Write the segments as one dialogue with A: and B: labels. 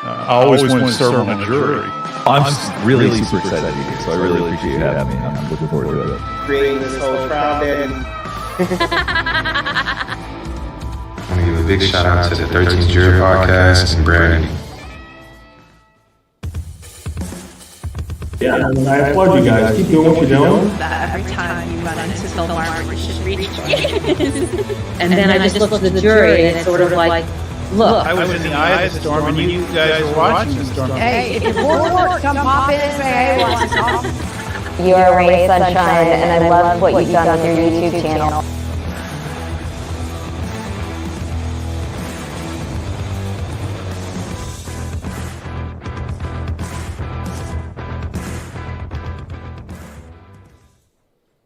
A: I always wanted to serve on a jury.
B: I'm really super excited to be here, so I really appreciate you having me. I'm looking forward to it.
C: Creating this whole trial, Daddy.
D: I want to give a big shout out to the 13th Jury Podcast and Brandi.
E: Yeah, I applaud you guys. Keep doing what you're doing.
F: Every time you run into Phil Farmer, you should reach And then I just looked at the jury, and it's sort of like, look.
A: I was in the eye of the storm, and you guys were watching the storm.
G: Hey, if you're bored, come pop in and say, hey, watch this off.
H: You are a ray of sunshine, and I love what you've done with your YouTube channel.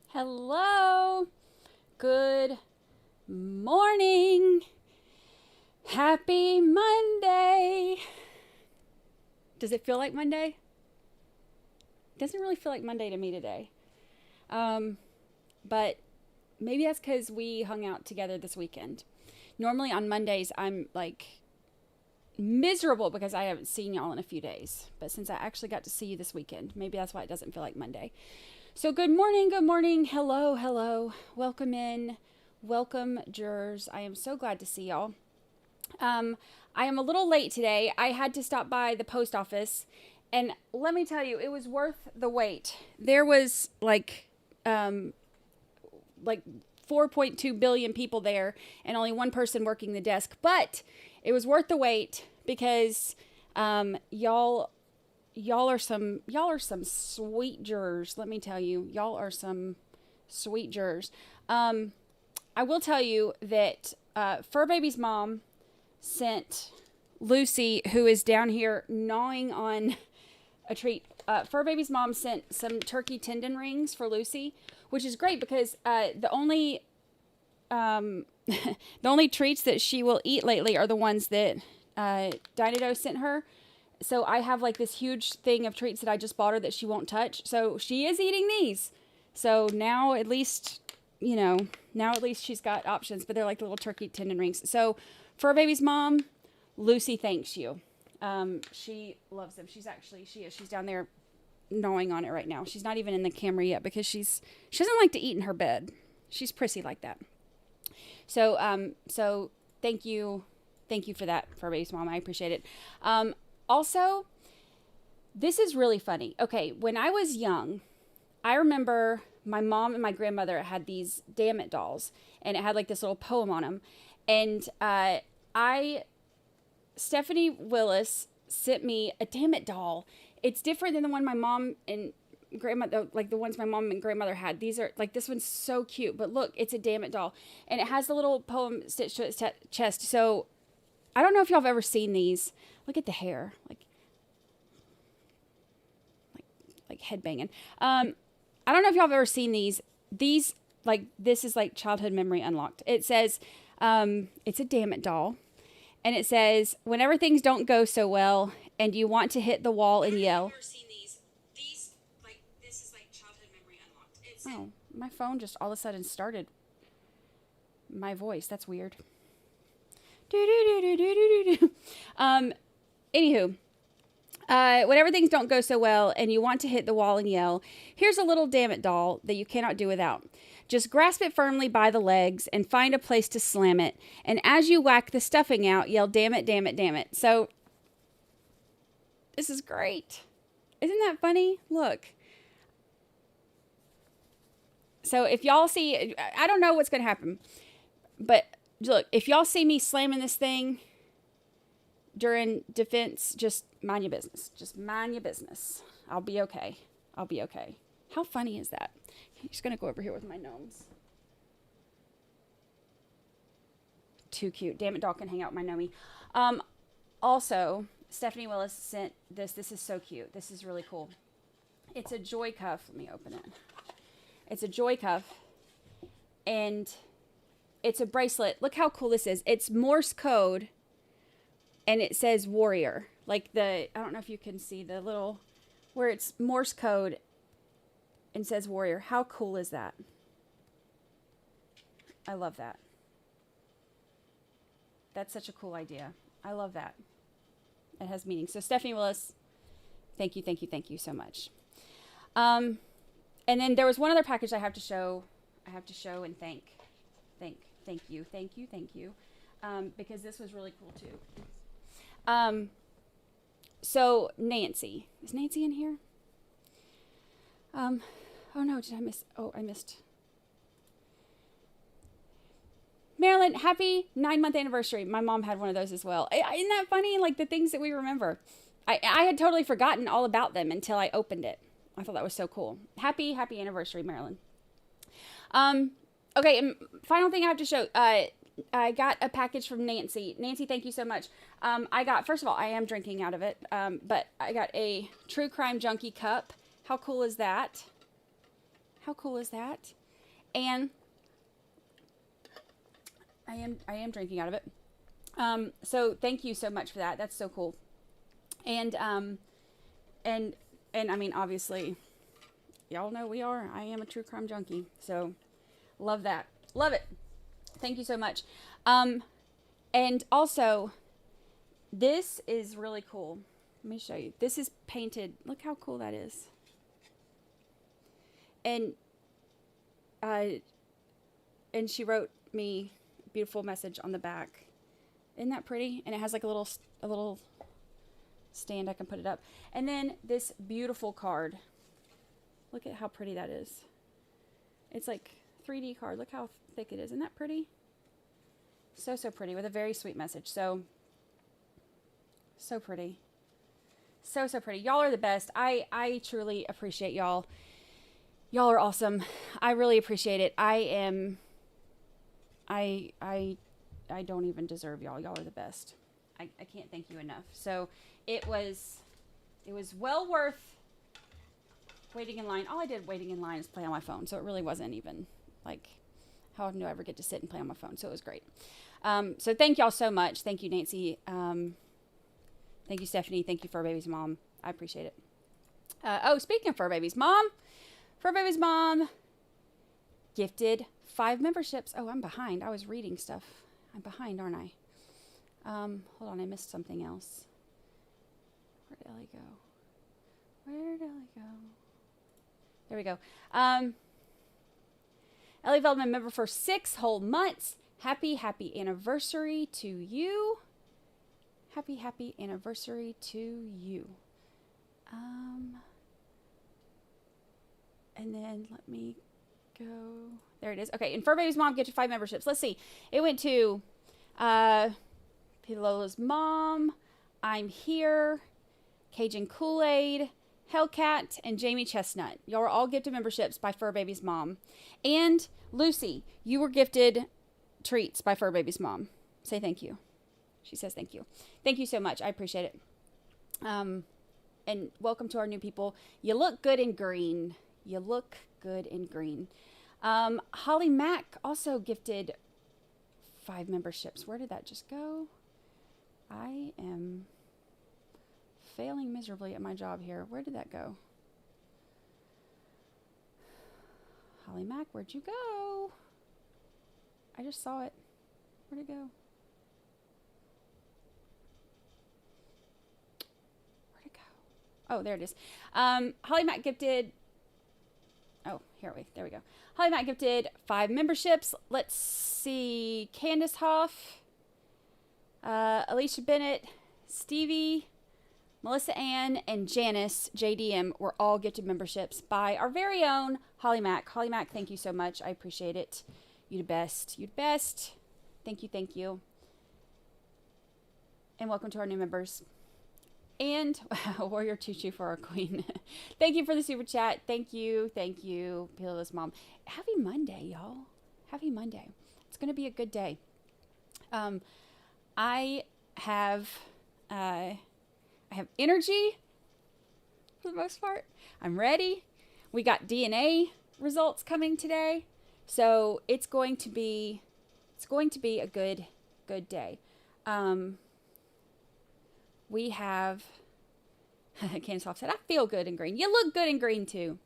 I: Hello. Good morning. Happy Monday. Does it feel like Monday? It doesn't really feel like Monday to me today. But maybe that's because we hung out together this weekend. Normally on Mondays, I'm like miserable because I haven't seen y'all in a few days. But since I actually got to see you this weekend, maybe that's why it doesn't feel like Monday. So good morning, hello, hello. Welcome in, welcome jurors. I am so glad to see y'all. I am a little late today. I had to stop by the post office, and let me tell you, it was worth the wait. There was like 4.2 billion people there, and only one person working the desk. But it was worth the wait because y'all are some sweet jurors. Let me tell you, y'all are some sweet jurors. I will tell you that Fur Baby's mom sent Lucy, who is down here gnawing on a treat. Fur Baby's mom sent some turkey tendon rings for Lucy, which is great because the only treats that she will eat lately are the ones that Dynado sent her. So I have like this huge thing of treats that I just bought her that she won't touch. So she is eating these. So now at least, she's got options, but they're like the little turkey tendon rings. So Fur Baby's mom, Lucy thanks you. She loves them. She's down there gnawing on it right now. She's not even in the camera yet because she doesn't like to eat in her bed. She's prissy like that. So thank you for that, Fur Baby's mom. I appreciate it. Also, this is really funny. Okay, when I was young, I remember my mom and my grandmother had these Damn It dolls, and it had like this little poem on them. And Stephanie Willis sent me a Damn It doll. It's different than the one my mom and grandmother, like the ones my mom and grandmother had. These are like, this one's so cute, but look, it's a Damn It doll, and it has the little poem stitched to its chest. So I don't know if y'all have ever seen these. Look at the hair, like head banging. I don't know if y'all have ever seen these. These, like, this is like childhood memory unlocked. It says, it's a Damn It doll, and it says, whenever things don't go so well and you want to hit the wall and yell. I've never seen these. These, like, this is like childhood memory unlocked. Oh, my phone just all of a sudden started my voice. That's weird. Anywho, whenever things don't go so well and you want to hit the wall and yell, here's a little Damn It doll that you cannot do without. Just grasp it firmly by the legs and find a place to slam it. And as you whack the stuffing out, yell, damn it, damn it, damn it. So this is great. Isn't that funny? Look. So if y'all see, I don't know what's going to happen, but look, if y'all see me slamming this thing during defense, just mind your business. Just mind your business. I'll be okay. I'll be okay. How funny is that? I'm just going to go over here with my gnomes. Too cute. Damn It doll can hang out with my gnomie. Also, Stephanie Willis sent this. This is so cute. This is really cool. It's a joy cuff. Let me open it. It's a joy cuff. And it's a bracelet. Look how cool this is. It's Morse code. And it says warrior. Like I don't know if you can see the little, where it's Morse code and says warrior. How cool is that? I love that. That's such a cool idea. I love that. It has meaning. So Stephanie Willis, thank you so much. And then there was one other package I have to show and thank you. Because this was really cool too. So Nancy, is Nancy in here? Oh no, I missed. Marilyn, happy 9-month anniversary. My mom had one of those as well. Isn't that funny? Like the things that we remember. I had totally forgotten all about them until I opened it. I thought that was so cool. Happy anniversary, Marilyn. Okay, and final thing I have to show. I got a package from Nancy. Nancy, thank you so much. First of all, I am drinking out of it, but I got a True Crime Junkie cup. How cool is that? And I am drinking out of it. So thank you so much for that. That's so cool. And I mean, obviously, y'all know I am a true crime junkie. So love that. Love it. Thank you so much. And also, this is really cool. Let me show you. This is painted. Look how cool that is. And she wrote me a beautiful message on the back. Isn't that pretty? And it has like a little stand I can put it up. And then this beautiful card. Look at how pretty that is. It's like 3D card. Look how thick it is. Isn't that pretty? So pretty with a very sweet message. So pretty. So pretty. Y'all are the best. I truly appreciate y'all. Y'all are awesome. I really appreciate it. I don't even deserve y'all. Y'all are the best. I can't thank you enough. So it was well worth waiting in line. All I did waiting in line is play on my phone. So it really wasn't even like, how often do I ever get to sit and play on my phone? So it was great. So thank y'all so much. Thank you, Nancy. Thank you, Stephanie. Thank you, Fur Baby's mom. I appreciate it. Speaking of Fur Baby's mom, gifted 5 memberships. Oh, I'm behind. I was reading stuff. I'm behind, aren't I? Hold on. I missed something else. Where'd Ellie go? There we go. Ellie Feldman, member for 6 whole months. Happy anniversary to you. Happy anniversary to you. And then let me go. There it is. Okay, and Fur Baby's mom gets you 5 memberships. Let's see. It went to Lola's mom, I'm Here, Cajun Kool-Aid, Hellcat, and Jamie Chestnut. Y'all were all gifted memberships by Fur Baby's mom. And Lucy, you were gifted treats by Fur Baby's mom. Say thank you. She says thank you. Thank you so much. I appreciate it. And welcome to our new people. You look good in green. Holly Mack also gifted 5 memberships. Where did that just go? I am failing miserably at my job here. Where did that go? Holly Mack, where'd you go? I just saw it. Where'd it go? Oh, there it is. Holly Mack gifted... Oh, there we go. Holly Mack gifted 5 memberships. Let's see. Candace Hoff, Alicia Bennett, Stevie, Melissa Ann, and Janice JDM were all gifted memberships by our very own Holly Mack. Holly Mack, thank you so much. I appreciate it. You the best. Thank you. And welcome to our new members. And Warrior Choo-Choo for our queen. Thank you for the super chat. Thank you. Pilow's mom. Happy Monday, y'all. Happy Monday. It's going to be a good day. I have energy for the most part. I'm ready. We got DNA results coming today. So it's going to be a good day. We have, Candace Hoff said, I feel good in green. You look good in green too.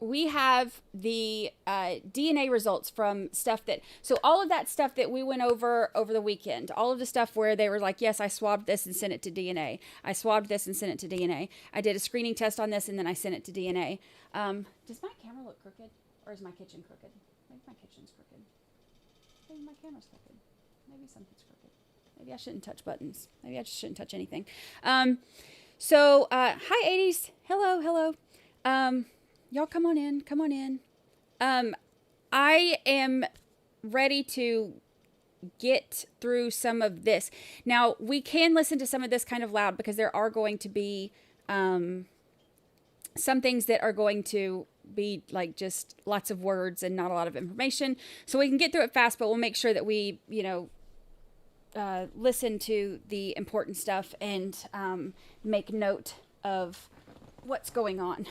I: we have the DNA results from stuff that, so all of that stuff that we went over the weekend, all of the stuff where they were like, yes, I swabbed this and sent it to DNA. I swabbed this and sent it to DNA. I did a screening test on this and then I sent it to DNA. Does my camera look crooked, or is my kitchen crooked? Maybe my kitchen's crooked. Maybe my camera's crooked. Maybe something's crooked. Maybe I shouldn't touch buttons. Maybe I just shouldn't touch anything. So, hi 80s. Hello. Y'all come on in. I am ready to get through some of this. Now, we can listen to some of this kind of loud because there are going to be some things that are going to be like just lots of words and not a lot of information. So we can get through it fast, but we'll make sure that we, listen to the important stuff and make note of what's going on.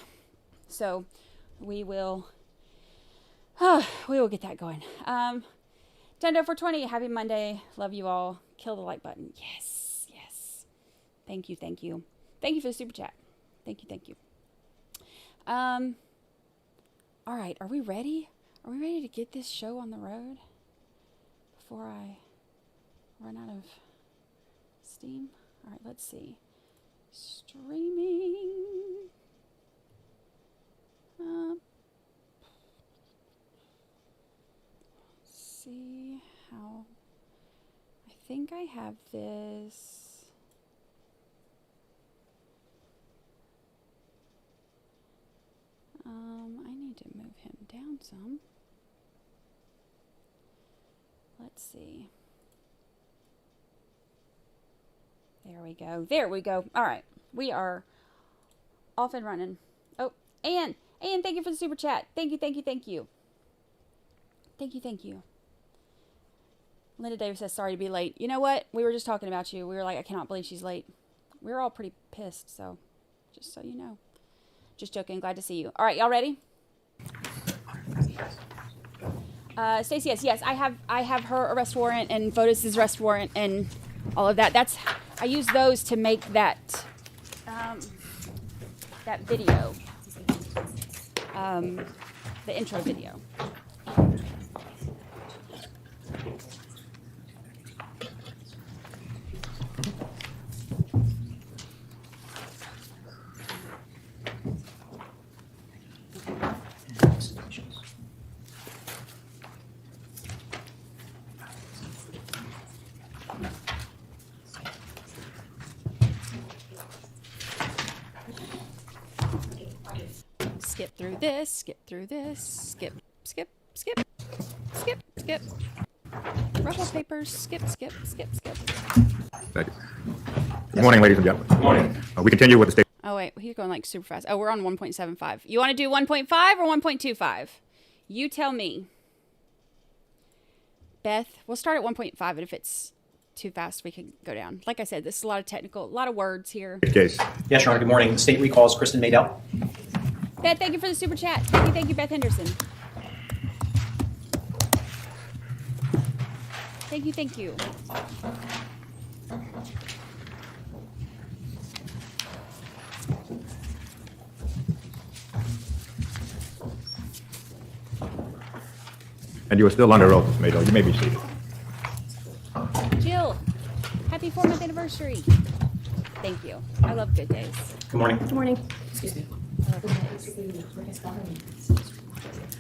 I: So we will get that going. Tendo for 20, happy Monday. Love you all. Kill the like button. Yes. Thank you. Thank you for the super chat. Thank you. All right, are we ready? Are we ready to get this show on the road before I run out of steam? All right, let's see. Streaming. See how, I think I have this. I need to move him down some. Let's see. There we go. All right. We are off and running. Oh, Ann, thank you for the super chat. Thank you. Linda Davis says, sorry to be late. You know what? We were just talking about you. We were like, I cannot believe she's late. We were all pretty pissed, so just so you know. Just joking. Glad to see you. All right, y'all ready? Stacey, yes. I have her arrest warrant and Fotis' arrest warrant and all of that. I use those to make that that video, the intro video. Skip through this, skip. Ruffle papers, skip.
J: Thank you. Good morning, ladies and gentlemen. Good morning. We continue with the state.
I: Oh, wait, he's going like super fast. Oh, we're on 1.75. You want to do 1.5 or 1.25? You tell me. Beth, we'll start at 1.5, and if it's too fast, we can go down. Like I said, this is a lot of words here.
J: Case.
K: Yes, Your Honor, good morning. The state recalls Kristen Maydell.
I: Beth, thank you for the super chat. Thank you, Beth Henderson. Thank you.
J: And you are still under oath, Ms. Maydell. You may be seated.
I: Jill, happy 4-month anniversary. Thank you. I love good days.
K: Good morning.
L: Good morning. Excuse me.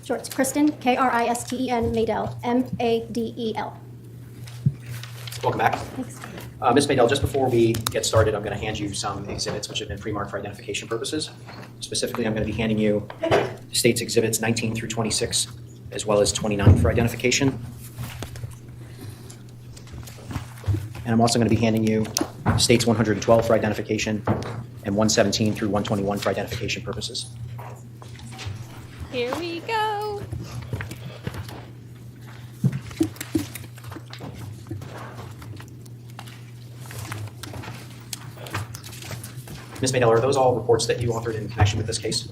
L: Sure, it's Kristen, Kristen, Maydell, Madel.
K: Welcome back.
L: Thanks.
K: Ms. Maydell, just before we get started, I'm going to hand you some exhibits which have been pre-marked for identification purposes. Specifically, I'm going to be handing you State's Exhibits 19 through 26, as well as 29 for identification. And I'm also going to be handing you States 112 for identification and 117 through 121 for identification purposes.
I: Here we go.
K: Ms. Maydell, are those all reports that you authored in connection with this case?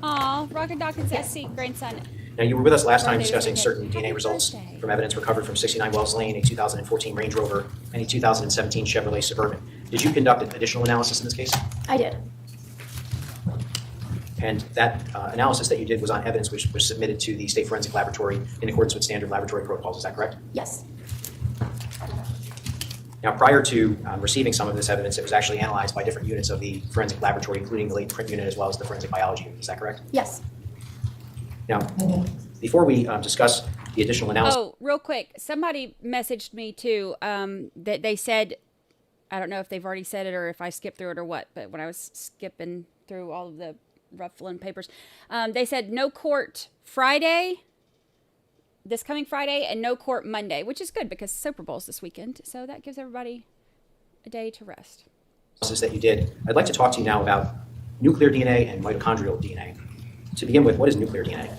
I: Aw, Rocket Dawkins' SC grandson.
K: Now, you were with us last time discussing certain DNA results from evidence recovered from 69 Wells Lane, a 2014 Range Rover, and a 2017 Chevrolet Suburban. Did you conduct additional analysis in this case?
L: I did.
K: And that analysis that you did was on evidence which was submitted to the State Forensic Laboratory in accordance with standard laboratory protocols. Is that correct?
L: Yes.
K: Now, prior to receiving some of this evidence, it was actually analyzed by different units of the forensic laboratory, including the latent print unit as well as the forensic biology unit. Is that correct?
L: Yes.
K: Now, before we discuss the additional analysis.
I: Oh, real quick. Somebody messaged me too that they said, I don't know if they've already said it or if I skipped through it or what, but when I was skipping through all of the ruffling papers, they said no court Friday, this coming Friday, and no court Monday, which is good because Super Bowl's this weekend. So that gives everybody a day to rest.
K: That you did. I'd like to talk to you now about nuclear DNA and mitochondrial DNA. To begin with, what is nuclear DNA?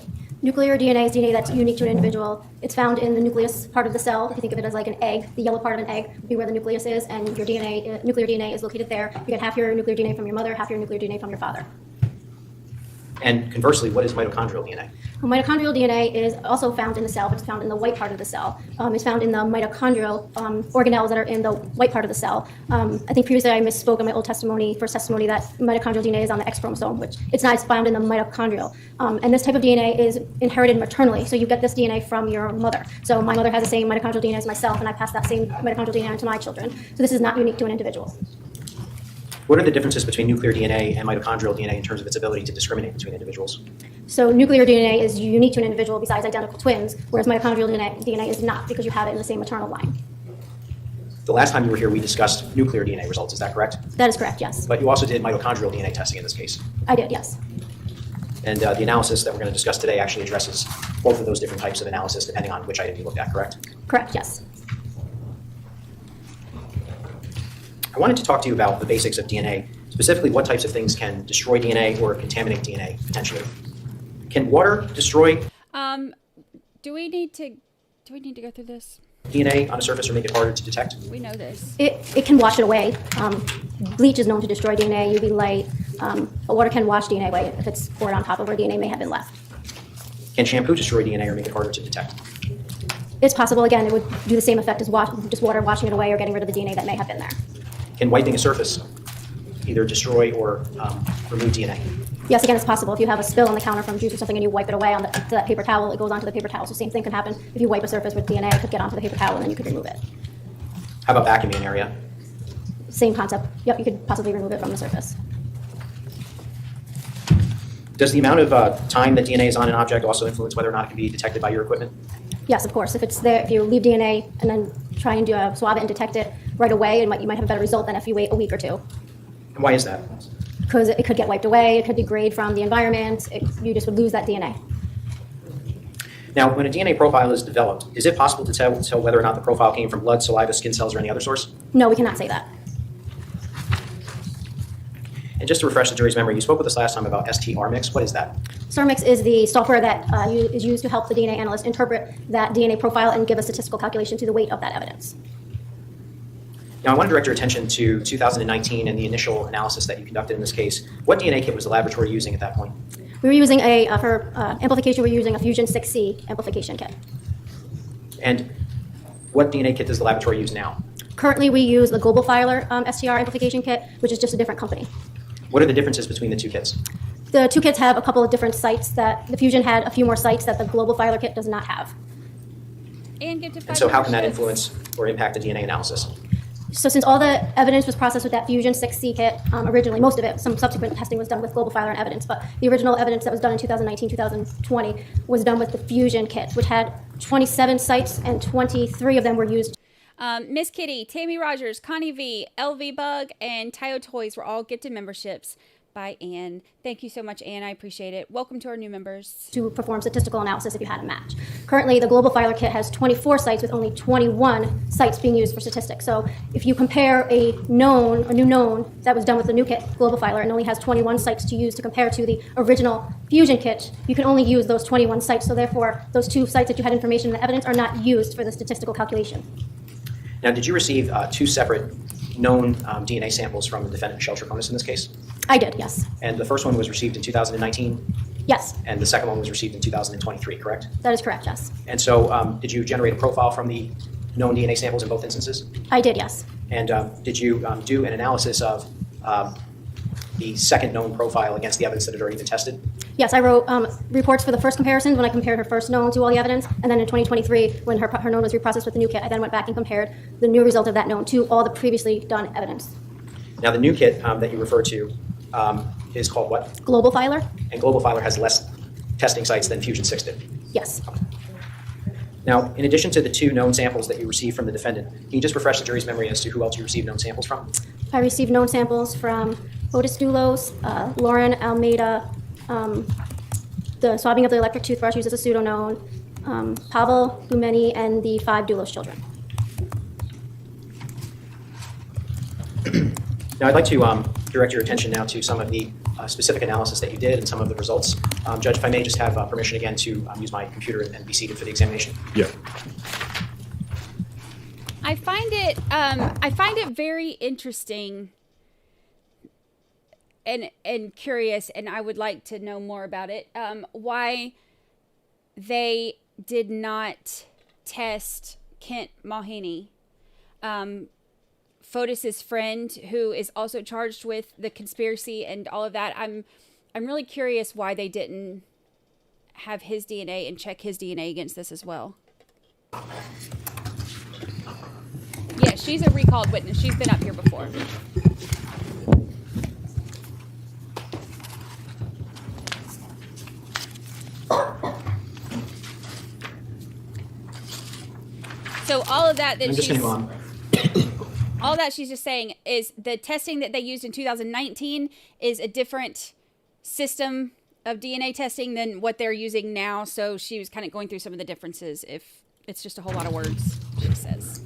L: Nuclear DNA is DNA that's unique to an individual. It's found in the nucleus part of the cell. If you think of it as like an egg, the yellow part of an egg would be where the nucleus is, and your DNA, nuclear DNA is located there. You get half your nuclear DNA from your mother, half your nuclear DNA from your father.
K: And conversely, what is mitochondrial DNA?
L: Well, mitochondrial DNA is also found in the cell, but it's found in the white part of the cell. It's found in the mitochondrial organelles that are in the white part of the cell. I think previously I misspoke in my old testimony, first testimony, that mitochondrial DNA is on the X chromosome, which it's not. It's found in the mitochondrial. And this type of DNA is inherited maternally, so you get this DNA from your mother. So my mother has the same mitochondrial DNA as myself, and I pass that same mitochondrial DNA on to my children. So this is not unique to an individual.
K: What are the differences between nuclear DNA and mitochondrial DNA in terms of its ability to discriminate between individuals?
L: So nuclear DNA is unique to an individual besides identical twins, whereas mitochondrial DNA is not, because you have it in the same maternal line.
K: The last time you were here, we discussed nuclear DNA results. Is that correct?
L: That is correct, yes.
K: But you also did mitochondrial DNA testing in this case.
L: I did, yes.
K: And the analysis that we're going to discuss today actually addresses both of those different types of analysis, depending on which item you looked at, correct?
L: Correct, yes.
K: I wanted to talk to you about the basics of DNA, specifically what types of things can destroy DNA or contaminate DNA, potentially. Can water destroy
I: Do we need to go through this?
K: DNA on a surface or make it harder to detect?
I: We know this.
L: It can wash it away. Bleach is known to destroy DNA, UV light, but water can wash DNA away if it's poured on top of where DNA may have been left.
K: Can shampoo destroy DNA or make it harder to detect?
L: It's possible. Again, it would do the same effect as just water washing it away or getting rid of the DNA that may have been there.
K: Can wiping a surface either destroy or remove DNA?
L: Yes, again, it's possible. If you have a spill on the counter from juice or something and you wipe it away to that paper towel, it goes onto the paper towel. So same thing could happen if you wipe a surface with DNA. It could get onto the paper towel and then you could remove it.
K: How about vacuuming an area?
L: Same concept. Yep, you could possibly remove it from the surface.
K: Does the amount of time that DNA is on an object also influence whether or not it can be detected by your equipment?
L: Yes, of course. If it's there, if you leave DNA and then try and do a swab it and detect it right away, you might have a better result than if you wait a week or two.
K: And why is that?
L: Because it could get wiped away, it could degrade from the environment, you just would lose that DNA.
K: Now, when a DNA profile is developed, is it possible to tell whether or not the profile came from blood, saliva, skin cells, or any other source?
L: No, we cannot say that.
K: And just to refresh the jury's memory, you spoke with us last time about STR-Mix. What is that?
L: STR-Mix is the software that is used to help the DNA analyst interpret that DNA profile and give a statistical calculation to the weight of that evidence.
K: Now, I want to direct your attention to 2019 and the initial analysis that you conducted in this case. What DNA kit was the laboratory using at that point?
L: We were using for amplification, we were using a Fusion 6C amplification kit.
K: And what DNA kit does the laboratory use now?
L: Currently, we use the Global Filer STR amplification kit, which is just a different company.
K: What are the differences between the two kits?
L: The two kits have a couple of different sites that the Fusion had a few more sites that the Global Filer kit does not have.
K: And so how can that influence or impact the DNA analysis?
L: So since all the evidence was processed with that Fusion 6C kit originally, most of it, some subsequent testing was done with Global Filer and evidence, but the original evidence that was done in 2019, 2020 was done with the Fusion kit, which had 27 sites and 23 of them were used.
I: Miss Kitty, Tammy Rogers, Connie V, LV Bug, and Tayo Toys were all gifted memberships by Ann. Thank you so much, Ann. I appreciate it. Welcome to our new members.
L: To perform statistical analysis if you had a match. Currently, the Global Filer kit has 24 sites with only 21 sites being used for statistics. So if you compare a new known that was done with the new kit, Global Filer, and only has 21 sites to use to compare to the original Fusion kit, you can only use those 21 sites. So therefore, those two sites that you had information in the evidence are not used for the statistical calculation.
K: Now, did you receive two separate known DNA samples from the defendant, Michelle Troconis, in this case?
L: I did, yes.
K: And the first one was received in 2019?
L: Yes.
K: And the second one was received in 2023, correct?
L: That is correct, yes.
K: And so did you generate a profile from the known DNA samples in both instances?
L: I did, yes.
K: And did you do an analysis of the second known profile against the evidence that had already been tested?
L: Yes, I wrote reports for the first comparisons when I compared her first known to all the evidence, and then in 2023, when her known was reprocessed with the new kit, I then went back and compared the new result of that known to all the previously done evidence.
K: Now, the new kit that you refer to is called what?
L: Global Filer?
K: And Global Filer has less testing sites than Fusion 6 did.
L: Yes.
K: Now, in addition to the 2 known samples that you received from the defendant, can you just refresh the jury's memory as to who else you received known samples from?
L: I received known samples from Fotis Dulos, Lauren Almeida, the swabbing of the electric toothbrush used as a pseudo-known, Pavel Lumeni, and the 5 Dulos children.
K: Now, I'd like to direct your attention now to some of the specific analysis that you did and some of the results. Judge, if I may just have permission again to use my computer and be seated for the examination.
J: Yeah.
I: I find it very interesting and curious, and I would like to know more about it. Why they did not test Kent Mahoney, Fotis's friend, who is also charged with the conspiracy and all of that. I'm really curious why they didn't have his DNA and check his DNA against this as well. Yeah, she's a recalled witness. She's been up here before. So all of that all that she's just saying is the testing that they used in 2019 is a different system of DNA testing than what they're using now. So she was kind of going through some of the differences. If it's just a whole lot of words, she says.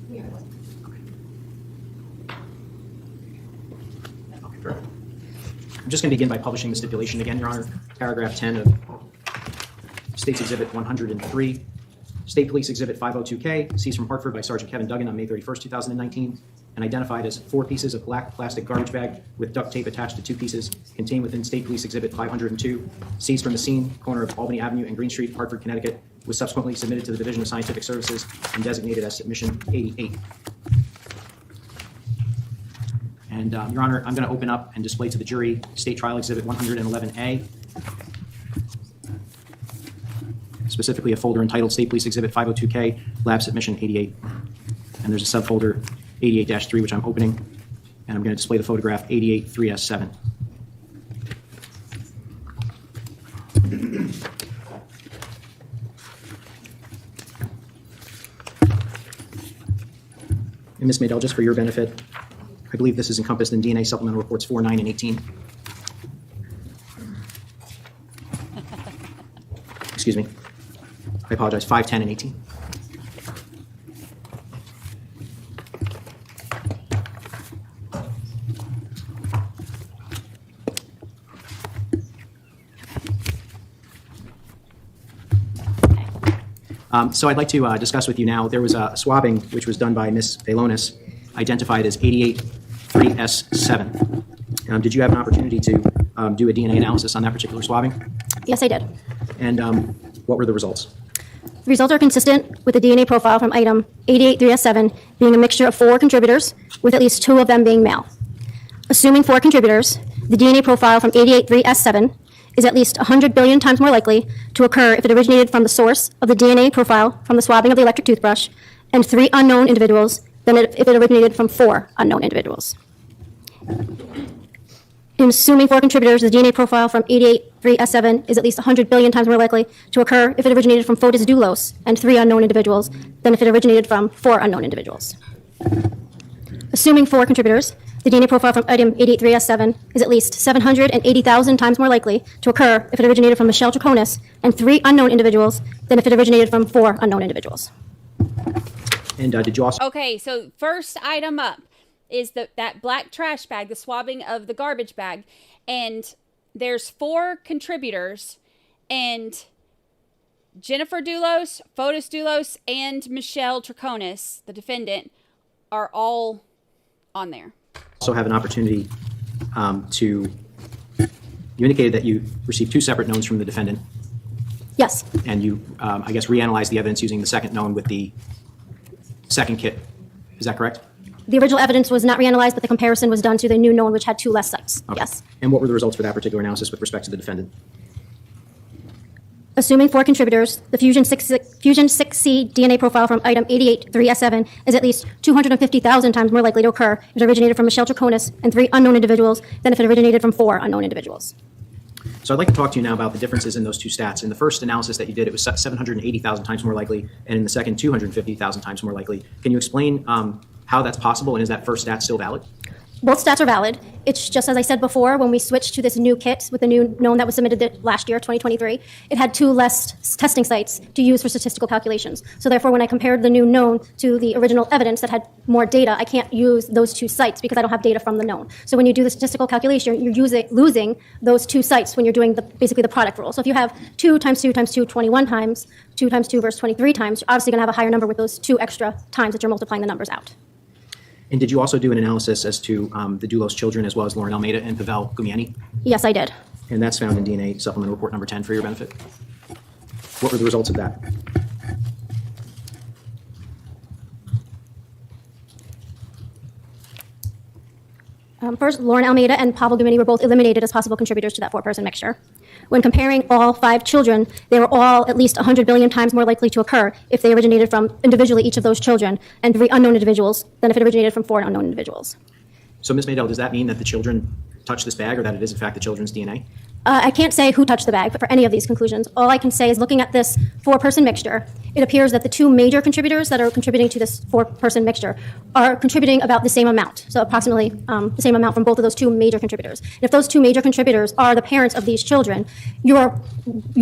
K: I'm just going to begin by publishing the stipulation again, Your Honor. Paragraph 10 of State's Exhibit 103. State Police Exhibit 502K, seized from Hartford by Sergeant Kevin Duggan on May 31st, 2019, and identified as 4 pieces of black plastic garbage bag with duct tape attached to 2 pieces, contained within State Police Exhibit 502, seized from the scene, corner of Albany Avenue and Green Street, Hartford, Connecticut, was subsequently submitted to the Division of Scientific Services and designated as Submission 88. And, Your Honor, I'm going to open up and display to the jury State Trial Exhibit 111A, specifically a folder entitled State Police Exhibit 502K, Lab Submission 88. And there's a subfolder 88-3, which I'm opening, and I'm going to display the photograph 88-3S7. And Ms. Madel, just for your benefit, I believe this is encompassed in DNA Supplemental Reports 4, 9, and 18. Excuse me. I apologize, 5, 10, and 18. So I'd like to discuss with you now, there was a swabbing which was done by Ms. Velonis, identified as 88-3S7. Did you have an opportunity to do a DNA analysis on that particular swabbing?
L: Yes, I did.
K: And what were the results?
L: The results are consistent with the DNA profile from item 88-3S7 being a mixture of 4 contributors, with at least 2 of them being male. Assuming 4 contributors, the DNA profile from 88-3S7 is at least 100 billion times more likely to occur if it originated from the source of the DNA profile from the swabbing of the electric toothbrush and 3 unknown individuals than if it originated from 4 unknown individuals. In assuming 4 contributors, the DNA profile from 88-3S7 is at least 100 billion times more likely to occur if it originated from Fotis Dulos and 3 unknown individuals than if it originated from 4 unknown individuals. Assuming 4 contributors, the DNA profile from item 88-3S7 is at least 780,000 times more likely to occur if it originated from Michelle Troconis and 3 unknown individuals than if it originated from 4 unknown individuals.
K: And did you also...
I: Okay, so first item up is that black trash bag, the swabbing of the garbage bag. And there's 4 contributors, and Jennifer Dulos, Fotis Dulos, and Michelle Troconis, the defendant, are all on there.
K: Also have an opportunity you indicated that you received 2 separate knowns from the defendant.
L: Yes.
K: And you, I guess, reanalyzed the evidence using the second known with the second kit. Is that correct?
L: The original evidence was not reanalyzed, but the comparison was done to the new known, which had 2 less sites.
K: Okay.
L: Yes.
K: And what were the results for that particular analysis with respect to the defendant?
L: Assuming 4 contributors, the Fusion 6C DNA profile from item 88-3S7 is at least 250,000 times more likely to occur if it originated from Michelle Troconis and 3 unknown individuals than if it originated from 4 unknown individuals.
K: So I'd like to talk to you now about the differences in those two stats. In the first analysis that you did, it was 780,000 times more likely, and in the second, 250,000 times more likely. Can you explain how that's possible, and is that first stat still valid?
L: Both stats are valid. It's just as I said before, when we switched to this new kit with the new known that was submitted last year, 2023, it had 2 less testing sites to use for statistical calculations. So therefore, when I compared the new known to the original evidence that had more data, I can't use those 2 sites because I don't have data from the known. So when you do the statistical calculation, you're losing those 2 sites when you're doing basically the product rule. So if you have 2 times 2 times 2, 21 times, 2 times 2 versus 23 times, you're obviously going to have a higher number with those 2 extra times that you're multiplying the numbers out.
K: And did you also do an analysis as to the Dulos children as well as Lauren Almeida and Pavel Gumieni?
L: Yes, I did.
K: And that's found in DNA supplemental report number 10 for your benefit. What were the results of that?
L: First, Lauren Almeida and Pavel Gumieni were both eliminated as possible contributors to that 4-person mixture. When comparing all 5 children, they were all at least 100 billion times more likely to occur if they originated from individually each of those children and 3 unknown individuals than if it originated from 4 unknown individuals.
K: So, Ms. Maydell, does that mean that the children touched this bag or that it is, in fact, the children's DNA?
L: I can't say who touched the bag, but for any of these conclusions, all I can say is looking at this 4-person mixture, it appears that the 2 major contributors that are contributing to this 4-person mixture are contributing about the same amount, so approximately the same amount from both of those 2 major contributors. And if those 2 major contributors are the parents of these children, you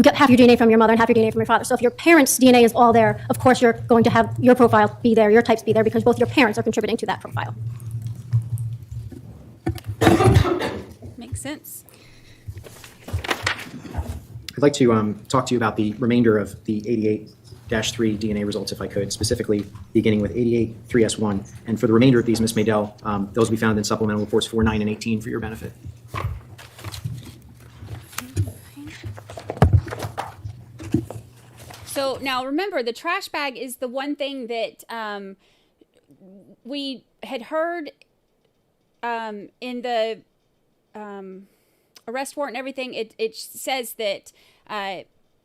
L: get half your DNA from your mother and half your DNA from your father. So if your parents' DNA is all there, of course you're going to have your profile be there, your types be there, because both your parents are contributing to that profile.
I: Makes sense.
K: I'd like to talk to you about the remainder of the 88-3 DNA results, if I could, specifically beginning with 88-3S1. And for the remainder of these, Ms. Maydell, those will be found in supplemental reports 4, 9, and 18 for your benefit.
I: So now remember, the trash bag is the one thing that we had heard in the arrest warrant and everything. It says that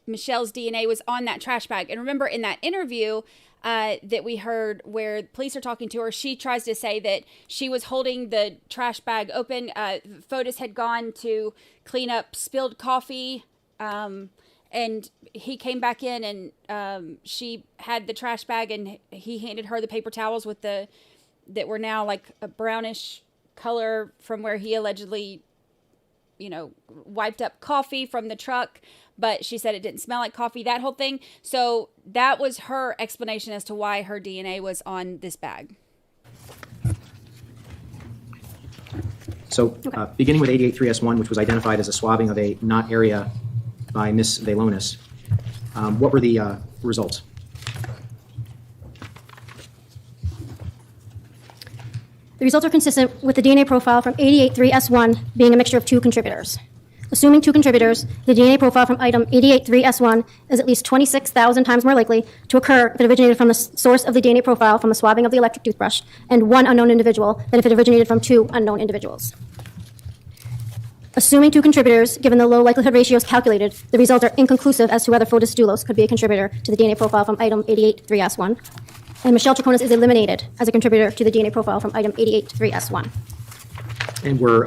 I: Michelle's DNA was on that trash bag. And remember, in that interview that we heard where police are talking to her, she tries to say that she was holding the trash bag open. Fotis had gone to clean up spilled coffee, and he came back in, and she had the trash bag, and he handed her the paper towels with that were now like a brownish color from where he allegedly, wiped up coffee from the truck, but she said it didn't smell like coffee, that whole thing. So that was her explanation as to why her DNA was on this bag.
K: So beginning with 88-3S1, which was identified as a swabbing of a knot area by Ms. Velonis, what were the results?
L: The results are consistent with the DNA profile from 88-3S1 being a mixture of 2 contributors. Assuming 2 contributors, the DNA profile from item 88-3S1 is at least 26,000 times more likely to occur if it originated from the source of the DNA profile from a swabbing of the electric toothbrush and 1 unknown individual than if it originated from 2 unknown individuals. Assuming 2 contributors, given the low likelihood ratios calculated, the results are inconclusive as to whether Fotis Dulos could be a contributor to the DNA profile from item 88-3S1. And Michelle Troconis is eliminated as a contributor to the DNA profile from item 88-3S1.
K: And we're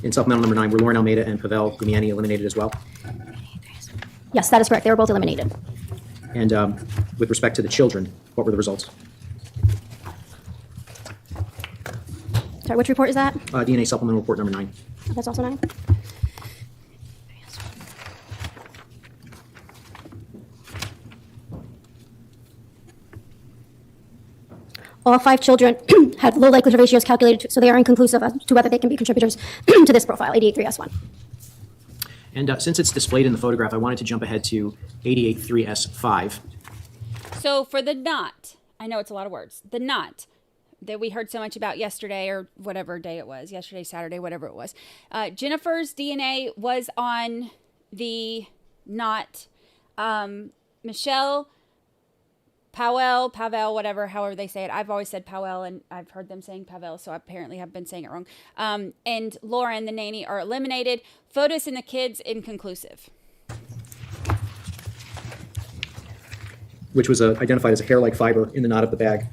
K: in supplemental number 9, were Lauren Almeida and Pavel Gumieni eliminated as well?
L: Yes, that is correct. They were both eliminated.
K: And with respect to the children, what were the results?
L: Sorry, which report is that?
K: DNA supplemental report number 9.
L: That's also 9. All 5 children had low likelihood ratios calculated, so they are inconclusive as to whether they can be contributors to this profile, 88-3S1.
K: And since it's displayed in the photograph, I wanted to jump ahead to 88-3S5.
I: So for the knot, I know it's a lot of words, the knot that we heard so much about yesterday, or whatever day it was, yesterday, Saturday, whatever it was. Jennifer's DNA was on the knot. Michelle Pavel, whatever, however they say it. I've always said Pavel, and I've heard them saying Pavel, so I apparently have been saying it wrong. And Lauren, the nanny, are eliminated. Fotis and the kids, inconclusive.
K: Which was identified as a hair-like fiber in the knot of the bag.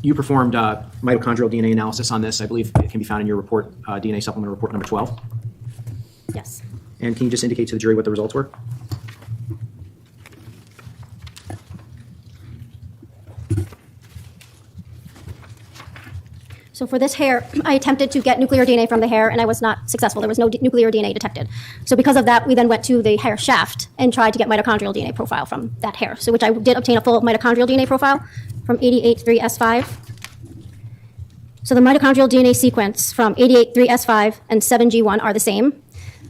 K: You performed mitochondrial DNA analysis on this. I believe it can be found in your report, DNA supplement report number 12.
L: Yes.
K: And can you just indicate to the jury what the results were?
L: So for this hair, I attempted to get nuclear DNA from the hair, and I was not successful. There was no nuclear DNA detected. So because of that, we then went to the hair shaft and tried to get mitochondrial DNA profile from that hair, so which I did obtain a full mitochondrial DNA profile from 88.3S5. So the mitochondrial DNA sequence from 88.3S5 and 7G1 are the same.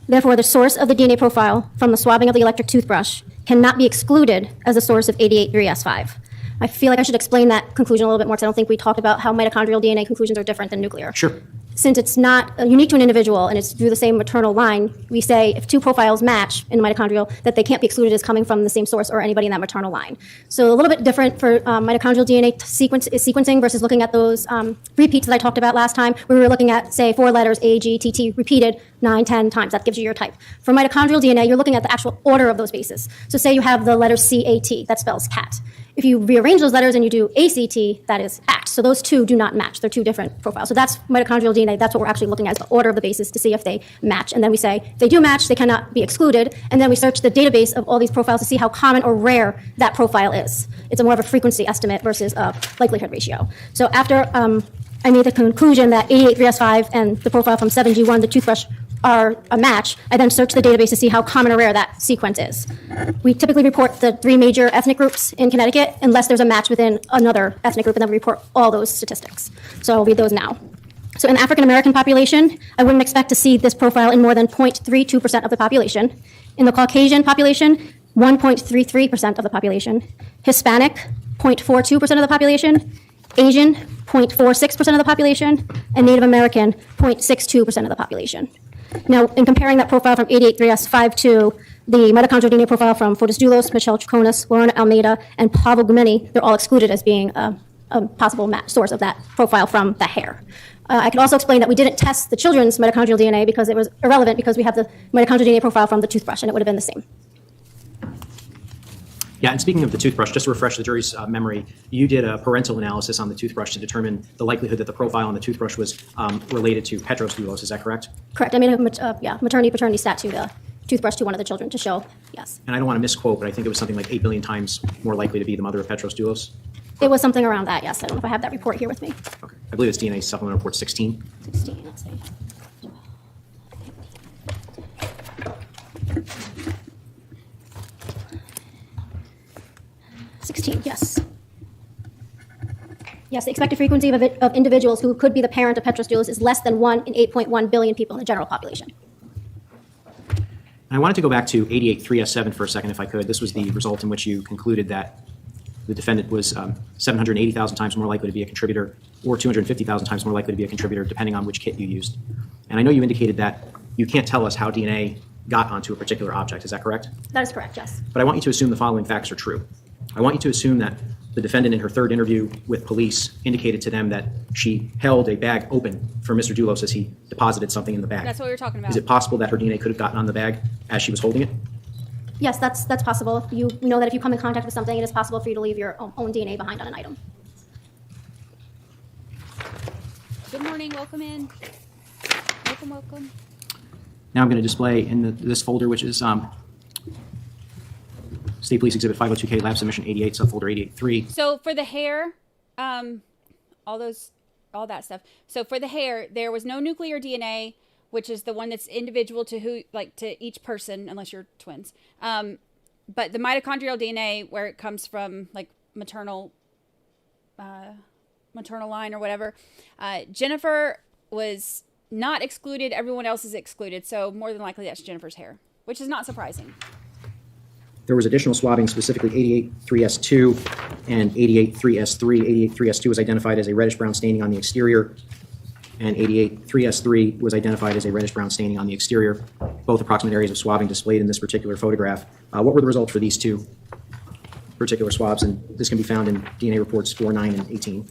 L: Therefore, the source of the DNA profile from the swabbing of the electric toothbrush cannot be excluded as a source of 88.3S5. I feel like I should explain that conclusion a little bit more because I don't think we talked about how mitochondrial DNA conclusions are different than nuclear.
K: Sure.
L: Since it's not unique to an individual and it's through the same maternal line, we say if two profiles match in mitochondrial, that they can't be excluded as coming from the same source or anybody in that maternal line. So a little bit different for mitochondrial DNA sequencing versus looking at those repeats that I talked about last time, where we were looking at, say, 4 letters, A, G, T, T, repeated 9, 10 times. That gives you your type. For mitochondrial DNA, you're looking at the actual order of those bases. So say you have the letter C-A-T, that spells cat. If you rearrange those letters and you do ACT, that is act. So those two do not match. They're two different profiles. So that's mitochondrial DNA. That's what we're actually looking at, is the order of the bases to see if they match. And then we say, if they do match, they cannot be excluded. And then we search the database of all these profiles to see how common or rare that profile is. It's more of a frequency estimate versus a likelihood ratio. So after I made the conclusion that 88.3S5 and the profile from 7G1, the toothbrush, are a match, I then search the database to see how common or rare that sequence is. We typically report the 3 major ethnic groups in Connecticut unless there's a match within another ethnic group, and then we report all those statistics. So I'll read those now. So in the African American population, I wouldn't expect to see this profile in more than 0.32% of the population. In the Caucasian population, 1.33% of the population. Hispanic, 0.42% of the population. Asian, 0.46% of the population. And Native American, 0.62% of the population. Now, in comparing that profile from 88.3S5 to the mitochondrial DNA profile from Fotis Dulos, Michelle Troconis, Lauren Almeida, and Pavel Gumeni, they're all excluded as being a possible source of that profile from the hair. I can also explain that we didn't test the children's mitochondrial DNA because it was irrelevant because we have the mitochondrial DNA profile from the toothbrush, and it would have been the same.
K: Yeah, and speaking of the toothbrush, just to refresh the jury's memory, you did a parental analysis on the toothbrush to determine the likelihood that the profile on the toothbrush was related to Fotis Dulos. Is that correct?
L: Correct. I made a maternity stat to the toothbrush to one of the children to show, yes.
K: And I don't want to misquote, but I think it was something like 8 billion times more likely to be the mother of Fotis Dulos.
L: It was something around that, yes. I don't know if I have that report here with me.
K: Okay. I believe it's DNA supplement report 16.
L: 16, let's see. Yes. Yes, the expected frequency of individuals who could be the parent of Fotis Dulos is less than 1 in 8.1 billion people in the general population.
K: I wanted to go back to 88.3S7 for a second, if I could. This was the result in which you concluded that the defendant was 780,000 times more likely to be a contributor or 250,000 times more likely to be a contributor, depending on which kit you used. And I know you indicated that you can't tell us how DNA got onto a particular object. Is that correct?
L: That is correct, yes.
K: But I want you to assume the following facts are true. I want you to assume that the defendant in her third interview with police indicated to them that she held a bag open for Mr. Dulos as he deposited something in the bag.
I: That's what we were talking about.
K: Is it possible that her DNA could have gotten on the bag as she was holding it?
L: Yes, that's possible. You know that if you come in contact with something, it is possible for you to leave your own DNA behind on an item.
I: Good morning. Welcome in. Welcome.
K: Now I'm going to display in this folder, which is State Police Exhibit 502K, Lab Submission 88, Subfolder 88.3.
I: So for the hair, all that stuff. So for the hair, there was no nuclear DNA, which is the one that's individual to to each person, unless you're twins. But the mitochondrial DNA, where it comes from, like maternal line or whatever, Jennifer was not excluded. Everyone else is excluded. So more than likely that's Jennifer's hair, which is not surprising.
K: There was additional swabbing, specifically 88.3S2 and 88.3S3. 88.3S2 was identified as a reddish-brown staining on the exterior, and 88.3S3 was identified as a reddish-brown staining on the exterior, both approximate areas of swabbing displayed in this particular photograph. What were the results for these two? particular swabs, and this can be found in DNA reports 4, 9, and 18.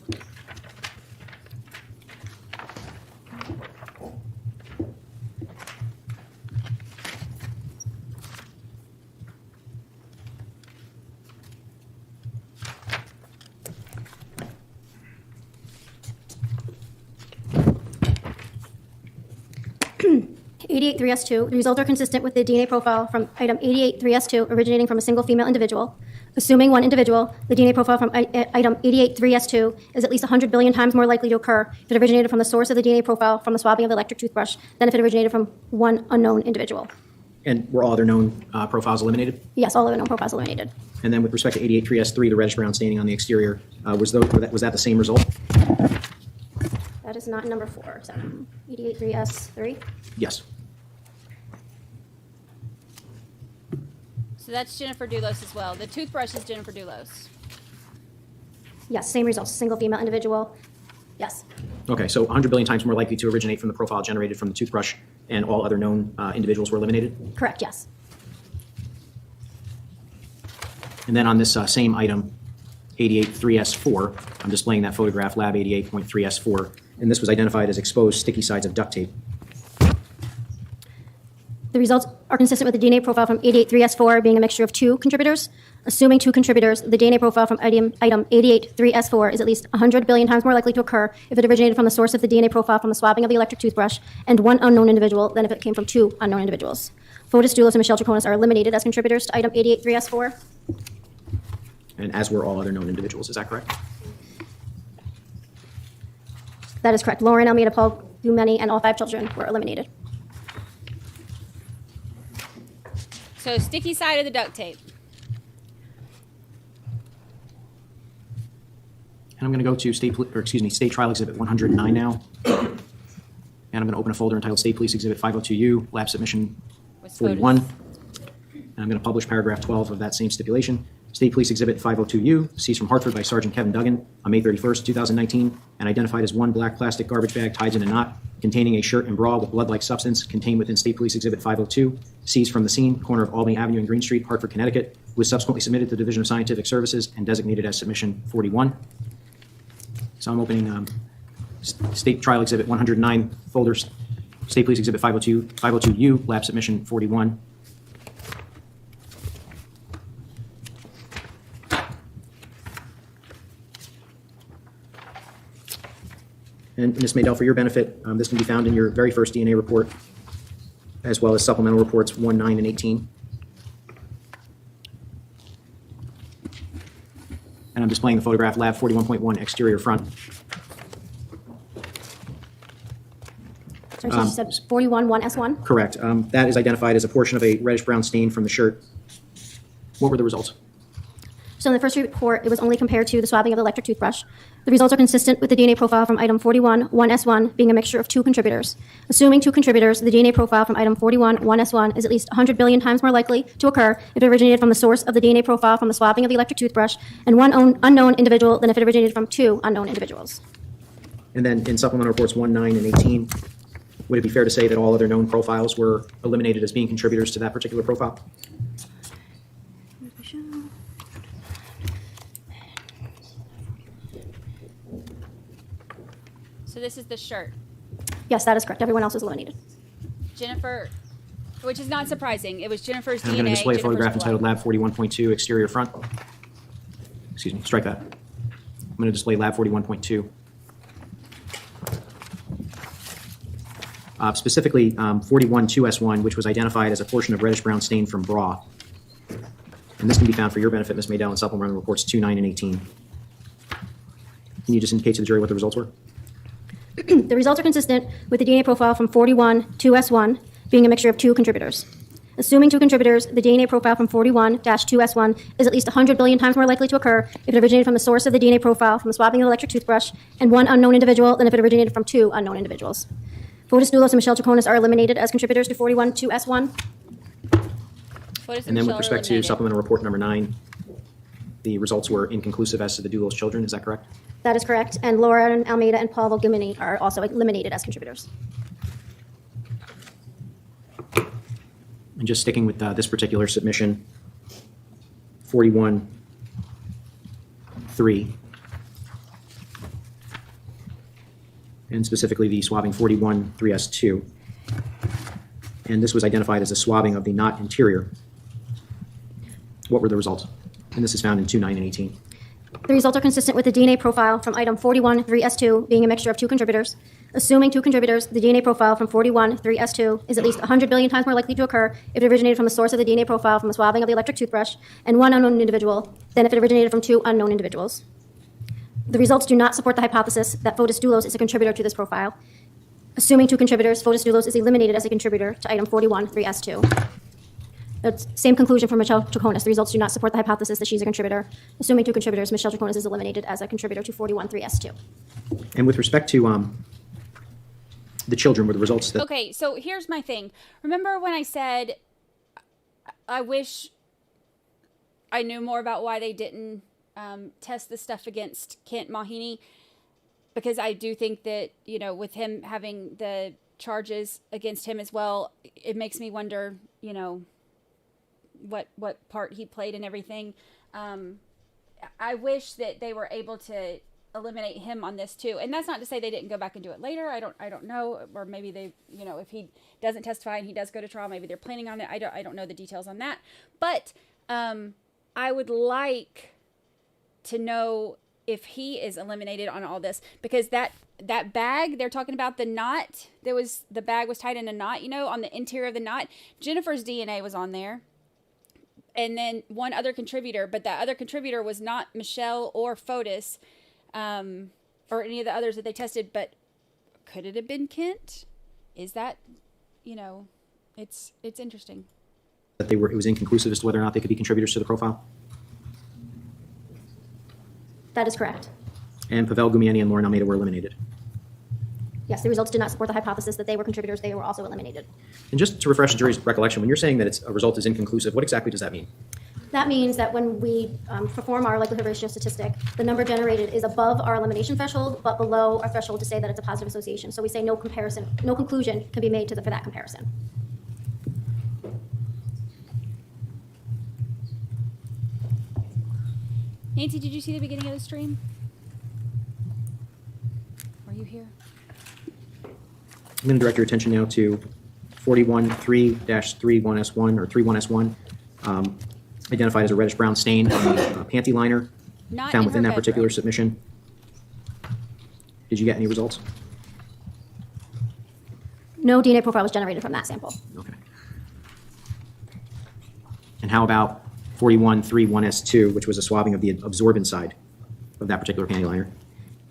L: (88.3S2), the results are consistent with the DNA profile from item 88.3S2 originating from a single female individual. Assuming one individual, the DNA profile from item 88.3S2 is at least 100 billion times more likely to occur if it originated from the source of the DNA profile from the swabbing of the electric toothbrush than if it originated from one unknown individual.
K: And were all other known profiles eliminated?
L: Yes, all other known profiles eliminated.
K: And then with respect to 88.3S3, the reddish brown staining on the exterior, was that the same result?
L: That is not number 4. Is that 88.3S3?
K: Yes.
I: So that's Jennifer Dulos as well. The toothbrush is Jennifer Dulos.
L: Yes, same results. Single female individual. Yes.
K: Okay, so 100 billion times more likely to originate from the profile generated from the toothbrush, and all other known individuals were eliminated?
L: Correct, yes.
K: And then on this same item, 88.3S4, I'm displaying that photograph, lab 88.3S4, and this was identified as exposed sticky sides of duct tape.
L: The results are consistent with the DNA profile from 88.3S4 being a mixture of 2 contributors. Assuming 2 contributors, the DNA profile from item 88.3S4 is at least 100 billion times more likely to occur if it originated from the source of the DNA profile from the swabbing of the electric toothbrush and one unknown individual than if it came from 2 unknown individuals. Fotis Dulos and Troconis are eliminated as contributors to item 88.3S4.
K: And as were all other known individuals, is that correct?
L: That is correct. Lauren, Almeida, Paul, Dumeni, and all 5 children were eliminated.
I: So sticky side of the duct tape.
K: And I'm going to go to State Trial Exhibit 109 now. And I'm going to open a folder entitled State Police Exhibit 502U, Lab Submission 41. And I'm going to publish paragraph 12 of that same stipulation. State Police Exhibit 502U, seized from Hartford by Sergeant Kevin Duggan on May 31st, 2019, and identified as one black plastic garbage bag tied in a knot containing a shirt and bra with blood-like substance contained within State Police Exhibit 502, seized from the scene, corner of Albany Avenue and Green Street, Hartford, Connecticut, was subsequently submitted to the Division of Scientific Services and designated as Submission 41. So I'm opening State Trial Exhibit 109 folders, State Police Exhibit 502U, Lab Submission 41. And Ms. Maydell, for your benefit, this can be found in your very first DNA report, as well as supplemental reports 1, 9, and 18. And I'm displaying the photograph, lab 41.1, exterior front.
L: So you said 41.1S1?
K: Correct. That is identified as a portion of a reddish-brown stain from the shirt. What were the results?
L: So in the first report, it was only compared to the swabbing of the electric toothbrush. The results are consistent with the DNA profile from item 41.1S1 being a mixture of 2 contributors. Assuming 2 contributors, the DNA profile from item 41.1S1 is at least 100 billion times more likely to occur if it originated from the source of the DNA profile from the swabbing of the electric toothbrush and one unknown individual than if it originated from 2 unknown individuals.
K: And then in supplemental reports 1, 9, and 18, would it be fair to say that all other known profiles were eliminated as being contributors to that particular profile?
I: So this is the shirt.
L: Yes, that is correct. Everyone else is eliminated.
I: Jennifer, which is not surprising. It was Jennifer's DNA.
K: I'm going to display a photograph
I: Jennifer's
K: entitled Lab 41.2, exterior front. Excuse me, strike that. I'm going to display Lab 41.2. Specifically 41.2S1, which was identified as a portion of reddish-brown stain from bra. And this can be found for your benefit, Ms. Maydell, in supplemental reports 2, 9, and 18. Can you just indicate to the jury what the results were?
L: The results are consistent with the DNA profile from 41.2S1 being a mixture of 2 contributors. Assuming 2 contributors, the DNA profile from 41-2S1 is at least 100 billion times more likely to occur if it originated from the source of the DNA profile from the swabbing of the electric toothbrush and one unknown individual than if it originated from 2 unknown individuals. Fotis Dulos and Troconis are eliminated as contributors to 41.2S1.
K: And then with respect to supplemental report number 9, the results were inconclusive as to the Dulos children. Is that correct?
L: That is correct. And Laura Almeida and Paul Volgumini are also eliminated as contributors.
K: And just sticking with this particular submission, 41 41-3, and specifically the swabbing 41-3S2. And this was identified as a swabbing of the knot interior. What were the results? And this is found in 2, 9, and 18.
L: The results are consistent with the DNA profile from item 41-3S2 being a mixture of two contributors. Assuming two contributors, the DNA profile from 41-3S2 is at least 100 billion times more likely to occur if it originated from the source of the DNA profile from the swabbing of the electric toothbrush and one unknown individual than if it originated from two unknown individuals. The results do not support the hypothesis that Fotis Dulos is a contributor to this profile. Assuming two contributors, Fotis Dulos is eliminated as a contributor to item 41-3S2. The same conclusion for Michelle Troconis. The results do not support the hypothesis that she's a contributor. Assuming two contributors, Michelle Troconis is eliminated as a contributor to 41-3S2.
K: And with respect to the children, were the results that...
I: Okay, so here's my thing. Remember when I said I wish I knew more about why they didn't test the stuff against Kent Mahini? Because I do think that, you know, with him having the charges against him as well, it makes me wonder, you know, what part he played in everything. I wish that they were able to eliminate him on this too. And that's not to say they didn't go back and do it later. I don't know. Or maybe they, you know, if he doesn't testify and he does go to trial, maybe they're planning on it. I don't know the details on that. But I would like to know if he is eliminated on all this, because that bag they're talking about, the knot, the bag was tied in a knot, you know, on the interior of the knot. Jennifer's DNA was on there. And then one other contributor, but that other contributor was not Michelle or Fotis, or any of the others that they tested, but could it have been Kent? Is that, you know, it's interesting.
K: That it was inconclusive as to whether or not they could be contributors to the profile?
L: That is correct.
K: And Pavel Gumieni and Lauren Almeida were eliminated.
L: Yes, the results did not support the hypothesis that they were contributors. They were also eliminated.
K: And just to refresh the jury's recollection, when you're saying that a result is inconclusive, what exactly does that mean?
L: That means that when we perform our likelihood ratio statistic, the number generated is above our elimination threshold, but below our threshold to say that it's a positive association. So we say no conclusion can be made for that comparison.
I: Nancy, did you see the beginning of the stream? Were you here?
K: I'm going to direct your attention now to 41-3-31S1 or 31S1, identified as a reddish-brown stain on the panty liner found within that particular submission. Did you get any results?
L: No DNA profile was generated from that sample.
K: Okay. And how about 41-3-1S2, which was a swabbing of the absorbent side of that particular panty liner?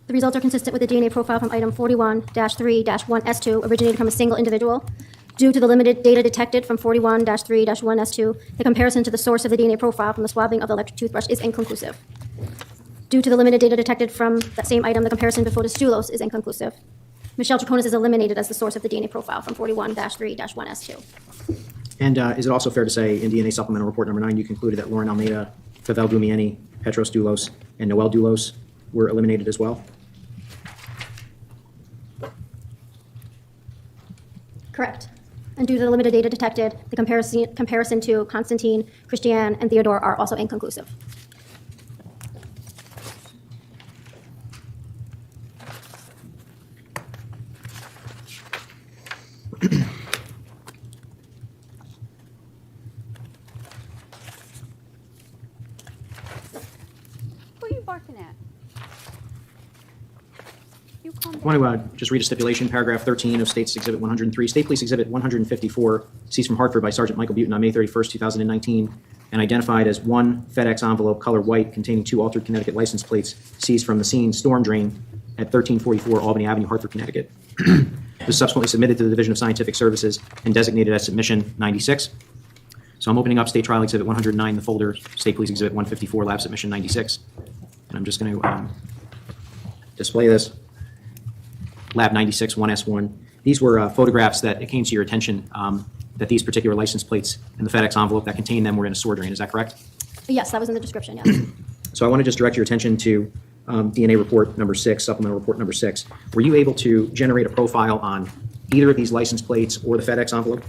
L: The results are consistent with the DNA profile from item 41-3-1S2, originated from a single individual. Due to the limited data detected from 41-3-1S2, the comparison to the source of the DNA profile from the swabbing of the electric toothbrush is inconclusive. Due to the limited data detected from that same item, the comparison to Fotis Dulos is inconclusive. Michelle Troconis is eliminated as the source of the DNA profile from 41-3-1S2.
K: And is it also fair to say in DNA supplemental report number 9, you concluded that Lauren Almeida, Pavel Gumieni, Petros Dulos, and Noel Dulos were eliminated as well?
L: Correct. And due to the limited data detected, the comparison to Constantine, Christiane, and Theodore are also inconclusive.
I: What are you barking at?
K: I want to just read a stipulation, paragraph 13 of State's Exhibit 103. State Police Exhibit 154, seized from Hartford by Sergeant Michael Butin on May 31st, 2019, and identified as one FedEx envelope, color white, containing 2 altered Connecticut license plates, seized from the scene storm drain at 1344 Albany Avenue, Hartford, Connecticut. It was subsequently submitted to the Division of Scientific Services and designated as Submission 96. So I'm opening up State Trial Exhibit 109, the folder, State Police Exhibit 154, Lab Submission 96. And I'm just going to display this. Lab 96, 1S1. These were photographs that it came to your attention that these particular license plates and the FedEx envelope that contained them were in a sewer drain. Is that correct?
L: Yes, that was in the description, yes.
K: So I want to just direct your attention to DNA report number 6, supplemental report number 6. Were you able to generate a profile on either of these license plates or the FedEx envelope?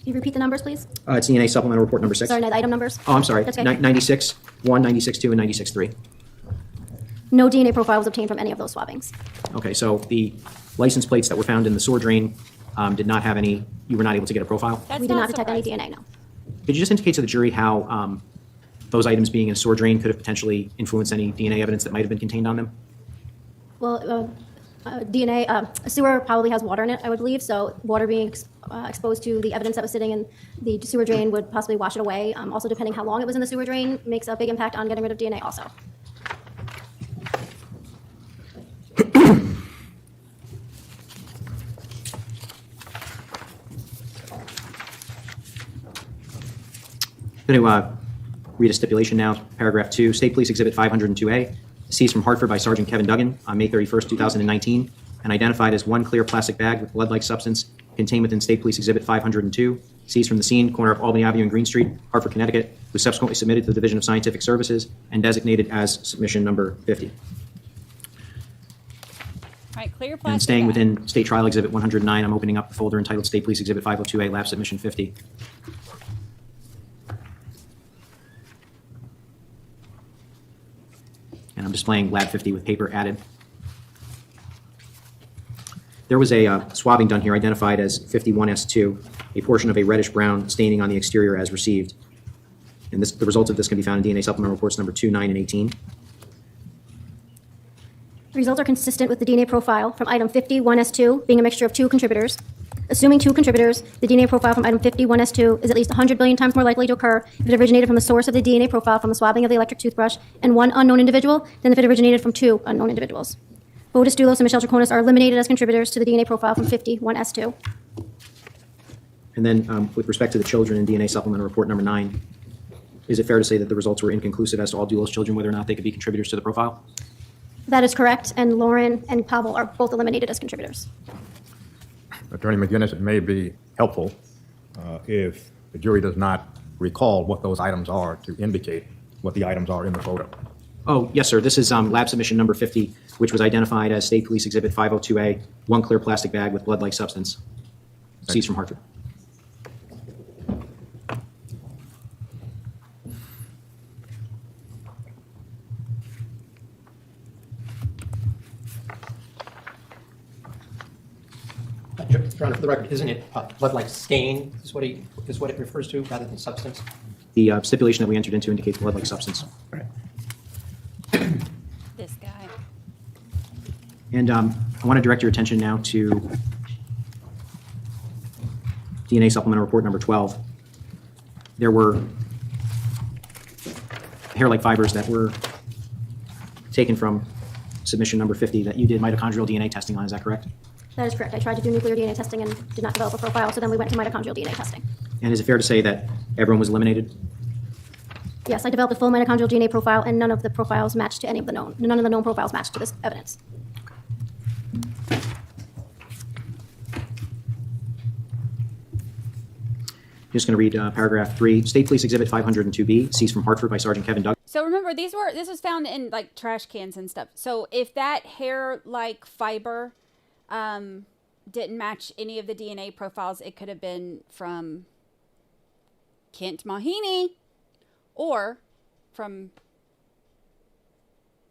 L: Can you repeat the numbers, please?
K: It's DNA supplemental report number 6.
L: Sorry, the item numbers.
K: Oh, I'm sorry.
L: That's okay.
K: 96, 1, 96, 2, and 96, 3.
L: No DNA profile was obtained from any of those swabbings.
K: Okay, so the license plates that were found in the sewer drain did not have any, you were not able to get a profile?
L: We did not detect any DNA, no.
K: Could you just indicate to the jury how those items being in a sewer drain could have potentially influenced any DNA evidence that might have been contained on them?
L: Well, DNA, a sewer probably has water in it, I would believe, so water being exposed to the evidence that was sitting in the sewer drain would possibly wash it away. Also, depending how long it was in the sewer drain, makes a big impact on getting rid of DNA also.
K: I'm going to read a stipulation now, paragraph 2. State Police Exhibit 502A, seized from Hartford by Sergeant Kevin Duggan on May 31st, 2019, and identified as one clear plastic bag with blood-like substance contained within State Police Exhibit 502, seized from the scene, corner of Albany Avenue and Green Street, Hartford, Connecticut, was subsequently submitted to the Division of Scientific Services and designated as submission number 50.
I: All right, clear plastic
K: And staying
I: bag.
K: within State Trial Exhibit 109, I'm opening up the folder entitled State Police Exhibit 502A, Lab Submission 50. And I'm displaying Lab 50 with paper added. There was a swabbing done here identified as 51S2, a portion of a reddish-brown staining on the exterior as received. And the results of this can be found in DNA Supplemental Reports number 2, 9, and 18.
L: The results are consistent with the DNA profile from item 51S2 being a mixture of 2 contributors. Assuming 2 contributors, the DNA profile from item 51S2 is at least 100 billion times more likely to occur if it originated from the source of the DNA profile from the swabbing of the electric toothbrush and 1 unknown individual than if it originated from 2 unknown individuals. Fotis Dulos and Michelle Troconis are eliminated as contributors to the DNA profile from 51S2.
K: And then with respect to the children in DNA Supplemental Report number 9, is it fair to say that the results were inconclusive as to all Dulos children, whether or not they could be contributors to the profile?
L: That is correct, and Lauren and Pavel are both eliminated as contributors.
J: Attorney McGinnis, it may be helpful if the jury does not recall what those items are to indicate what the items are in the photo.
K: Oh, yes, sir. This is lab submission number 50, which was identified as State Police Exhibit 502A, one clear plastic bag with blood-like substance, seized from Hartford. Your Honor, for the record, isn't it blood-like stain is what it refers to rather than substance? The stipulation that we entered into indicates blood-like substance.
J: Right.
I: This guy.
K: And I want to direct your attention now to DNA Supplemental Report number 12. There were hair-like fibers that were taken from submission number 50 that you did mitochondrial DNA testing on. Is that correct?
L: That is correct. I tried to do nuclear DNA testing and did not develop a profile, so then we went to mitochondrial DNA testing.
K: And is it fair to say that everyone was eliminated?
L: Yes, I developed a full mitochondrial DNA profile, and none of the profiles matched to any of the known. None of the known profiles matched to this evidence.
K: Just going to read paragraph 3. State Police Exhibit 502B, seized from Hartford by Sergeant Kevin Doug.
I: So remember, this was found in like trash cans and stuff. So if that hair-like fiber didn't match any of the DNA profiles, it could have been from Kent Mahini or from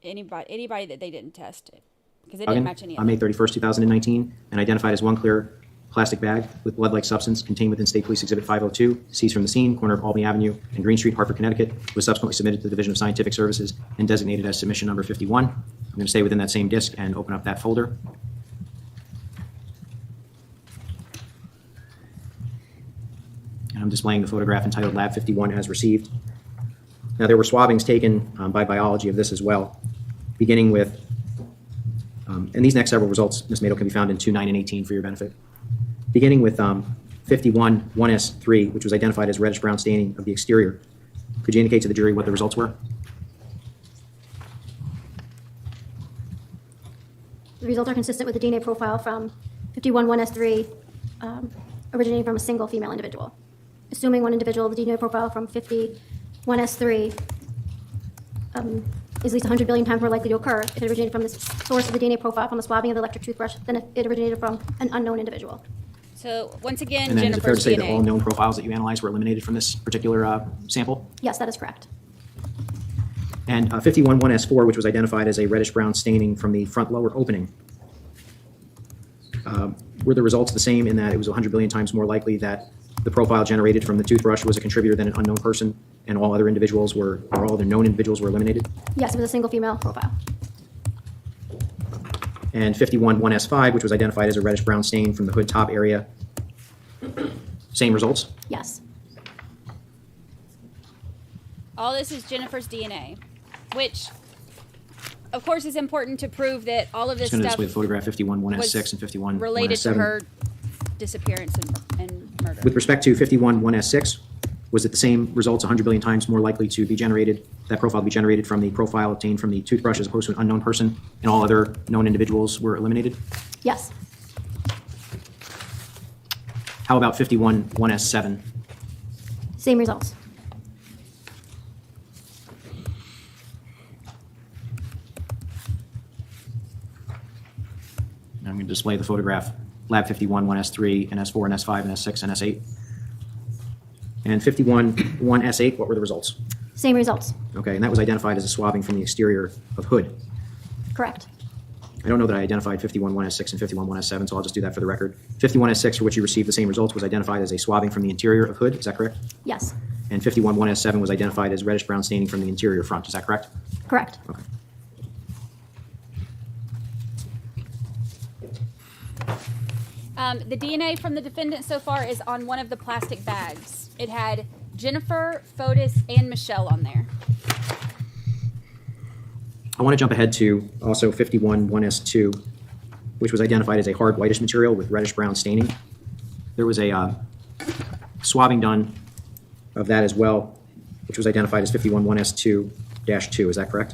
I: anybody that they didn't test it because it didn't match any of
K: on May
I: them.
K: 31st, 2019, and identified as one clear plastic bag with blood-like substance contained within State Police Exhibit 502, seized from the scene, corner of Albany Avenue and Green Street, Hartford, Connecticut, was subsequently submitted to the Division of Scientific Services and designated as submission number 51. I'm going to stay within that same disk and open up that folder. And I'm displaying the photograph entitled Lab 51 as received. Now, there were swabbings taken by biology of this as well, beginning with, and these next several results, Ms. Mado, can be found in 2, 9, and 18 for your benefit. Beginning with 51 1S3, which was identified as reddish-brown staining of the exterior. Could you indicate to the jury what the results were?
L: The results are consistent with the DNA profile from 51 1S3 originating from a single female individual. Assuming one individual, the DNA profile from 51S3 is at least 100 billion times more likely to occur if it originated from the source of the DNA profile from the swabbing of the electric toothbrush than if it originated from an unknown individual.
I: So once again,
K: And then is it fair to
I: Jennifer's
K: say that all
I: DNA.
K: known profiles that you analyzed were eliminated from this particular sample?
L: Yes, that is correct.
K: And 511S4, which was identified as a reddish-brown staining from the front lower opening, were the results the same in that it was 100 billion times more likely that the profile generated from the toothbrush was a contributor than an unknown person, and all other individuals were, or all other known individuals were eliminated?
L: Yes, it was a single female profile.
K: And 511S5, which was identified as a reddish-brown stain from the hood top area, same results?
L: Yes.
I: All this is Jennifer's DNA, which, of course, is important to prove that all of this
K: Just going to
I: stuff
K: display the photograph 511S6
I: was
K: and 511S7.
I: related to her disappearance and murder.
K: With respect to 511S6, was it the same results, 100 billion times more likely to be generated, that profile to be generated from the profile obtained from the toothbrush as opposed to an unknown person, and all other known individuals were eliminated?
L: Yes.
K: How about 511S7?
L: Same results.
K: And I'm going to display the photograph, lab 51, 1S3, and S4, and S5, and S6, and S8. And 511S8, what were the results?
L: Same results.
K: Okay, and that was identified as a swabbing from the exterior of hood.
L: Correct.
K: I don't know that I identified 511S6 and 511S7, so I'll just do that for the record. 511S6, for which you received the same results, was identified as a swabbing from the interior of hood. Is that correct?
L: Yes.
K: And 511S7 was identified as reddish-brown staining from the interior front. Is that correct?
L: Correct.
K: Okay.
I: The DNA from the defendant so far is on one of the plastic bags. It had Jennifer, Fotis, and Michelle on there.
K: I want to jump ahead to also 511S2, which was identified as a hard whitish material with reddish-brown staining. There was a swabbing done of that as well, which was identified as 511S2-2. Is that correct?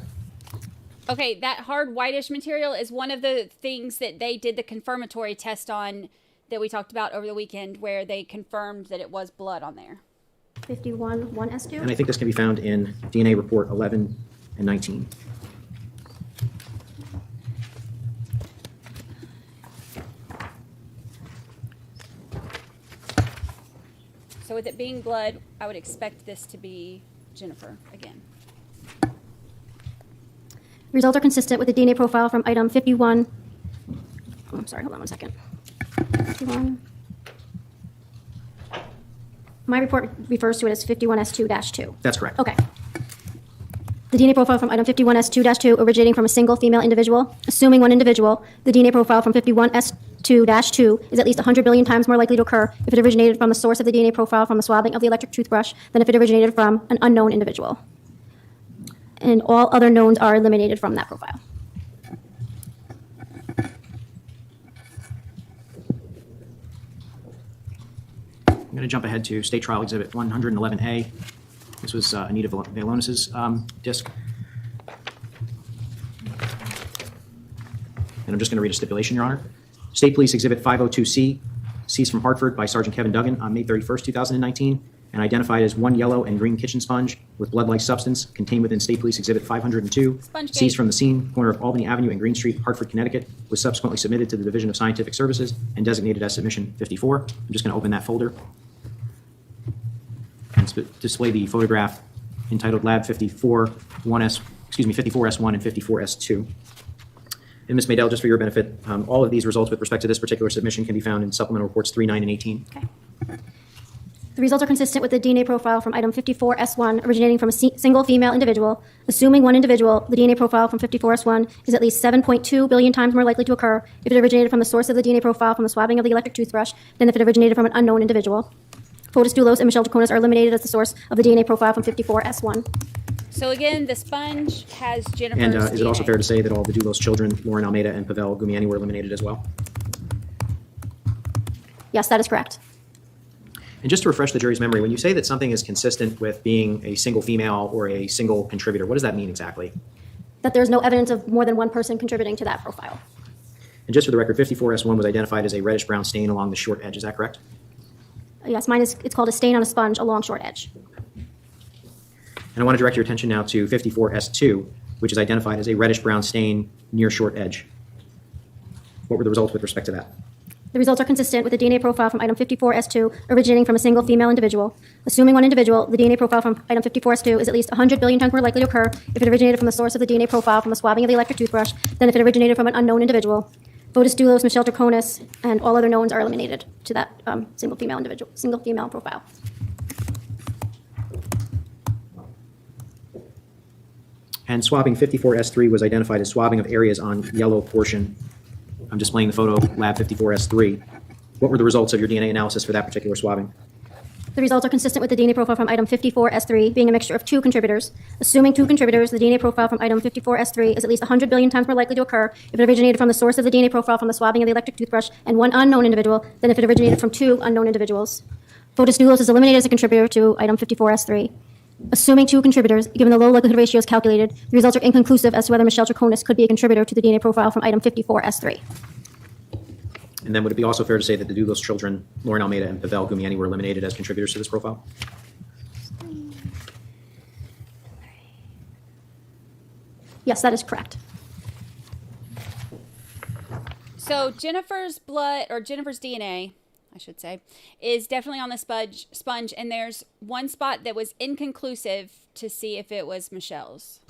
I: Okay, that hard whitish material is one of the things that they did the confirmatory test on that we talked about over the weekend, where they confirmed that it was blood on there.
L: 511S2?
K: And I think this can be found in DNA report 11 and 19.
I: So with it being blood, I would expect this to be Jennifer again.
L: Results are consistent with the DNA profile from item 51. Oh, I'm sorry, hold on one second. 51. My report refers to it as 51S2-2.
K: That's correct.
L: Okay. The DNA profile from item 51S2-2 originating from a single female individual, assuming one individual, the DNA profile from 51S2-2 is at least 100 billion times more likely to occur if it originated from the source of the DNA profile from the swabbing of the electric toothbrush than if it originated from an unknown individual. And all other knowns are eliminated from that profile.
K: I'm going to jump ahead to State Trial Exhibit 111A. This was Anita Valonis's disc. And I'm just going to read a stipulation, Your Honor. State Police Exhibit 502C, seized from Hartford by Sergeant Kevin Duggan on May 31st, 2019, and identified as one yellow and green kitchen sponge with blood-like substance contained within State Police Exhibit 502, seized from the scene, corner of Albany Avenue and Green Street, Hartford, Connecticut, was subsequently submitted to the Division of Scientific Services and designated as Submission 54. I'm just going to open that folder and display the photograph entitled Lab 54S1 and 54S2. And Ms. Maydell, just for your benefit, all of these results with respect to this particular submission can be found in Supplemental Reports 3, 9, and 18.
L: Okay. The results are consistent with the DNA profile from item 54S1 originating from a single female individual. Assuming one individual, the DNA profile from 54S1 is at least 7.2 billion times more likely to occur if it originated from the source of the DNA profile from the swabbing of the electric toothbrush than if it originated from an unknown individual. Fotis Dulos and Michelle Troconis are eliminated as the source of the DNA profile from 54S1.
I: So again, the sponge has Jennifer's
K: And
I: DNA.
K: is it also fair to say that all the Dulos children, Lauren Almeida and Pavel Gumiani, were eliminated as well?
L: Yes, that is correct.
K: And just to refresh the jury's memory, when you say that something is consistent with being a single female or a single contributor, what does that mean exactly?
L: That there's no evidence of more than one person contributing to that profile.
K: And just for the record, 54S1 was identified as a reddish-brown stain along the short edge. Is that correct?
L: Yes, it's called a stain on a sponge along short edge.
K: And I want to direct your attention now to 54S2, which is identified as a reddish-brown stain near short edge. What were the results with respect to that?
L: The results are consistent with the DNA profile from item 54S2 originating from a single female individual. Assuming one individual, the DNA profile from item 54S2 is at least 100 billion times more likely to occur if it originated from the source of the DNA profile from the swabbing of the electric toothbrush than if it originated from an unknown individual. Fotis Dulos, Michelle Troconis, and all other knowns are eliminated to that single female profile.
K: And swabbing 54S3 was identified as swabbing of areas on yellow portion. I'm displaying the photo, lab 54S3. What were the results of your DNA analysis for that particular swabbing?
L: The results are consistent with the DNA profile from item 54S3 being a mixture of 2 contributors. Assuming 2 contributors, the DNA profile from item 54S3 is at least 100 billion times more likely to occur if it originated from the source of the DNA profile from the swabbing of the electric toothbrush and one unknown individual than if it originated from 2 unknown individuals. Fotis Dulos is eliminated as a contributor to item 54S3. Assuming 2 contributors, given the low likelihood ratios calculated, the results are inconclusive as to whether Michelle Troconis could be a contributor to the DNA profile from item 54S3.
K: And then would it be also fair to say that the Dulos children, Lauren Almeida and Pavel Gumieni, were eliminated as contributors to this profile?
L: Yes, that is correct.
I: So Jennifer's blood, or Jennifer's DNA, I should say, is definitely on the sponge, and there's one spot that was inconclusive to see if it was Michelle's.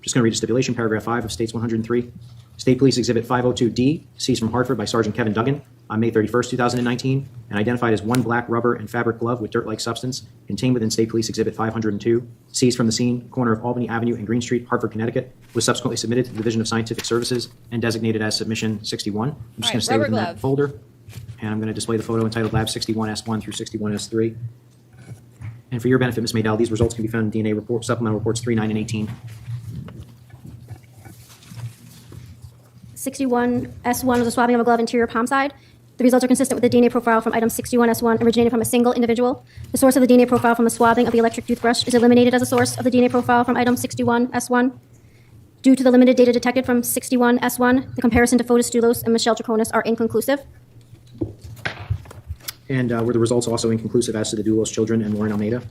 K: Just going to read a stipulation, paragraph 5 of States 103. State Police Exhibit 502D, seized from Hartford by Sergeant Kevin Duggan on May 31st, 2019, and identified as one black rubber and fabric glove with dirt-like substance contained within State Police Exhibit 502, seized from the scene, corner of Albany Avenue and Green Street, Hartford, Connecticut, was subsequently submitted to the Division of Scientific Services and designated as Submission 61. I'm just going to stay within that folder, and I'm going to display the photo entitled Lab 61S1 through 61S3. And for your benefit, Ms. Maydell, these results can be found in DNA report, supplemental reports 3, 9, and 18.
L: 61S1 was a swabbing of a glove interior palm side. The results are consistent with the DNA profile from item 61S1 originating from a single individual. The source of the DNA profile from the swabbing of the electric toothbrush is eliminated as a source of the DNA profile from item 61S1. Due to the limited data detected from 61S1, the comparison to Fotis Dulos and Michelle Troconis are inconclusive.
K: And were the results also inconclusive as to the Dulos children and Lauren Almeida?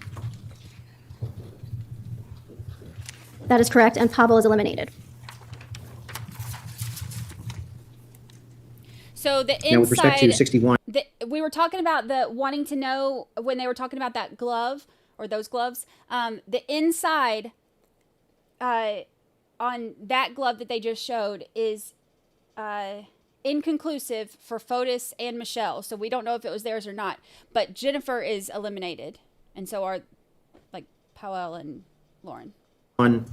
L: That is correct, and Pavel is eliminated.
I: So the inside,
K: now, with respect to 61,
I: we were talking about the wanting to know when they were talking about that glove or those gloves. The inside on that glove that they just showed is inconclusive for Fotis and Michelle. So we don't know if it was theirs or not. But Jennifer is eliminated, and so are like Powell and Lauren.
K: On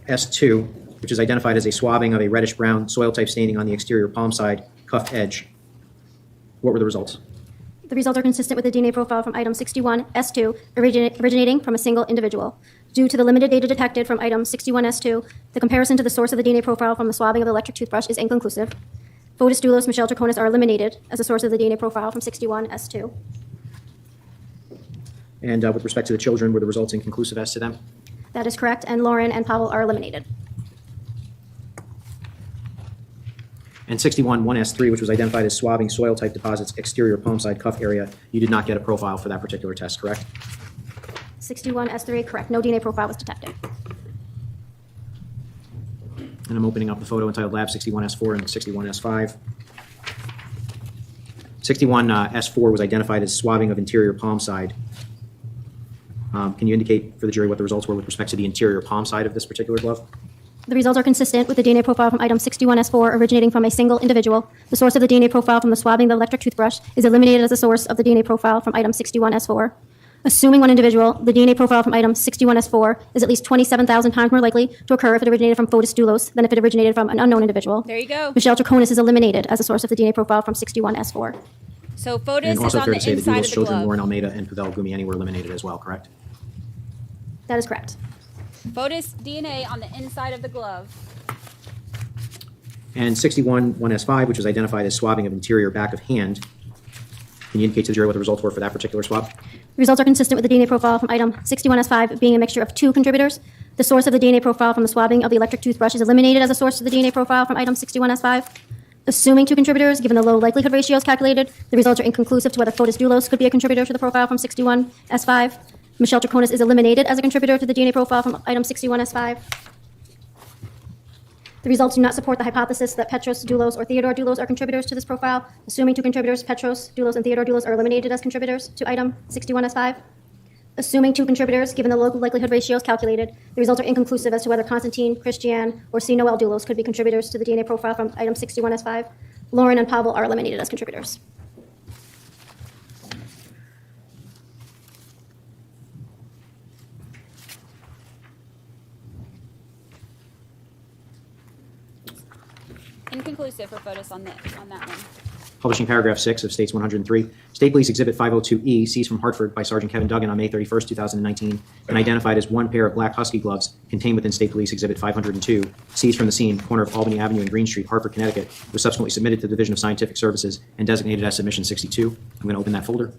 K: S2, which is identified as a swabbing of a reddish-brown soil-type staining on the exterior palm side cuff edge. What were the results?
L: The results are consistent with the DNA profile from item 61S2 originating from a single individual. Due to the limited data detected from item 61S2, the comparison to the source of the DNA profile from the swabbing of the electric toothbrush is inconclusive. Fotis Dulos, Michelle Troconis are eliminated as a source of the DNA profile from 61S2.
K: And with respect to the children, were the results inconclusive as to them?
L: That is correct, and Lauren and Pavel are eliminated.
K: And 61-1S3, which was identified as swabbing soil-type deposits exterior palm side cuff area, you did not get a profile for that particular test, correct?
L: 61S3, correct. No DNA profile was detected.
K: And I'm opening up the photo entitled Lab 61S4 and 61S5. 61S4 was identified as swabbing of interior palm side. Can you indicate for the jury what the results were with respect to the interior palm side of this particular glove?
L: The results are consistent with the DNA profile from item 61S4 originating from a single individual. The source of the DNA profile from the swabbing of the electric toothbrush is eliminated as a source of the DNA profile from item 61S4. Assuming one individual, the DNA profile from item 61S4 is at least 27,000 times more likely to occur if it originated from Fotis Dulos than if it originated from an unknown individual.
I: There you go.
L: Michelle Troconis is eliminated as a source of the DNA profile from 61S4.
I: So Fotis
K: and also
I: is on
K: fair
I: the
K: to say the
I: inside
K: Dulos
I: of the
K: children,
I: glove.
K: Lauren Almeida and Pavel Gumieni, were eliminated as well, correct?
L: That is correct.
I: Fotis DNA on the inside of the glove.
K: And 61-1S5, which was identified as swabbing of interior back of hand. Can you indicate to the jury what the results were for that particular swab?
L: The results are consistent with the DNA profile from item 61S5 being a mixture of 2 contributors. The source of the DNA profile from the swabbing of the electric toothbrush is eliminated as a source of the DNA profile from item 61S5. Assuming 2 contributors, given the low likelihood ratios calculated, the results are inconclusive to whether Fotis Dulos could be a contributor to the profile from 61S5. Michelle Troconis is eliminated as a contributor to the DNA profile from item 61S5. The results do not support the hypothesis that Petros, Dulos, or Theodore Dulos are contributors to this profile. Assuming two contributors, Petros, Dulos, and Theodore Dulos are eliminated as contributors to item 61S5. Assuming two contributors, given the local likelihood ratios calculated, the results are inconclusive as to whether Constantine, Christiane, or C. Noel Dulos could be contributors to the DNA profile from item 61S5. Lauren and Pavel are eliminated as contributors.
I: Inconclusive for Fotis on that one.
K: Publishing paragraph 6 of States 103. State Police Exhibit 502E, seized from Hartford by Sergeant Kevin Duggan on May 31st, 2019, and identified as one pair of black husky gloves contained within State Police Exhibit 502, seized from the scene, corner of Albany Avenue and Green Street, Hartford, Connecticut, was subsequently submitted to the Division of Scientific Services and designated as Submission 62. I'm going to open that folder.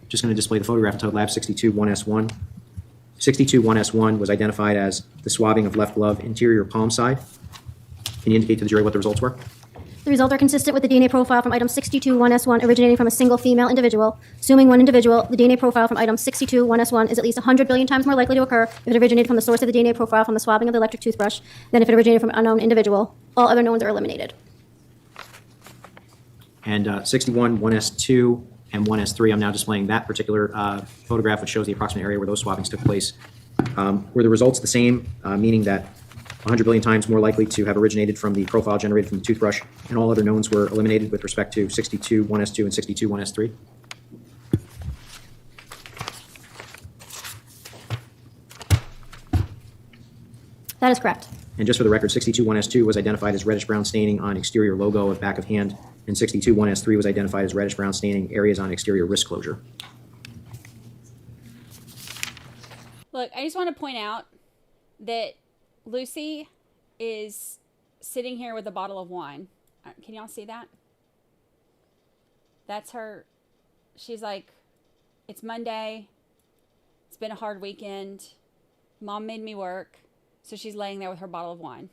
K: Just going to display the photograph entitled Lab 62 1S1. 62 1S1 was identified as the swabbing of left glove, interior palm side. Can you indicate to the jury what the results were?
L: The results are consistent with the DNA profile from item 62 1S1 originating from a single female individual. Assuming one individual, the DNA profile from item 62 1S1 is at least 100 billion times more likely to occur if it originated from the source of the DNA profile from the swabbing of the electric toothbrush than if it originated from an unknown individual. All other knowns are eliminated.
K: And 61 1S2 and 1S3, I'm now displaying that particular photograph, which shows the approximate area where those swabbings took place. Were the results the same, meaning that 100 billion times more likely to have originated from the profile generated from the toothbrush, and all other knowns were eliminated with respect to 62 1S2 and 62 1S3?
L: That is correct.
K: And just for the record, 62 1S2 was identified as reddish-brown staining on exterior logo of back of hand, and 62 1S3 was identified as reddish-brown staining areas on exterior wrist closure.
I: Look, I just want to point out that Lucy is sitting here with a bottle of wine. Can y'all see that? That's her. She's like, it's Monday. It's been a hard weekend. Mom made me work. So she's laying there with her bottle of wine.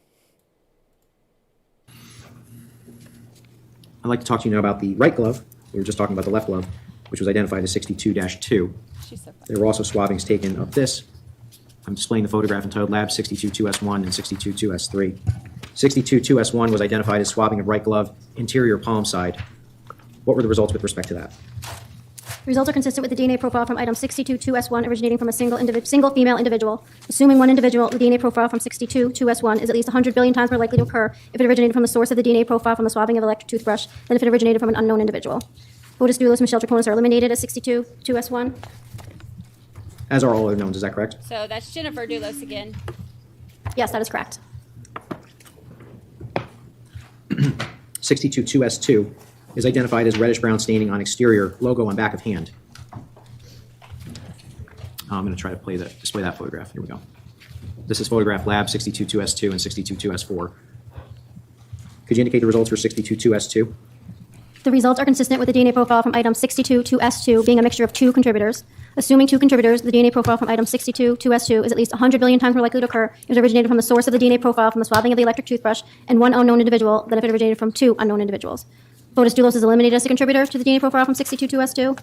K: I'd like to talk to you now about the right glove. We were just talking about the left glove, which was identified as 62-2.
I: She's so funny.
K: There were also swabbings taken of this. I'm displaying the photograph entitled Lab 62-2S1 and 62-2S3. 62-2S1 was identified as swabbing of right glove, interior palm side. What were the results with respect to that?
L: The results are consistent with the DNA profile from item 62-2S1 originating from a single female individual. Assuming one individual, the DNA profile from 62-2S1 is at least 100 billion times more likely to occur if it originated from the source of the DNA profile from the swabbing of an electric toothbrush than if it originated from an unknown individual. Fotis Dulos and Michelle Troconis are eliminated as 62-2S1.
K: As are all other knowns, is that correct?
I: So that's Jennifer Dulos again.
L: Yes, that is correct.
K: 62-2S2 is identified as reddish-brown staining on exterior logo on back of hand. I'm going to try to display that photograph. Here we go. This is photograph Lab 62-2S2 and 62-2S4. Could you indicate the results for 62-2S2?
L: The results are consistent with the DNA profile from item 62-2S2 being a mixture of two contributors. Assuming two contributors, the DNA profile from item 62-2S2 is at least 100 billion times more likely to occur if it originated from the source of the DNA profile from the swabbing of the electric toothbrush and one unknown individual than if it originated from two unknown individuals. Fotis Dulos is eliminated as a contributor to the DNA profile from 62-2S2.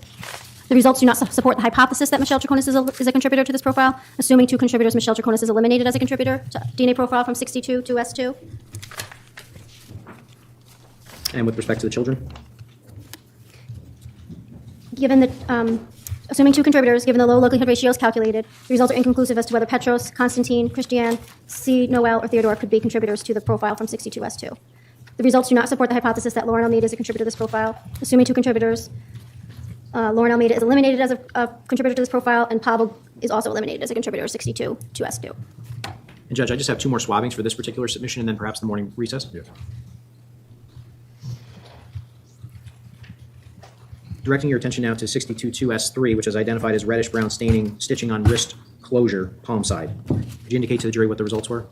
L: The results do not support the hypothesis that Michelle Troconis is a contributor to this profile. Assuming two contributors, Michelle Troconis is eliminated as a contributor to DNA profile from 62-2S2.
K: And with respect to the children?
L: Given the, assuming two contributors, given the low likelihood ratios calculated, the results are inconclusive as to whether Petros, Constantine, Christiane, C. Noel, or Theodore could be contributors to the profile from 62S2. The results do not support the hypothesis that Lauren Almeida is a contributor to this profile. Assuming two contributors, Lauren Almeida is eliminated as a contributor to this profile, and Pavel is also eliminated as a contributor to 62-2S2.
K: And Judge, I just have two more swabbings for this particular submission and then perhaps the morning recess.
J: Yes.
K: Directing your attention now to 62-2S3, which is identified as reddish-brown staining, stitching on wrist closure, palm side. Could you indicate to the jury what the results were?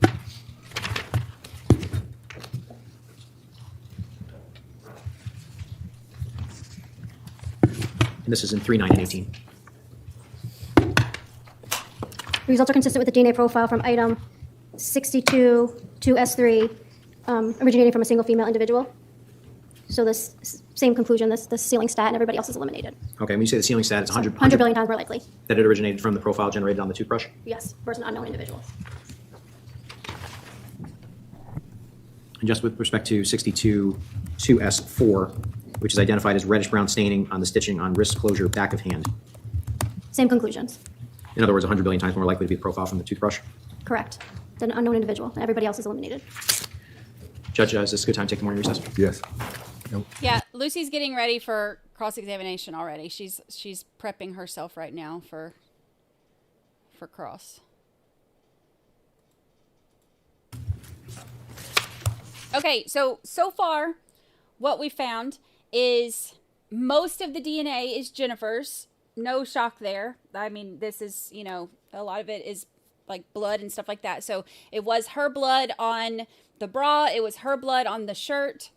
K: And this is in 3, 9, and 18.
L: The results are consistent with the DNA profile from item 62-2S3, originating from a single female individual. So this same conclusion, this ceiling stat, and everybody else is eliminated.
K: Okay, when you say the ceiling stat, it's
L: 100 billion times more likely.
K: that it originated from the profile generated on the toothbrush?
L: Yes, versus an unknown individual.
K: And just with respect to 62-2S4, which is identified as reddish-brown staining on the stitching on wrist closure back of hand.
L: Same conclusions.
K: In other words, 100 billion times more likely to be the profile from the toothbrush.
L: Correct. Than an unknown individual. Everybody else is eliminated.
K: Judge, is this a good time to take a morning recess?
J: Yes.
I: Yeah, Lucy's getting ready for cross-examination already. She's prepping herself right now for cross. Okay, so far what we found is most of the DNA is Jennifer's. No shock there. I mean, this is, you know, a lot of it is like blood and stuff like that. So it was her blood on the bra. It was her blood on the shirt.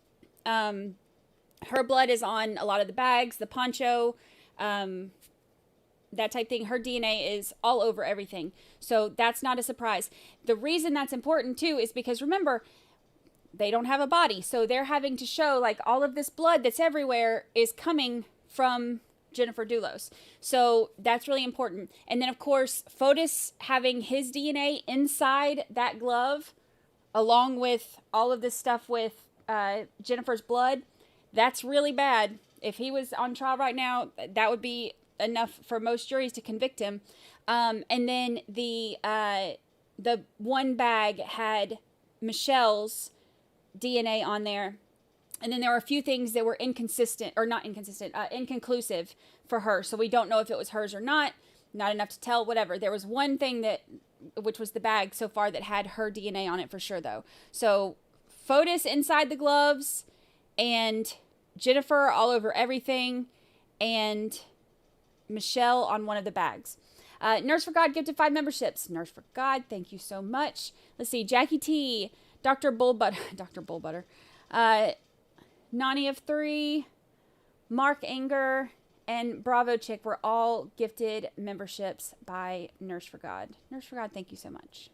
I: Her blood is on a lot of the bags, the poncho, that type thing. Her DNA is all over everything. So that's not a surprise. The reason that's important too is because, remember, they don't have a body. So they're having to show like all of this blood that's everywhere is coming from Jennifer Dulos. So that's really important. And then of course, Fotis having his DNA inside that glove, along with all of this stuff with Jennifer's blood, that's really bad. If he was on trial right now, that would be enough for most juries to convict him. And then the one bag had Michelle's DNA on there. And then there were a few things that were inconclusive for her. So we don't know if it was hers or not enough to tell, whatever. There was one thing which was the bag so far, that had her DNA on it for sure though. So Fotis inside the gloves, and Jennifer all over everything, and Michelle on one of the bags. Nurse for God gifted 5 memberships. Nurse for God, thank you so much. Let's see, Jackie T, Dr. Bullbutter, Nani of 3, Mark Anger, and Bravo Chick were all gifted memberships by Nurse for God. Nurse for God, thank you so much.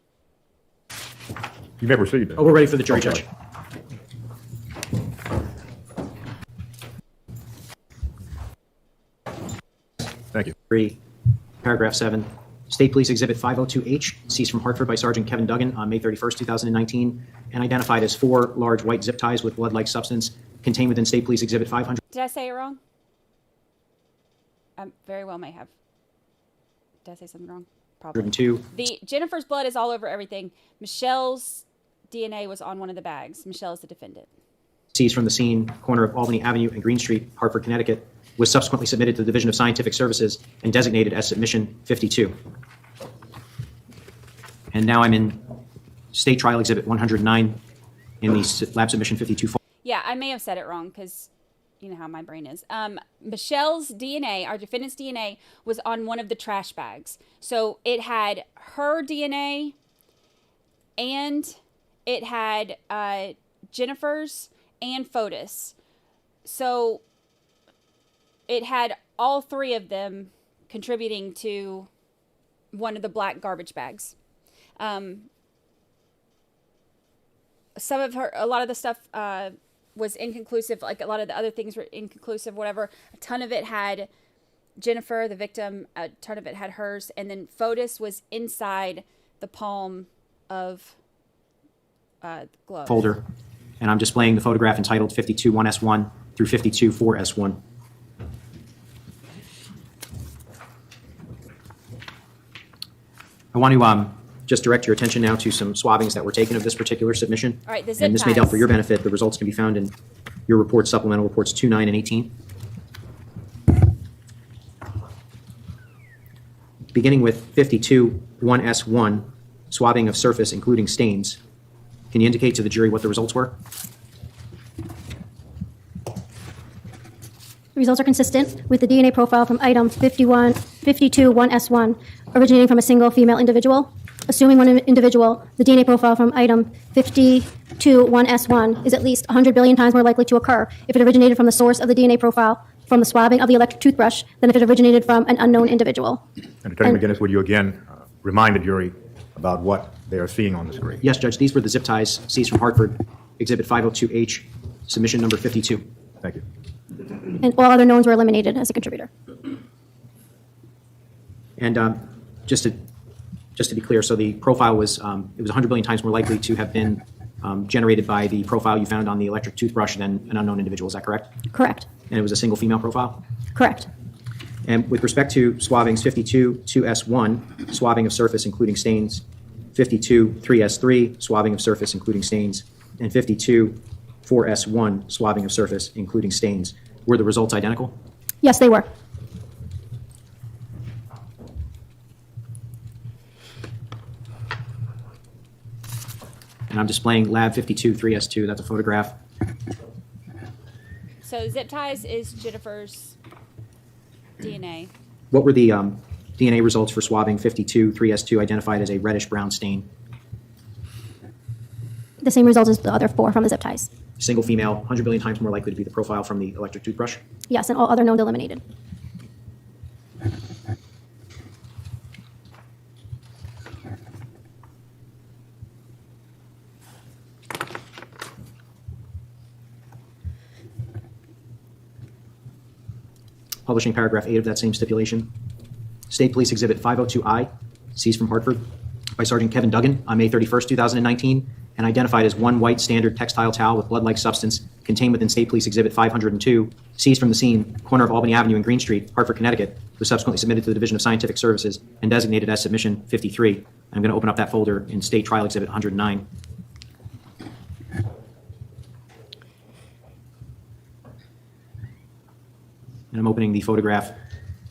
J: You may proceed then.
K: Oh, we're ready for the jury, Judge.
J: Thank you.
K: 3, paragraph 7. State Police Exhibit 502H, seized from Hartford by Sergeant Kevin Duggan on May 31st, 2019, and identified as 4 large white zip ties with blood-like substance contained within State Police Exhibit 500.
I: Did I say it wrong? I very well may have. Did I say something wrong? Probably.
K: 2.
I: The Jennifer's blood is all over everything. Michelle's DNA was on one of the bags. Michelle is the defendant.
K: Seized from the scene, corner of Albany Avenue and Green Street, Hartford, Connecticut, was subsequently submitted to the Division of Scientific Services and designated as Submission 52. And now I'm in State Trial Exhibit 109 in the Lab Submission 52.
I: Yeah, I may have said it wrong because you know how my brain is. Michelle's DNA, our defendant's DNA, was on one of the trash bags. So it had her DNA and it had Jennifer's and Fotis. So it had all 3 of them contributing to one of the black garbage bags. A lot of the stuff was inconclusive, like a lot of the other things were inconclusive, whatever. A ton of it had Jennifer, the victim, a ton of it had hers, and then Fotis was inside the palm of the glove.
K: Folder. And I'm displaying the photograph entitled 52-1S1 through 52-4S1. I want to just direct your attention now to some swabbings that were taken of this particular submission.
I: All right, the zip
K: and this may help
I: ties.
K: for your benefit. The results can be found in your reports, supplemental reports 2, 9, and 18. Beginning with 52-1S1, swabbing of surface, including stains. Can you indicate to the jury what the results were?
L: The results are consistent with the DNA profile from item 52-1S1, originating from a single female individual. Assuming one individual, the DNA profile from item 52-1S1 is at least 100 billion times more likely to occur if it originated from the source of the DNA profile from the swabbing of the electric toothbrush than if it originated from an unknown individual.
J: And Attorney McGinnis, would you again remind the jury about what they are seeing on the screen?
K: Yes, Judge. These were the zip ties seized from Hartford, Exhibit 502H, submission number 52.
J: Thank you.
L: And all other knowns were eliminated as a contributor.
K: And just to be clear, so the profile was, it was 100 billion times more likely to have been generated by the profile you found on the electric toothbrush than an unknown individual. Is that correct?
L: Correct.
K: And it was a single female profile?
L: Correct.
K: And with respect to swabbings 52-2S1, swabbing of surface including stains, 52-3S3, swabbing of surface including stains, and 52-4S1, swabbing of surface including stains, were the results identical?
L: Yes, they were.
K: And I'm displaying lab 52-3S2. That's a photograph.
I: So zip ties is Jennifer's DNA.
K: What were the DNA results for swabbing 52-3S2 identified as a reddish-brown stain?
L: The same results as the other 4 from the zip ties.
K: Single female, 100 billion times more likely to be the profile from the electric toothbrush?
L: Yes, and all other knowns eliminated.
K: Publishing paragraph 8 of that same stipulation. State Police Exhibit 502I, seized from Hartford by Sergeant Kevin Duggan on May 31st, 2019, and identified as one white standard textile towel with blood-like substance contained within State Police Exhibit 502, seized from the scene, corner of Albany Avenue and Green Street, Hartford, Connecticut, was subsequently submitted to the Division of Scientific Services and designated as Submission 53. I'm going to open up that folder in State Trial Exhibit 109. And I'm opening the photograph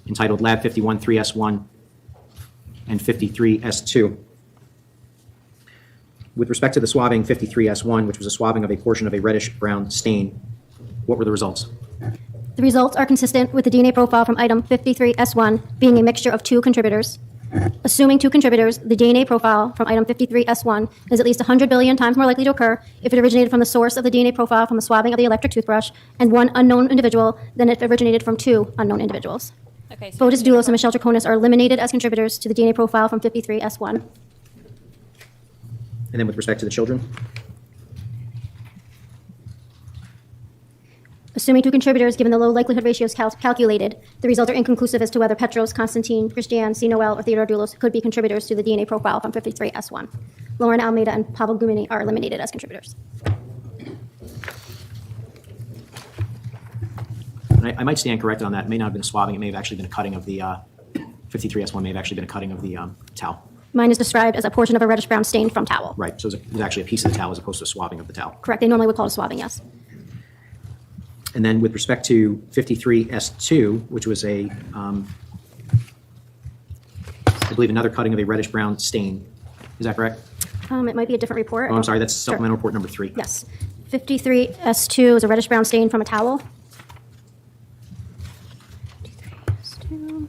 K: entitled Lab 51-3S1 and 53S2. With respect to the swabbing 53S1, which was a swabbing of a portion of a reddish-brown stain, what were the results?
L: The results are consistent with the DNA profile from item 53S1 being a mixture of 2 contributors. Assuming 2 contributors, the DNA profile from item 53S1 is at least 100 billion times more likely to occur if it originated from the source of the DNA profile from the swabbing of the electric toothbrush and 1 unknown individual than if it originated from 2 unknown individuals.
I: Okay, so
L: Fotis Dulos and Michelle Troconis are eliminated as contributors to the DNA profile from 53S1.
K: And then with respect to the children?
L: Assuming 2 contributors, given the low likelihood ratios calculated, the results are inconclusive as to whether Petros, Constantine, Christiane, C. Noel, or Theodore Dulos could be contributors to the DNA profile from 53S1. Lauren Almeida and Pavel Gumini are eliminated as contributors.
K: And I might stand corrected on that. It may not have been a swabbing. It may have actually been a cutting of the 53S1 may have actually been a cutting of the towel.
L: Mine is described as a portion of a reddish-brown stain from towel.
K: Right. So it was actually a piece of the towel as opposed to a swabbing of the towel.
L: Correct. They normally would call it swabbing, yes.
K: And then with respect to 53S2, which was I believe another cutting of a reddish-brown stain. Is that correct?
L: It might be a different report.
K: Oh, I'm sorry. That's supplemental report number 3.
L: Yes. 53S2 is a reddish-brown stain from a towel. 53S2.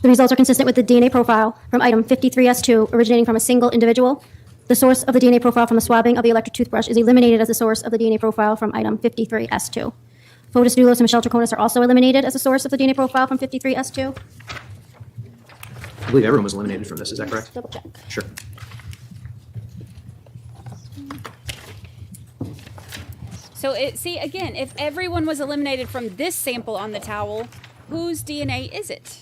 L: The results are consistent with the DNA profile from item 53S2 originating from a single individual. The source of the DNA profile from the swabbing of the electric toothbrush is eliminated as the source of the DNA profile from item 53S2. Fotis Dulos and Michelle Troconis are also eliminated as the source of the DNA profile from 53S2.
K: I believe everyone was eliminated from this. Is that correct?
L: Double check.
K: Sure.
I: So see again, if everyone was eliminated from this sample on the towel, whose DNA is it?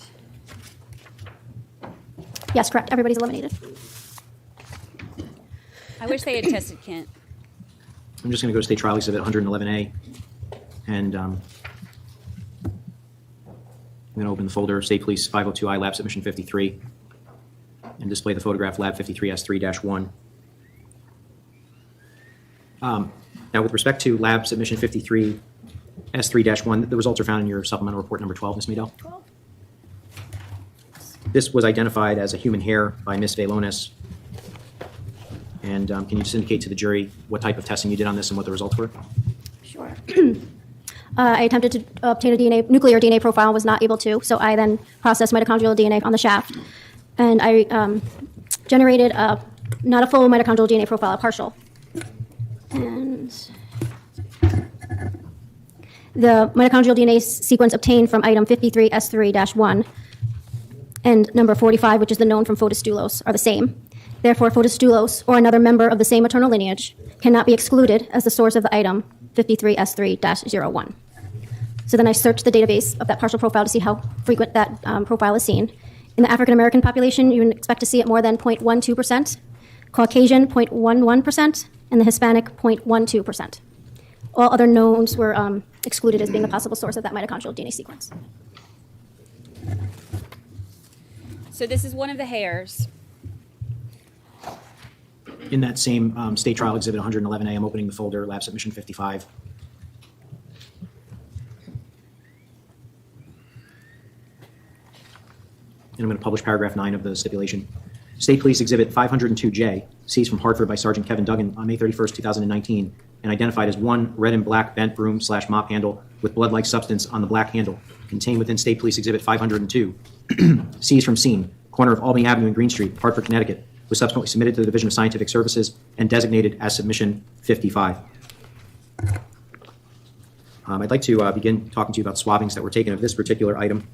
L: Yes, correct. Everybody's eliminated.
I: I wish they had tested Kent.
K: I'm just going to go to State Trial Exhibit 111A, and I'm going to open the folder State Police 502I Lab Submission 53 and display the photograph Lab 53S3-1. Now, with respect to Lab Submission 53S3-1, the results are found in your supplemental report number 12, Ms. Meadell.
L: 12.
K: This was identified as a human hair by Ms. Velonis. And can you just indicate to the jury what type of testing you did on this and what the results were?
L: Sure. I attempted to obtain a nuclear DNA profile, was not able to, so I then processed mitochondrial DNA on the shaft. And I generated not a full mitochondrial DNA profile, a partial. And the mitochondrial DNA sequence obtained from item 53S3-1 and number 45, which is the known from Fotis Dulos, are the same. Therefore, Fotis Dulos, or another member of the same maternal lineage, cannot be excluded as the source of the item 53S3-01. So then I searched the database of that partial profile to see how frequent that profile is seen. In the African American population, you would expect to see it more than 0.12%, Caucasian 0.11%, and the Hispanic 0.12%. All other knowns were excluded as being a possible source of that mitochondrial DNA sequence.
I: So this is one of the hairs.
K: In that same state trial exhibit 111A, I'm opening the folder, lab submission 55. And I'm going to publish paragraph 9 of the stipulation. State Police Exhibit 502J, seized from Hartford by Sergeant Kevin Duggan on May 31st, 2019, and identified as one red and black bent broom/mop handle with blood-like substance on the black handle, contained within State Police Exhibit 502, seized from scene, corner of Albany Avenue and Green Street, Hartford, Connecticut, was subsequently submitted to the Division of Scientific Services and designated as submission 55. I'd like to begin talking to you about swabbings that were taken of this particular item.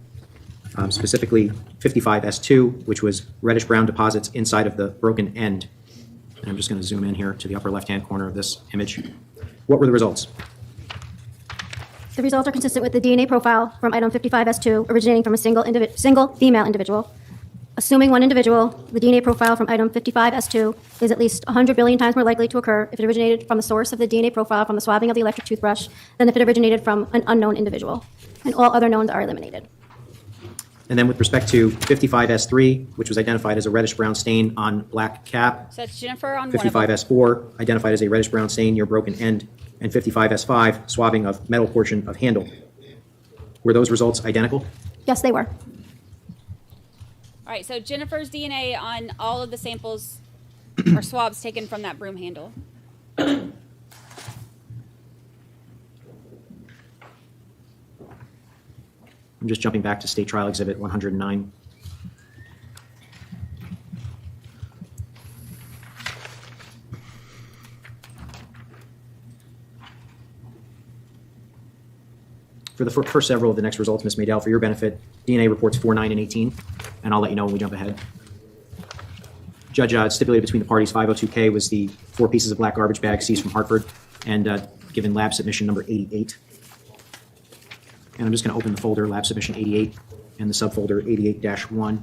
K: Specifically 55S2, which was reddish-brown deposits inside of the broken end. And I'm just going to zoom in here to the upper left-hand corner of this image. What were the results?
L: The results are consistent with the DNA profile from item 55S2, originating from a single female individual. Assuming one individual, the DNA profile from item 55S2 is at least 100 billion times more likely to occur if it originated from the source of the DNA profile from the swabbing of the electric toothbrush than if it originated from an unknown individual. And all other knowns are eliminated.
K: And then with respect to 55S3, which was identified as a reddish-brown stain on black cap.
I: So that's Jennifer on one of them.
K: 55S4, identified as a reddish-brown stain near broken end. And 55S5, swabbing of metal portion of handle. Were those results identical?
L: Yes, they were.
I: All right, so Jennifer's DNA on all of the samples or swabs taken from that broom handle.
K: I'm just jumping back to State Trial Exhibit 109. For the first several of the next results, Ms. Maydell, for your benefit, DNA reports 4, 9, and 18, and I'll let you know when we jump ahead. Judge stipulated between the parties 502K was the 4 pieces of black garbage bag seized from Hartford and given lab submission number 88. And I'm just going to open the folder, lab submission 88, and the subfolder 88-1.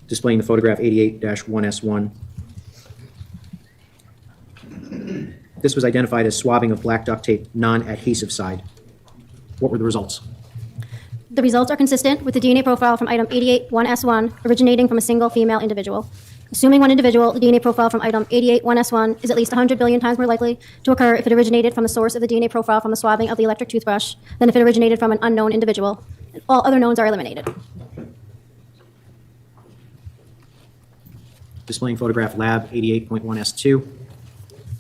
K: Displaying the photograph 88-1S1. This was identified as swabbing of black duct tape, non-adhesive side. What were the results?
L: The results are consistent with the DNA profile from item 88-1S1, originating from a single female individual. Assuming one individual, the DNA profile from item 88-1S1 is at least 100 billion times more likely to occur if it originated from the source of the DNA profile from the swabbing of the electric toothbrush than if it originated from an unknown individual. And all other knowns are eliminated.
K: Displaying photograph lab 88.1S2.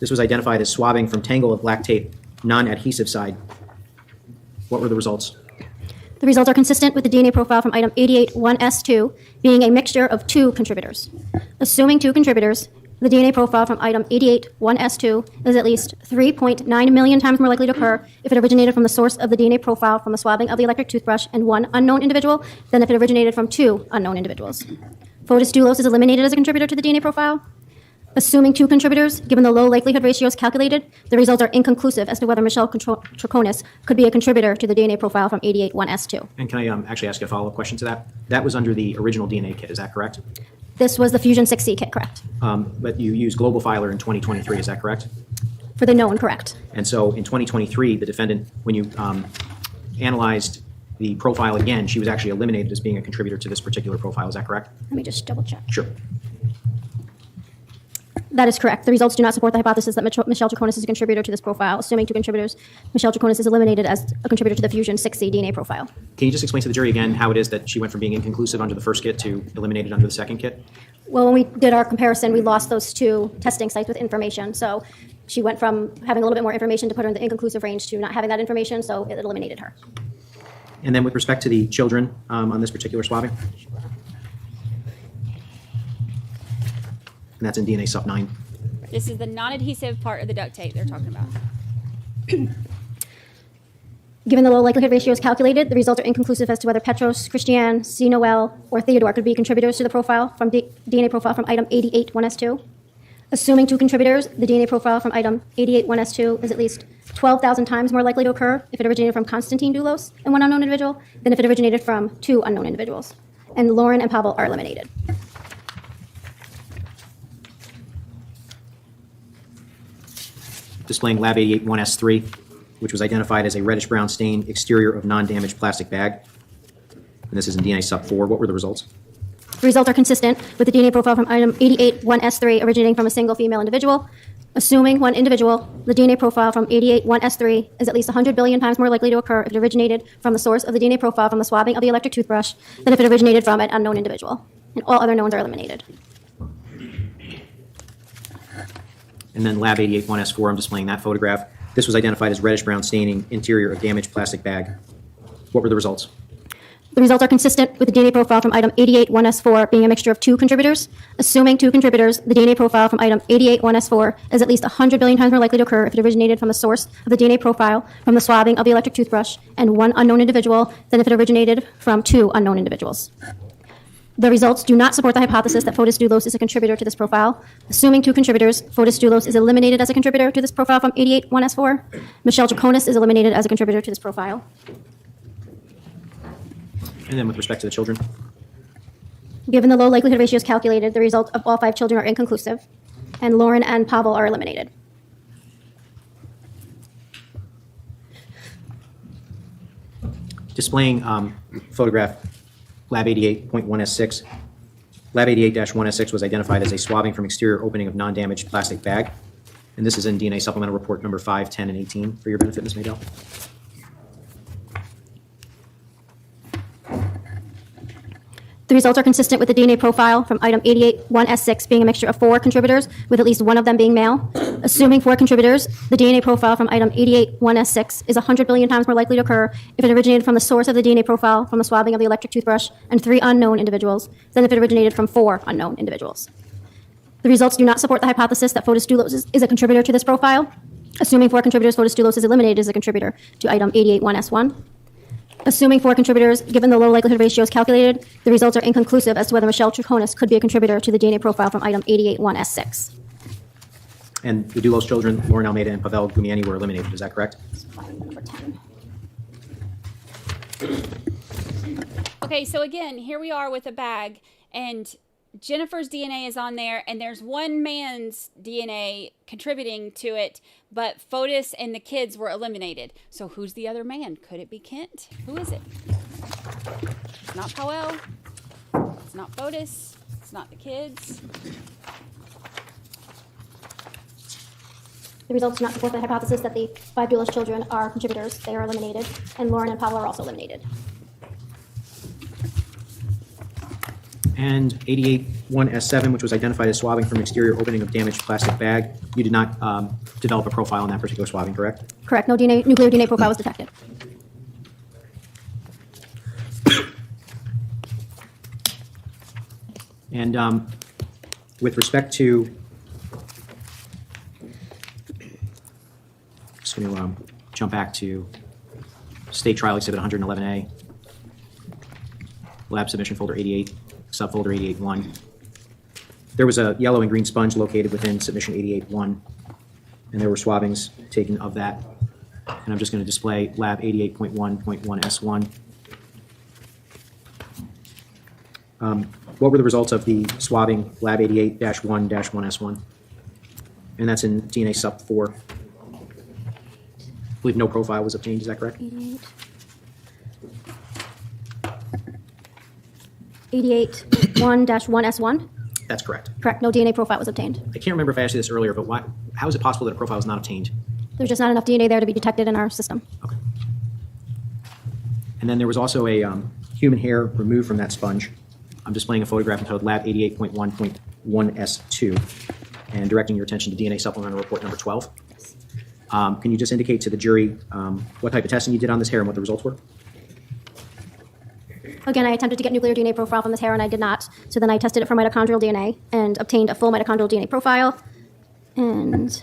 K: This was identified as swabbing from tangle of black tape, non-adhesive side. What were the results?
L: The results are consistent with the DNA profile from item 88-1S2 being a mixture of 2 contributors. Assuming 2 contributors, the DNA profile from item 88-1S2 is at least 3.9 million times more likely to occur if it originated from the source of the DNA profile from the swabbing of the electric toothbrush and 1 unknown individual than if it originated from 2 unknown individuals. Fotis Dulos is eliminated as a contributor to the DNA profile. Assuming 2 contributors, given the low likelihood ratios calculated, the results are inconclusive as to whether Michelle Troconis could be a contributor to the DNA profile from 88-1S2.
K: And can I actually ask you a follow-up question to that? That was under the original DNA kit, is that correct?
L: This was the Fusion 6C kit, correct?
K: But you used Global Filer in 2023, is that correct?
L: For the known, correct.
K: And so in 2023, the defendant, when you analyzed the profile again, she was actually eliminated as being a contributor to this particular profile, is that correct?
L: Let me just double check.
K: Sure.
L: That is correct. The results do not support the hypothesis that Michelle Troconis is a contributor to this profile. Assuming 2 contributors, Michelle Troconis is eliminated as a contributor to the Fusion 6C DNA profile.
K: Can you just explain to the jury again how it is that she went from being inconclusive under the first kit to eliminated under the second kit?
L: Well, when we did our comparison, we lost those 2 testing sites with information. So she went from having a little bit more information to put her in the inconclusive range to not having that information, so it eliminated her.
K: And then with respect to the children on this particular swabbing? And that's in DNA sub 9.
I: This is the non-adhesive part of the duct tape they're talking about.
L: Given the low likelihood ratios calculated, the results are inconclusive as to whether Petros, Christiane, C. Noel, or Theodore could be contributors to the profile from DNA profile from item 88-1S2. Assuming two contributors, the DNA profile from item 88-1S2 is at least 12,000 times more likely to occur if it originated from Konstantin Dulos and one unknown individual than if it originated from two unknown individuals. And Lauren and Pavel are eliminated.
K: Displaying Lab 88-1S3, which was identified as a reddish-brown stain exterior of non-damaged plastic bag. And this is in DNA sub 4. What were the results?
L: The results are consistent with the DNA profile from item 88-1S3 originating from a single female individual. Assuming one individual, the DNA profile from 88-1S3 is at least 100 billion times more likely to occur if it originated from the source of the DNA profile from the swabbing of the electric toothbrush than if it originated from an unknown individual. And all other knowns are eliminated.
K: And then Lab 88-1S4, I'm displaying that photograph. This was identified as reddish-brown staining interior of damaged plastic bag. What were the results?
L: The results are consistent with the DNA profile from item 88-1S4 being a mixture of two contributors. Assuming two contributors, the DNA profile from item 88-1S4 is at least 100 billion times more likely to occur if it originated from the source of the DNA profile from the swabbing of the electric toothbrush and one unknown individual than if it originated from two unknown individuals. The results do not support the hypothesis that Fotis Dulos is a contributor to this profile. Assuming two contributors, Fotis Dulos is eliminated as a contributor to this profile from 88-1S4. Michelle Troconis is eliminated as a contributor to this profile.
K: And then with respect to the children?
L: Given the low likelihood ratios calculated, the results of all 5 children are inconclusive, and Lauren and Pavel are eliminated.
K: Displaying photograph Lab 88.1S6. Lab 88-1S6 was identified as a swabbing from exterior opening of non-damaged plastic bag. And this is in DNA supplemental report number 5, 10, and 18 for your benefit, Ms. Maydell.
L: The results are consistent with the DNA profile from item 88-1S6 being a mixture of 4 contributors, with at least one of them being male. Assuming 4 contributors, the DNA profile from item 88-1S6 is 100 billion times more likely to occur if it originated from the source of the DNA profile from the swabbing of the electric toothbrush and 3 unknown individuals than if it originated from 4 unknown individuals. The results do not support the hypothesis that Fotis Dulos is a contributor to this profile. Assuming 4 contributors, Fotis Dulos is eliminated as a contributor to item 88-1S1. Assuming 4 contributors, given the low likelihood ratios calculated, the results are inconclusive as to whether Michelle Troconis could be a contributor to the DNA profile from item 88-1S6.
K: And the Dulos children, Lauren Almeida and Pavel Gumieni, were eliminated. Is that correct?
I: Okay, so again, here we are with a bag, and Jennifer's DNA is on there, and there's one man's DNA contributing to it, but Fotis and the kids were eliminated. So who's the other man? Could it be Kent? Who is it? It's not Powell. It's not Fotis. It's not the kids.
L: The results do not support the hypothesis that the 5 Dulos children are contributors. They are eliminated, and Lauren and Pavel are also eliminated.
K: And 88-1S7, which was identified as swabbing from exterior opening of damaged plastic bag. You did not develop a profile on that particular swabbing, correct?
L: Correct. No nuclear DNA profile was detected.
K: And with respect to, just going to jump back to State Trial Exhibit 111A, Lab Submission Folder 88. Subfolder 88-1. There was a yellow and green sponge located within submission 88-1, and there were swabbings taken of that. And I'm just going to display lab 88.1.1S1. What were the results of the swabbing lab 88-1-1S1? And that's in DNA sub 4. I believe no profile was obtained, is that correct?
L: 88-1-1S1?
K: That's correct.
L: Correct. No DNA profile was obtained.
K: I can't remember if I asked you this earlier, but how is it possible that a profile was not obtained?
L: There's just not enough DNA there to be detected in our system.
K: Okay. And then there was also a human hair removed from that sponge. I'm displaying a photograph entitled Lab 88.1.1S2 and directing your attention to DNA Supplemental Report number 12.
L: Yes.
K: Can you just indicate to the jury what type of testing you did on this hair and what the results were?
L: Again, I attempted to get nuclear DNA profile from this hair, and I did not. So then I tested it for mitochondrial DNA and obtained a full mitochondrial DNA profile. And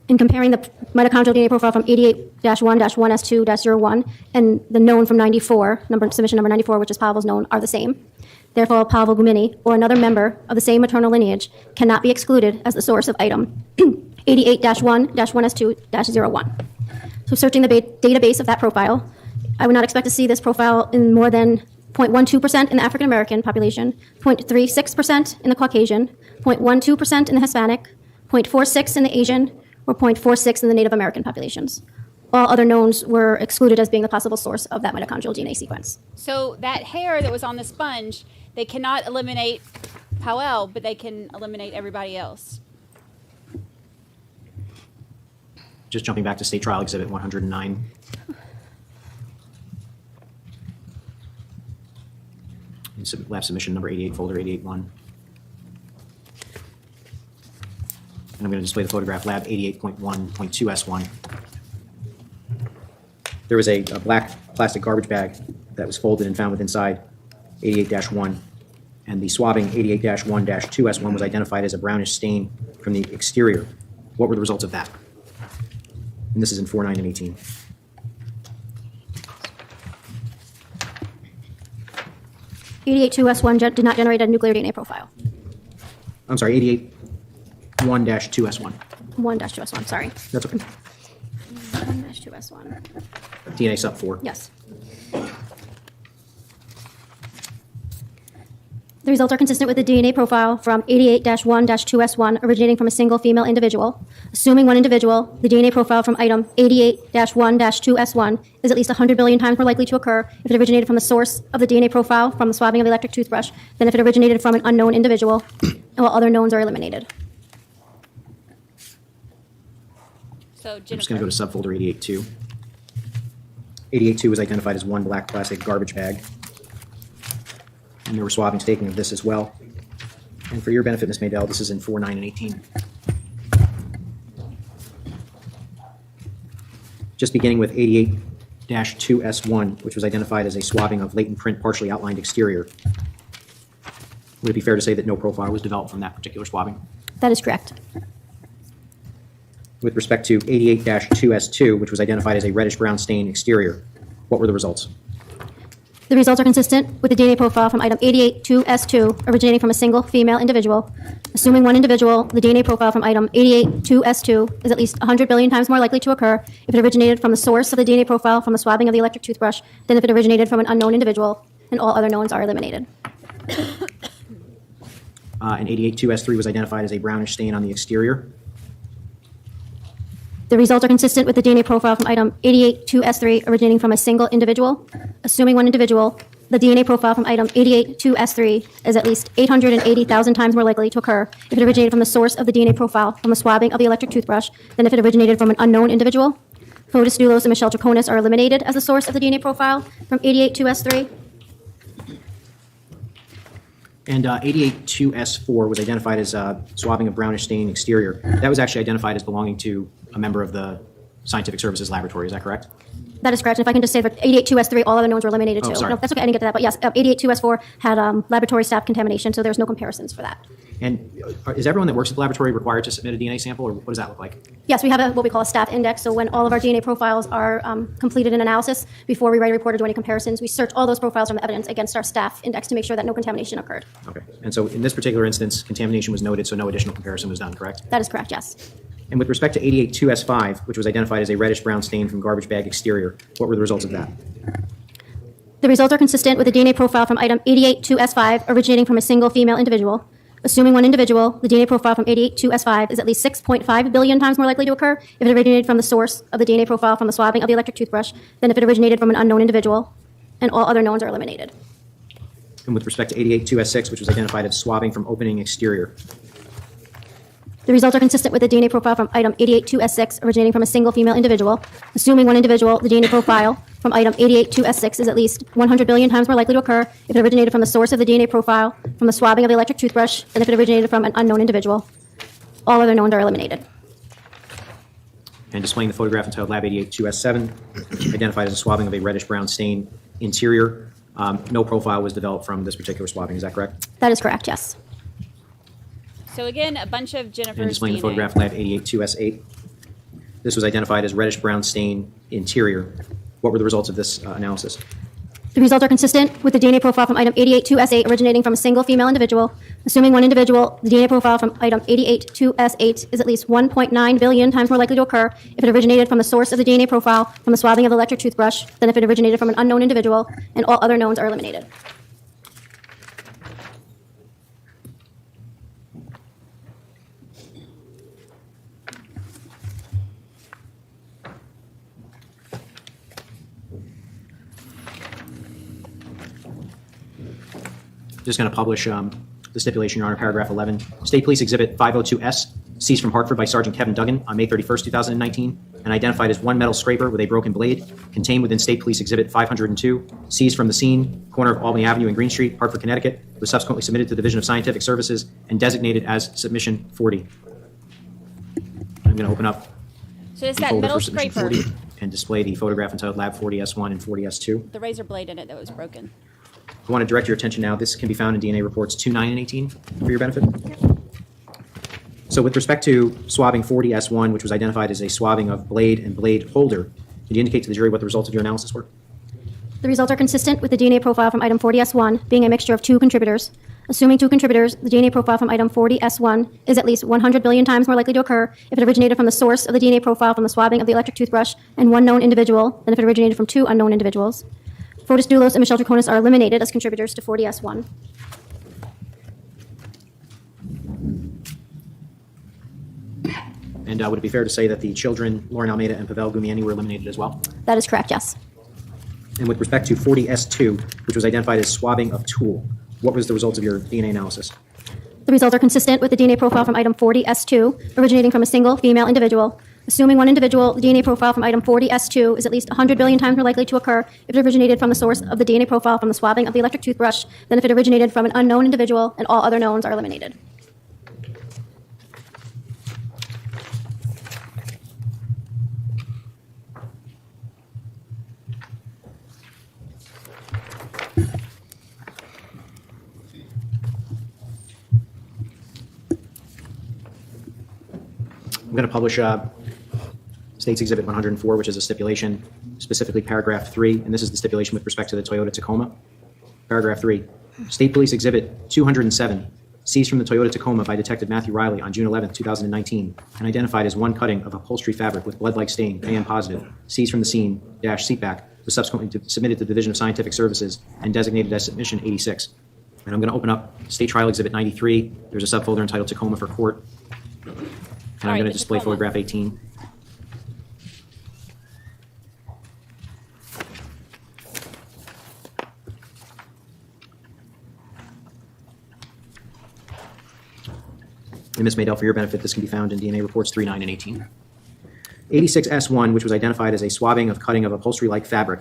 L: In comparing the mitochondrial DNA profile from 88-1-1S2-01 and the known from 94, submission number 94, which is Pavel's known, are the same. Therefore, Pavel Gumini or another member of the same maternal lineage cannot be excluded as the source of item 88-1-1S2-01. So searching the database of that profile, I would not expect to see this profile in more than 0.12% in the African American population, 0.36% in the Caucasian, 0.12% in the Hispanic, 0.46% in the Asian, or 0.46% in the Native American populations. All other knowns were excluded as being the possible source of that mitochondrial DNA sequence.
I: So that hair that was on the sponge, they cannot eliminate Powell, but they can eliminate everybody else.
K: Just jumping back to State Trial Exhibit 109. Lab submission number 88, folder 88-1. And I'm going to display the photograph, lab 88.1.2S1. There was a black plastic garbage bag that was folded and found with inside 88-1. And the swabbing 88-1-2S1 was identified as a brownish stain from the exterior. What were the results of that? And this is in 4, 9, and 18.
L: (88-2S1) did not generate a nuclear DNA profile.
K: I'm sorry, 88-1-2S1.
L: 1-2S1, sorry.
K: That's okay.
L: 1-2S1.
K: DNA sub 4.
L: Yes. The results are consistent with the DNA profile from 88-1-2S1 originating from a single female individual. Assuming one individual, the DNA profile from item 88-1-2S1 is at least 100 billion times more likely to occur if it originated from the source of the DNA profile from the swabbing of the electric toothbrush than if it originated from an unknown individual, and all other knowns are eliminated.
I: So
K: I'm just going to go to subfolder 88-2. 88-2 was identified as one black plastic garbage bag. And there were swabbings taken of this as well. And for your benefit, Ms. Maydell, this is in 4, 9, and 18. Just beginning with 88-2S1, which was identified as a swabbing of latent print partially outlined exterior. Would it be fair to say that no profile was developed from that particular swabbing?
L: That is correct.
K: With respect to 88-2S2, which was identified as a reddish-brown stain exterior, what were the results?
L: The results are consistent with the DNA profile from item 88-2S2 originating from a single female individual. Assuming one individual, the DNA profile from item 88-2S2 is at least 100 billion times more likely to occur if it originated from the source of the DNA profile from the swabbing of the electric toothbrush than if it originated from an unknown individual, and all other knowns are eliminated.
K: And 88-2S3 was identified as a brownish stain on the exterior.
L: The results are consistent with the DNA profile from item 88-2S3 originating from a single individual. Assuming one individual, the DNA profile from item 88-2S3 is at least 880,000 times more likely to occur if it originated from the source of the DNA profile from the swabbing of the electric toothbrush than if it originated from an unknown individual. Fotis Dulos and Michelle Troconis are eliminated as the source of the DNA profile from 88-2S3.
K: And 88-2S4 was identified as swabbing of brownish stain exterior. That was actually identified as belonging to a member of the Scientific Services Laboratory. Is that correct?
L: That is correct. And if I can just say that 88-2S3, all other knowns were eliminated too.
K: Sorry.
L: No, that's okay. I didn't get to that. But yes, 88-2S4 had laboratory staff contamination, so there's no comparisons for that.
K: And is everyone that works at the laboratory required to submit a DNA sample, or what does that look like?
L: Yes, we have what we call a staff index. So when all of our DNA profiles are completed in analysis, before we write a report or do any comparisons, we search all those profiles from the evidence against our staff index to make sure that no contamination occurred.
K: Okay. And so in this particular instance, contamination was noted, so no additional comparison was done, correct?
L: That is correct, yes.
K: And with respect to 88-2S5, which was identified as a reddish-brown stain from garbage bag exterior, what were the results of that?
L: The results are consistent with the DNA profile from item 88-2S5 originating from a single female individual. Assuming one individual, the DNA profile from 88-2S5 is at least 6.5 billion times more likely to occur if it originated from the source of the DNA profile from the swabbing of the electric toothbrush than if it originated from an unknown individual, and all other knowns are eliminated.
K: And with respect to 88-2S6, which was identified as swabbing from opening exterior,
L: the results are consistent with the DNA profile from item 88-2S6 originating from a single female individual. Assuming one individual, the DNA profile from item 88-2S6 is at least 100 billion times more likely to occur if it originated from the source of the DNA profile from the swabbing of the electric toothbrush than if it originated from an unknown individual. All other knowns are eliminated.
K: and displaying the photograph entitled Lab 88-2S7, identified as a swabbing of a reddish-brown stain interior. No profile was developed from this particular swabbing. Is that correct?
L: That is correct, yes.
I: So again, a bunch of Jennifer's
K: And displaying
I: DNA.
K: the photograph Lab 88-2S8, This was identified as reddish-brown stain interior. What were the results of this analysis?
L: The results are consistent with the DNA profile from item 882S8 originating from a single female individual. Assuming one individual, the DNA profile from item 882S8 is at least 1.9 billion times more likely to occur if it originated from the source of the DNA profile from the swabbing of the electric toothbrush than if it originated from an unknown individual, and all other knowns are eliminated.
K: Just going to publish the stipulation, Your Honor, paragraph 11. State Police Exhibit 502S, seized from Hartford by Sergeant Kevin Duggan on May 31st, 2019, and identified as one metal scraper with a broken blade, contained within State Police Exhibit 502, seized from the scene, corner of Albany Avenue and Green Street, Hartford, Connecticut, was subsequently submitted to the Division of Scientific Services and designated as Submission 40. I'm going to open up
I: So it's
K: the
I: that
K: folder
I: metal
K: for Submission
I: scraper,
K: 40 and display the photograph entitled Lab 40S1 and 40S2.
I: the razor blade in it that was broken.
K: I want to direct your attention now. This can be found in DNA reports 29 and 18 for your benefit. So with respect to swabbing 40S1, which was identified as a swabbing of blade and blade holder, could you indicate to the jury what the results of your analysis were?
L: The results are consistent with the DNA profile from item 40S1 being a mixture of two contributors. Assuming two contributors, the DNA profile from item 40S1 is at least 100 billion times more likely to occur if it originated from the source of the DNA profile from the swabbing of the electric toothbrush and one known individual than if it originated from two unknown individuals. Fotis Dulos and Michelle Troconis are eliminated as contributors to 40S1.
K: And would it be fair to say that the children, Lauren Almeida and Pavel Gumieni, were eliminated as well?
L: That is correct, yes.
K: And with respect to 40S2, which was identified as swabbing of tool, what was the results of your DNA analysis?
L: The results are consistent with the DNA profile from item 40S2 originating from a single female individual. Assuming one individual, the DNA profile from item 40S2 is at least 100 billion times more likely to occur if it originated from the source of the DNA profile from the swabbing of the electric toothbrush than if it originated from an unknown individual, and all other knowns are eliminated.
K: I'm going to publish State's Exhibit 104, which is a stipulation, specifically paragraph 3, and this is the stipulation with respect to the Toyota Tacoma. Paragraph 3, State Police Exhibit 207, seized from the Toyota Tacoma by Detective Matthew Riley on June 11, 2019, and identified as one cutting of upholstery fabric with blood-like stain, AM positive, seized from the scene, seatback, was subsequently submitted to the Division of Scientific Services and designated as Submission 86. And I'm going to open up State Trial Exhibit 93. There's a subfolder entitled Tacoma for Court. And I'm going to display photograph 18. And Ms. Maydell, for your benefit, this can be found in DNA reports 3, 9, and 18. 86S1, which was identified as a swabbing of cutting of upholstery-like fabric.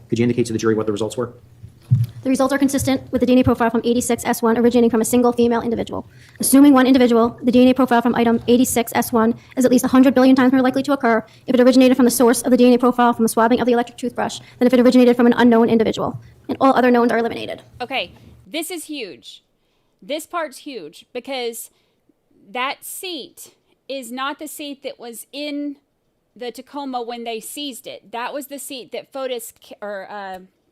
K: Could you indicate to the jury what the results were?
L: The results are consistent with the DNA profile from 86S1 originating from a single female individual. Assuming one individual, the DNA profile from item 86S1 is at least 100 billion times more likely to occur if it originated from the source of the DNA profile from the swabbing of the electric toothbrush than if it originated from an unknown individual. And all other knowns are eliminated.
I: Okay, this is huge. This part's huge because that seat is not the seat that was in the Tacoma when they seized it. That was the seat that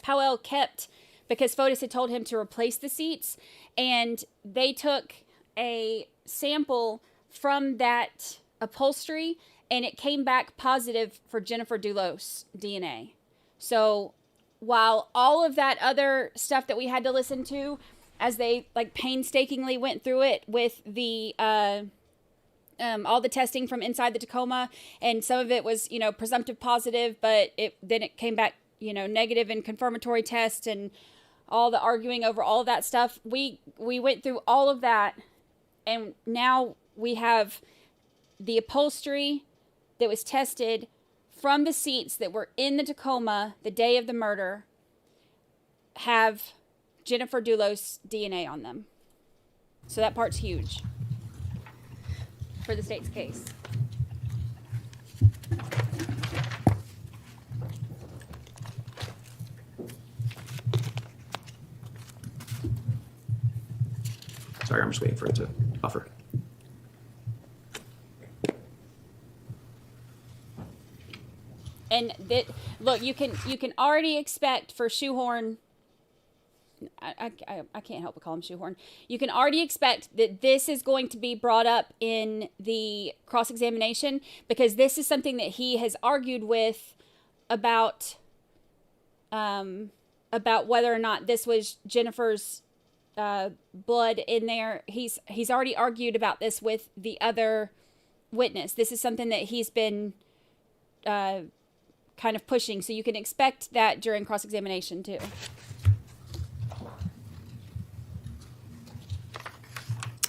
I: Powell kept because Fotis had told him to replace the seats, and they took a sample from that upholstery, and it came back positive for Jennifer Dulos DNA. So while all of that other stuff that we had to listen to, as they painstakingly went through it with the all the testing from inside the Tacoma, and some of it was presumptive positive, but then it came back negative in confirmatory tests, and all the arguing over all of that stuff. We went through all of that, and now we have the upholstery that was tested from the seats that were in the Tacoma the day of the murder have Jennifer Dulos DNA on them. So that part's huge for the state's case.
K: Sorry, I'm just waiting for it to buffer.
I: And that, look, you can already expect for Shoehorn. I can't help but call him Shoehorn. You can already expect that this is going to be brought up in the cross-examination, because this is something that he has argued with about whether or not this was Jennifer's blood in there. He's already argued about this with the other witness. This is something that he's been kind of pushing, so you can expect that during cross-examination too.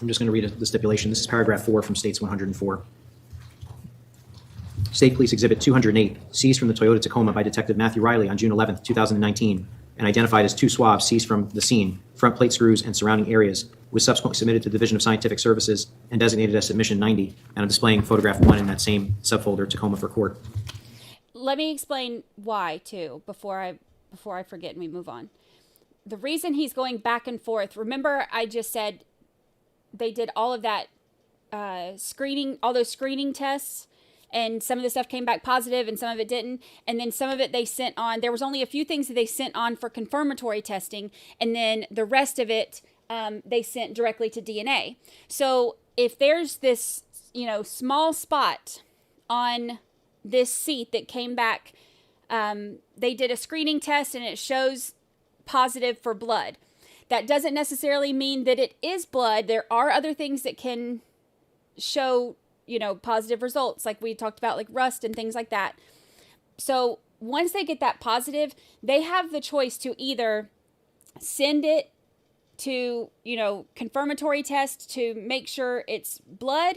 K: I'm just going to read the stipulation. This is paragraph 4 from States 104. State Police Exhibit 208, seized from the Toyota Tacoma by Detective Matthew Riley on June 11th, 2019, and identified as 2 swabs seized from the scene, front plate screws, and surrounding areas, was subsequently submitted to the Division of Scientific Services and designated as Submission 90, and I'm displaying photograph 1 in that same subfolder, Tacoma for court.
I: Let me explain why, too, before I forget and we move on. The reason he's going back and forth, remember I just said they did all of that screening, all those screening tests, and some of the stuff came back positive and some of it didn't. And then some of it they sent on, there was only a few things that they sent on for confirmatory testing. And then the rest of it, they sent directly to DNA. So if there's this, small spot on this seat that came back, they did a screening test and it shows positive for blood. That doesn't necessarily mean that it is blood. There are other things that can show, positive results, like we talked about, like rust and things like that. So once they get that positive, they have the choice to either send it to, confirmatory test to make sure it's blood,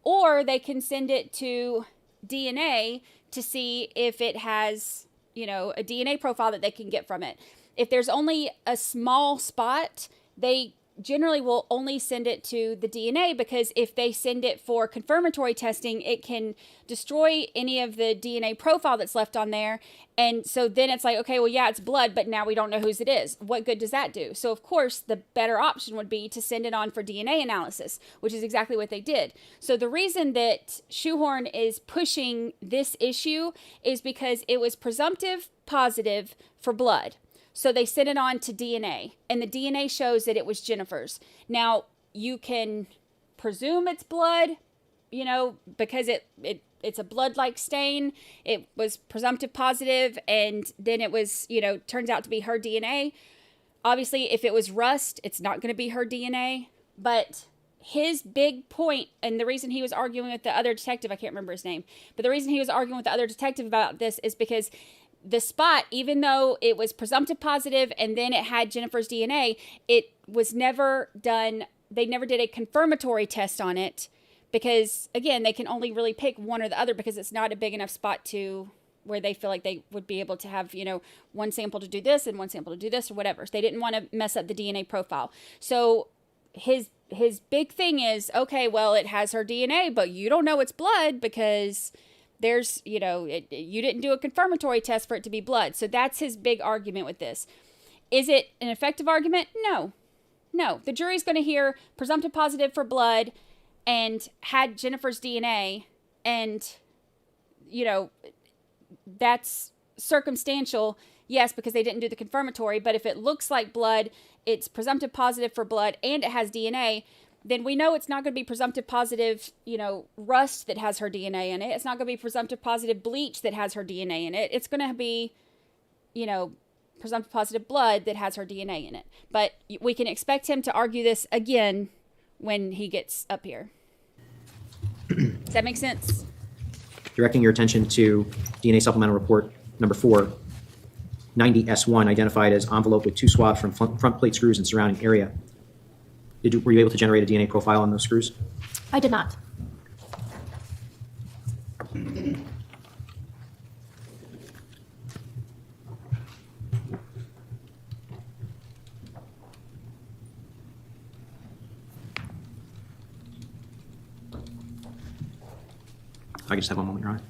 I: or they can send it to DNA to see if it has, a DNA profile that they can get from it. If there's only a small spot, they generally will only send it to the DNA, because if they send it for confirmatory testing, it can destroy any of the DNA profile that's left on there. And so then it's like, okay, well, yeah, it's blood, but now we don't know whose it is. What good does that do? So of course, the better option would be to send it on for DNA analysis, which is exactly what they did. So the reason that Shoehorn is pushing this issue is because it was presumptive positive for blood. So they sent it on to DNA, and the DNA shows that it was Jennifer's. Now, you can presume it's blood, because it's a blood-like stain. It was presumptive positive, and then it was, turns out to be her DNA. Obviously, if it was rust, it's not going to be her DNA. But his big point, and the reason he was arguing with the other detective, I can't remember his name, but the reason he was arguing with the other detective about this is because the spot, even though it was presumptive positive and then it had Jennifer's DNA, it was never done. They never did a confirmatory test on it because, again, they can only really pick one or the other because it's not a big enough spot to where they feel like they would be able to have, one sample to do this and one sample to do this or whatever. So they didn't want to mess up the DNA profile. So his big thing is, okay, well, it has her DNA, but you don't know it's blood because there's, you didn't do a confirmatory test for it to be blood. So that's his big argument with this. Is it an effective argument? No. The jury's going to hear presumptive positive for blood and had Jennifer's DNA, and, that's circumstantial, yes, because they didn't do the confirmatory. But if it looks like blood, it's presumptive positive for blood, and it has DNA, then we know it's not going to be presumptive positive, rust that has her DNA in it. It's not going to be presumptive positive bleach that has her DNA in it. It's going to be, presumptive positive blood that has her DNA in it. But we can expect him to argue this again when he gets up here. Does that make sense?
K: Directing your attention to DNA supplemental report number 4, 90S1, identified as envelope with 2 swabs from front plate screws and surrounding area. Were you able to generate a DNA profile on those screws?
L: I did not.
K: I can just have one moment, Your Honor.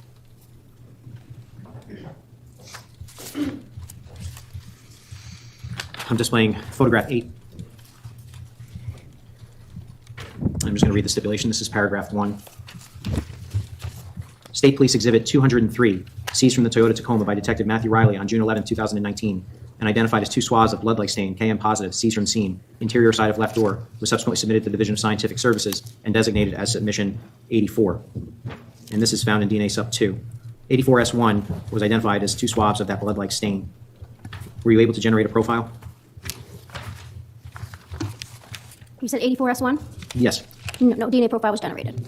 K: I'm displaying photograph 8. I'm just going to read the stipulation. This is paragraph 1. State Police Exhibit 203, seized from the Toyota Tacoma by Detective Matthew Riley on June 11, 2019, and identified as 2 swabs of blood-like stain, KM positive, seized from the scene, interior side of left door, was subsequently submitted to the Division of Scientific Services and designated as submission 84. And this is found in DNA sub 2. 84S1 was identified as 2 swabs of that blood-like stain. Were you able to generate a profile?
L: You said 84S1?
K: Yes.
L: No, DNA profile was generated.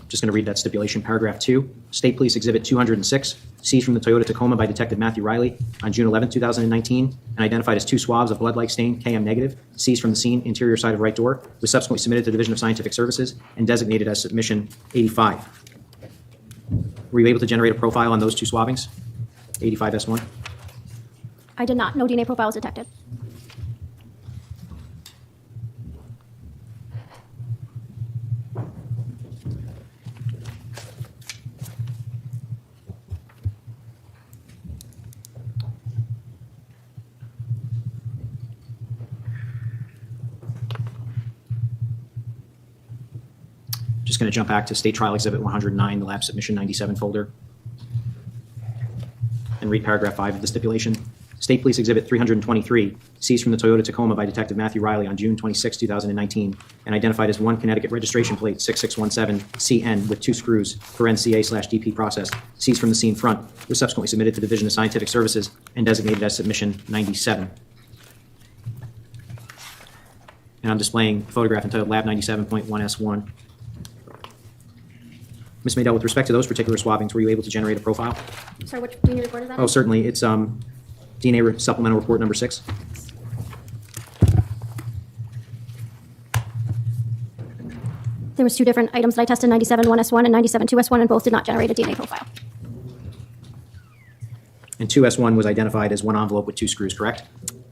K: Just going to read that stipulation. Paragraph 2, State Police Exhibit 206, seized from the Toyota Tacoma by Detective Matthew Riley on June 11, 2019, and identified as 2 swabs of blood-like stain, KM negative, seized from the scene, interior side of right door, was subsequently submitted to the Division of Scientific Services and designated as submission 85. Were you able to generate a profile on those 2 swabbings? 85S1?
L: I did not. No DNA profile was detected.
K: Just going to jump back to State Trial Exhibit 109, the lab submission 97 folder, and read paragraph 5 of the stipulation. State Police Exhibit 323, seized from the Toyota Tacoma by Detective Matthew Riley on June 26, 2019, and identified as 1 Connecticut registration plate 6617CN with 2 screws, CA/DP processed, seized from the scene front, was subsequently submitted to the Division of Scientific Services and designated as submission 97. And I'm displaying a photograph entitled Lab 97.1S1. Ms. Maydell, with respect to those particular swabbings, were you able to generate a profile?
L: Sorry, which DNA report is that?
K: Oh, certainly. It's DNA supplemental report number 6.
L: There was 2 different items that I tested, 97-1S1 and 97-2S1, and both did not generate a DNA profile.
K: And 2S1 was identified as 1 envelope with 2 screws, correct?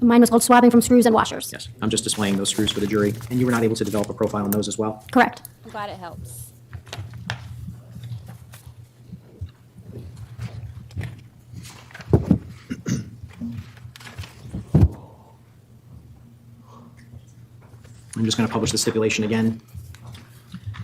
L: Mine was called swabbing from screws and washers.
K: Yes. I'm just displaying those screws for the jury. And you were not able to develop a profile on those as well?
L: Correct.
I: I'm glad it helps.
K: I'm just going to publish the stipulation again.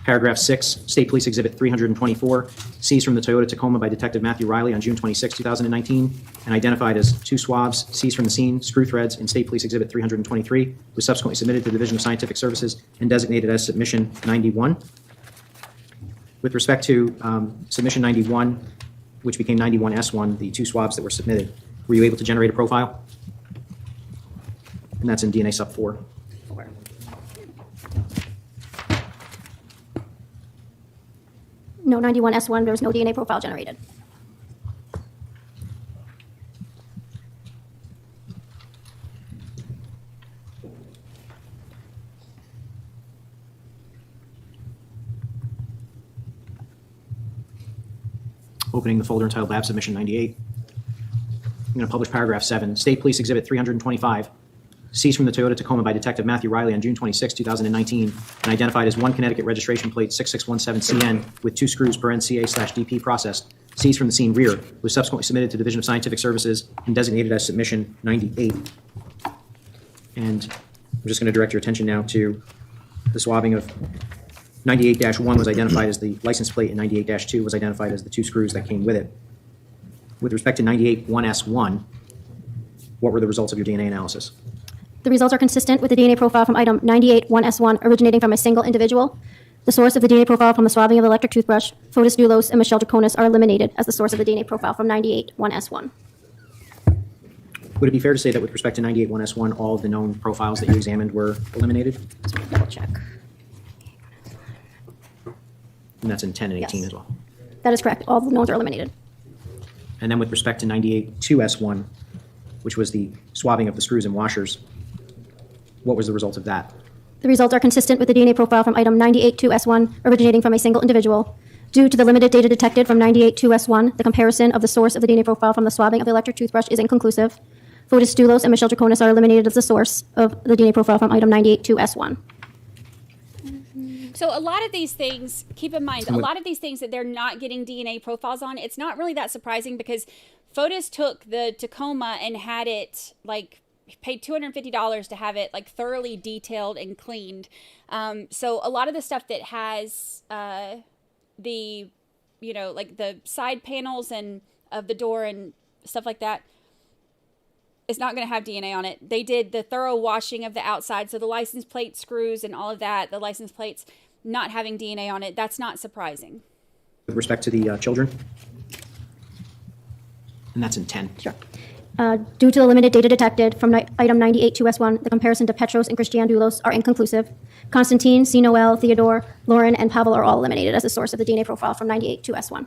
K: Paragraph 6, State Police Exhibit 324, seized from the Toyota Tacoma by Detective Matthew Riley on June 26, 2019, and identified as 2 swabs, seized from the scene, screw threads, in State Police Exhibit 323, was subsequently submitted to the Division of Scientific Services and designated as submission 91. With respect to submission 91, which became 91S1, the 2 swabs that were submitted, were you able to generate a profile? And that's in DNA sub 4.
L: No, 91S1, there was no DNA profile generated.
K: Opening the folder entitled Lab Submission 98. I'm going to publish paragraph 7. State Police Exhibit 325, seized from the Toyota Tacoma by Detective Matthew Riley on June 26, 2019, and identified as 1 Connecticut registration plate 6617CN with 2 screws CA/DP processed, seized from the scene rear, was subsequently submitted to the Division of Scientific Services and designated as submission 98. And I'm just going to direct your attention now to the swabbing of 98-1 was identified as the license plate, and 98-2 was identified as the 2 screws that came with it. With respect to 98-1S1, what were the results of your DNA analysis?
L: The results are consistent with the DNA profile from item 98-1S1 originating from a single individual. The source of the DNA profile from the swabbing of the electric toothbrush, Fotis Dulos and Michelle Troconis, are eliminated as the source of the DNA profile from 98-1S1.
K: Would it be fair to say that with respect to 98-1S1, all of the known profiles that you examined were eliminated?
L: So double check.
K: And that's in 10 and 18
L: Yes.
K: as well.
L: That is correct. All the knowns are eliminated.
K: And then with respect to 98-2S1, which was the swabbing of the screws and washers, what was the result of that?
L: The results are consistent with the DNA profile from item 98-2S1 originating from a single individual. Due to the limited data detected from 98-2S1, the comparison of the source of the DNA profile from the swabbing of the electric toothbrush is inconclusive. Fotis Dulos and Michelle Troconis are eliminated as the source of the DNA profile from item 98-2S1.
I: So a lot of these things, keep in mind, a lot of these things that they're not getting DNA profiles on, it's not really that surprising because Fotis took the Tacoma and had it paid $250 to have it thoroughly detailed and cleaned. So a lot of the stuff that has the side panels and of the door and stuff like that, it's not going to have DNA on it. They did the thorough washing of the outside, so the license plate screws and all of that, the license plates not having DNA on it, that's not surprising.
K: With respect to the children, and that's in 10.
L: Sure. Due to the limited data detected from item 98-2S1, the comparison to Petros and Christiane Dulos are inconclusive. Constantine, C. Noel, Theodore, Lauren, and Pavel are all eliminated as a source of the DNA profile from 98-2S1.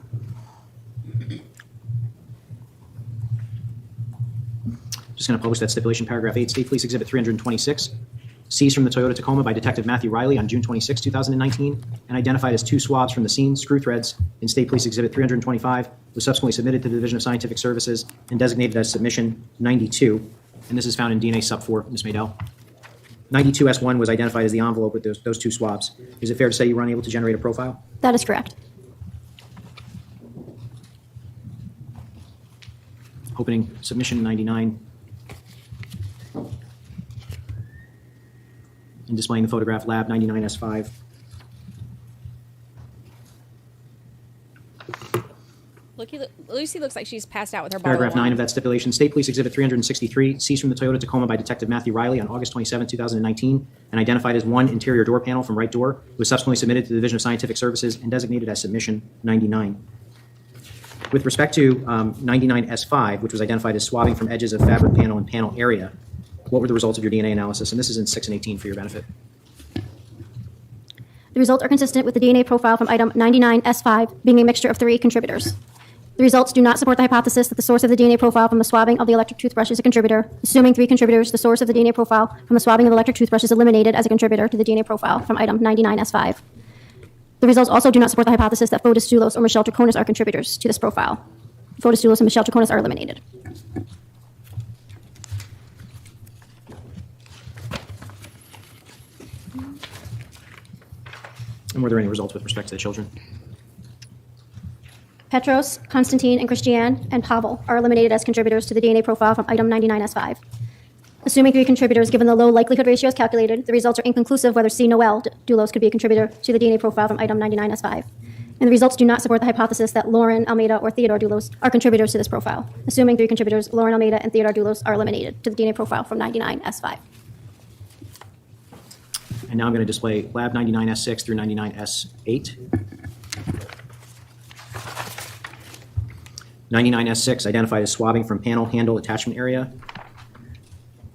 K: Just going to publish that stipulation, paragraph 8, State Police Exhibit 326, seized from the Toyota Tacoma by Detective Matthew Riley on June 26, 2019, and identified as 2 swabs from the scene, screw threads, in State Police Exhibit 325, was subsequently submitted to the Division of Scientific Services and designated as Submission 92, and this is found in DNA Sub 4, Ms. Maydell. 92S1 was identified as the envelope with those 2 swabs. Is it fair to say you were unable to generate a profile?
L: That is correct.
K: Opening Submission 99. And displaying the photograph, Lab 99S5.
I: Lucy looks like she's passed out with her bottle
K: Paragraph
I: of
K: 9
I: wine.
K: of that stipulation, State Police Exhibit 363, seized from the Toyota Tacoma by Detective Matthew Riley on August 27, 2019, and identified as 1 interior door panel from right door, was subsequently submitted to the Division of Scientific Services and designated as Submission 99. With respect to 99S5, which was identified as swabbing from edges of fabric panel and panel area, what were the results of your DNA analysis? And this is in 6 and 18 for your benefit.
L: The results are consistent with the DNA profile from item 99S5 being a mixture of 3 contributors. The results do not support the hypothesis that the source of the DNA profile from the swabbing of the electric toothbrush is a contributor. Assuming 3 contributors, the source of the DNA profile from the swabbing of the electric toothbrush is eliminated as a contributor to the DNA profile from item 99S5. The results also do not support the hypothesis that Fotis Dulos or Michelle Troconis are contributors to this profile. Fotis Dulos and Michelle Troconis are eliminated.
K: And were there any results with respect to the children?
L: Petros, Constantine, and Christiane, and Pavel are eliminated as contributors to the DNA profile from item 99S5. Assuming 3 contributors, given the low likelihood ratios calculated, the results are inconclusive whether C. Noel Dulos could be a contributor to the DNA profile from item 99S5. And the results do not support the hypothesis that Lauren, Almeida, or Theodore Dulos are contributors to this profile. Assuming 3 contributors, Lauren, Almeida, and Theodore Dulos are eliminated to the DNA profile from 99S5.
K: And now I'm going to display Lab 99S6 through 99S8. 99S6 identified as swabbing from panel handle attachment area.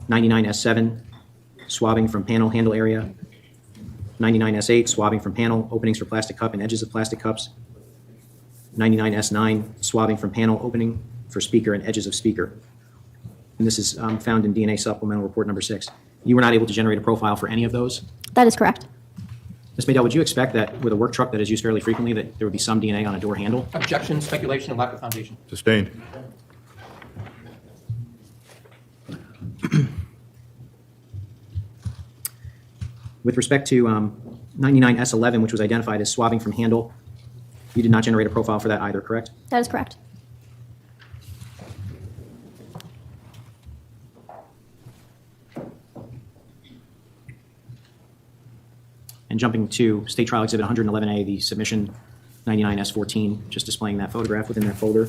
K: 99S7 swabbing from panel handle area. 99S8 swabbing from panel openings for plastic cup and edges of plastic cups. 99S9 swabbing from panel opening for speaker and edges of speaker. And this is found in DNA supplemental report number 6. You were not able to generate a profile for any of those?
L: That is correct.
K: Ms. Maydell, would you expect that with a work truck that is used fairly frequently that there would be some DNA on a door handle?
E: Objection, speculation, and lack of foundation.
J: Sustained.
K: With respect to 99S11, which was identified as swabbing from handle, you did not generate a profile for that either, correct?
L: That is correct.
K: And jumping to State Trial Exhibit 111A, the submission 99S14, just displaying that photograph within that folder.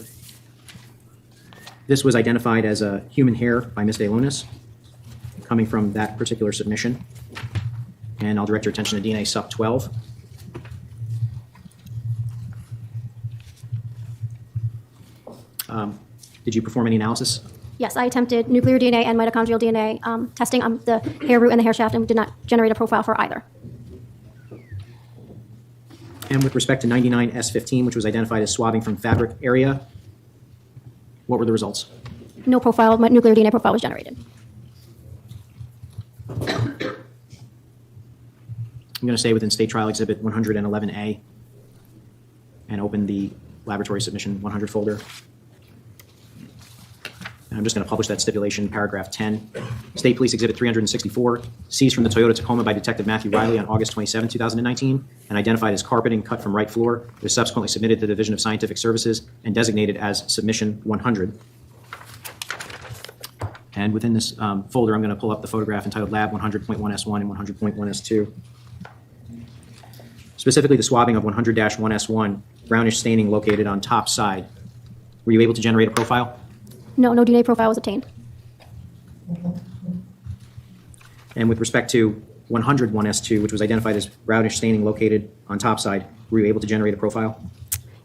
K: This was identified as a human hair by Ms. DeLunas, coming from that particular submission. And I'll direct your attention to DNA Sup 12. Did you perform any analysis?
L: Yes, I attempted nuclear DNA and mitochondrial DNA testing on the hair root and the hair shaft and did not generate a profile for either.
K: And with respect to 99S15, which was identified as swabbing from fabric area, what were the results?
L: No profile, nuclear DNA profile was generated.
K: I'm going to stay within State Trial Exhibit 111A and open the laboratory submission 100 folder. And I'm just going to publish that stipulation, paragraph 10. State Police Exhibit 364, seized from the Toyota Tacoma by Detective Matthew Riley on August 27, 2019, and identified as carpeting cut from right floor. It was subsequently submitted to the Division of Scientific Services and designated as Submission 100. And within this folder, I'm going to pull up the photograph entitled Lab 100.1S1 and 100.1S2. Specifically, the swabbing of 100-1S1, brownish staining located on top side. Were you able to generate a profile?
L: No DNA profile was obtained.
K: And with respect to 101S2, which was identified as brownish staining located on top side, were you able to generate a profile?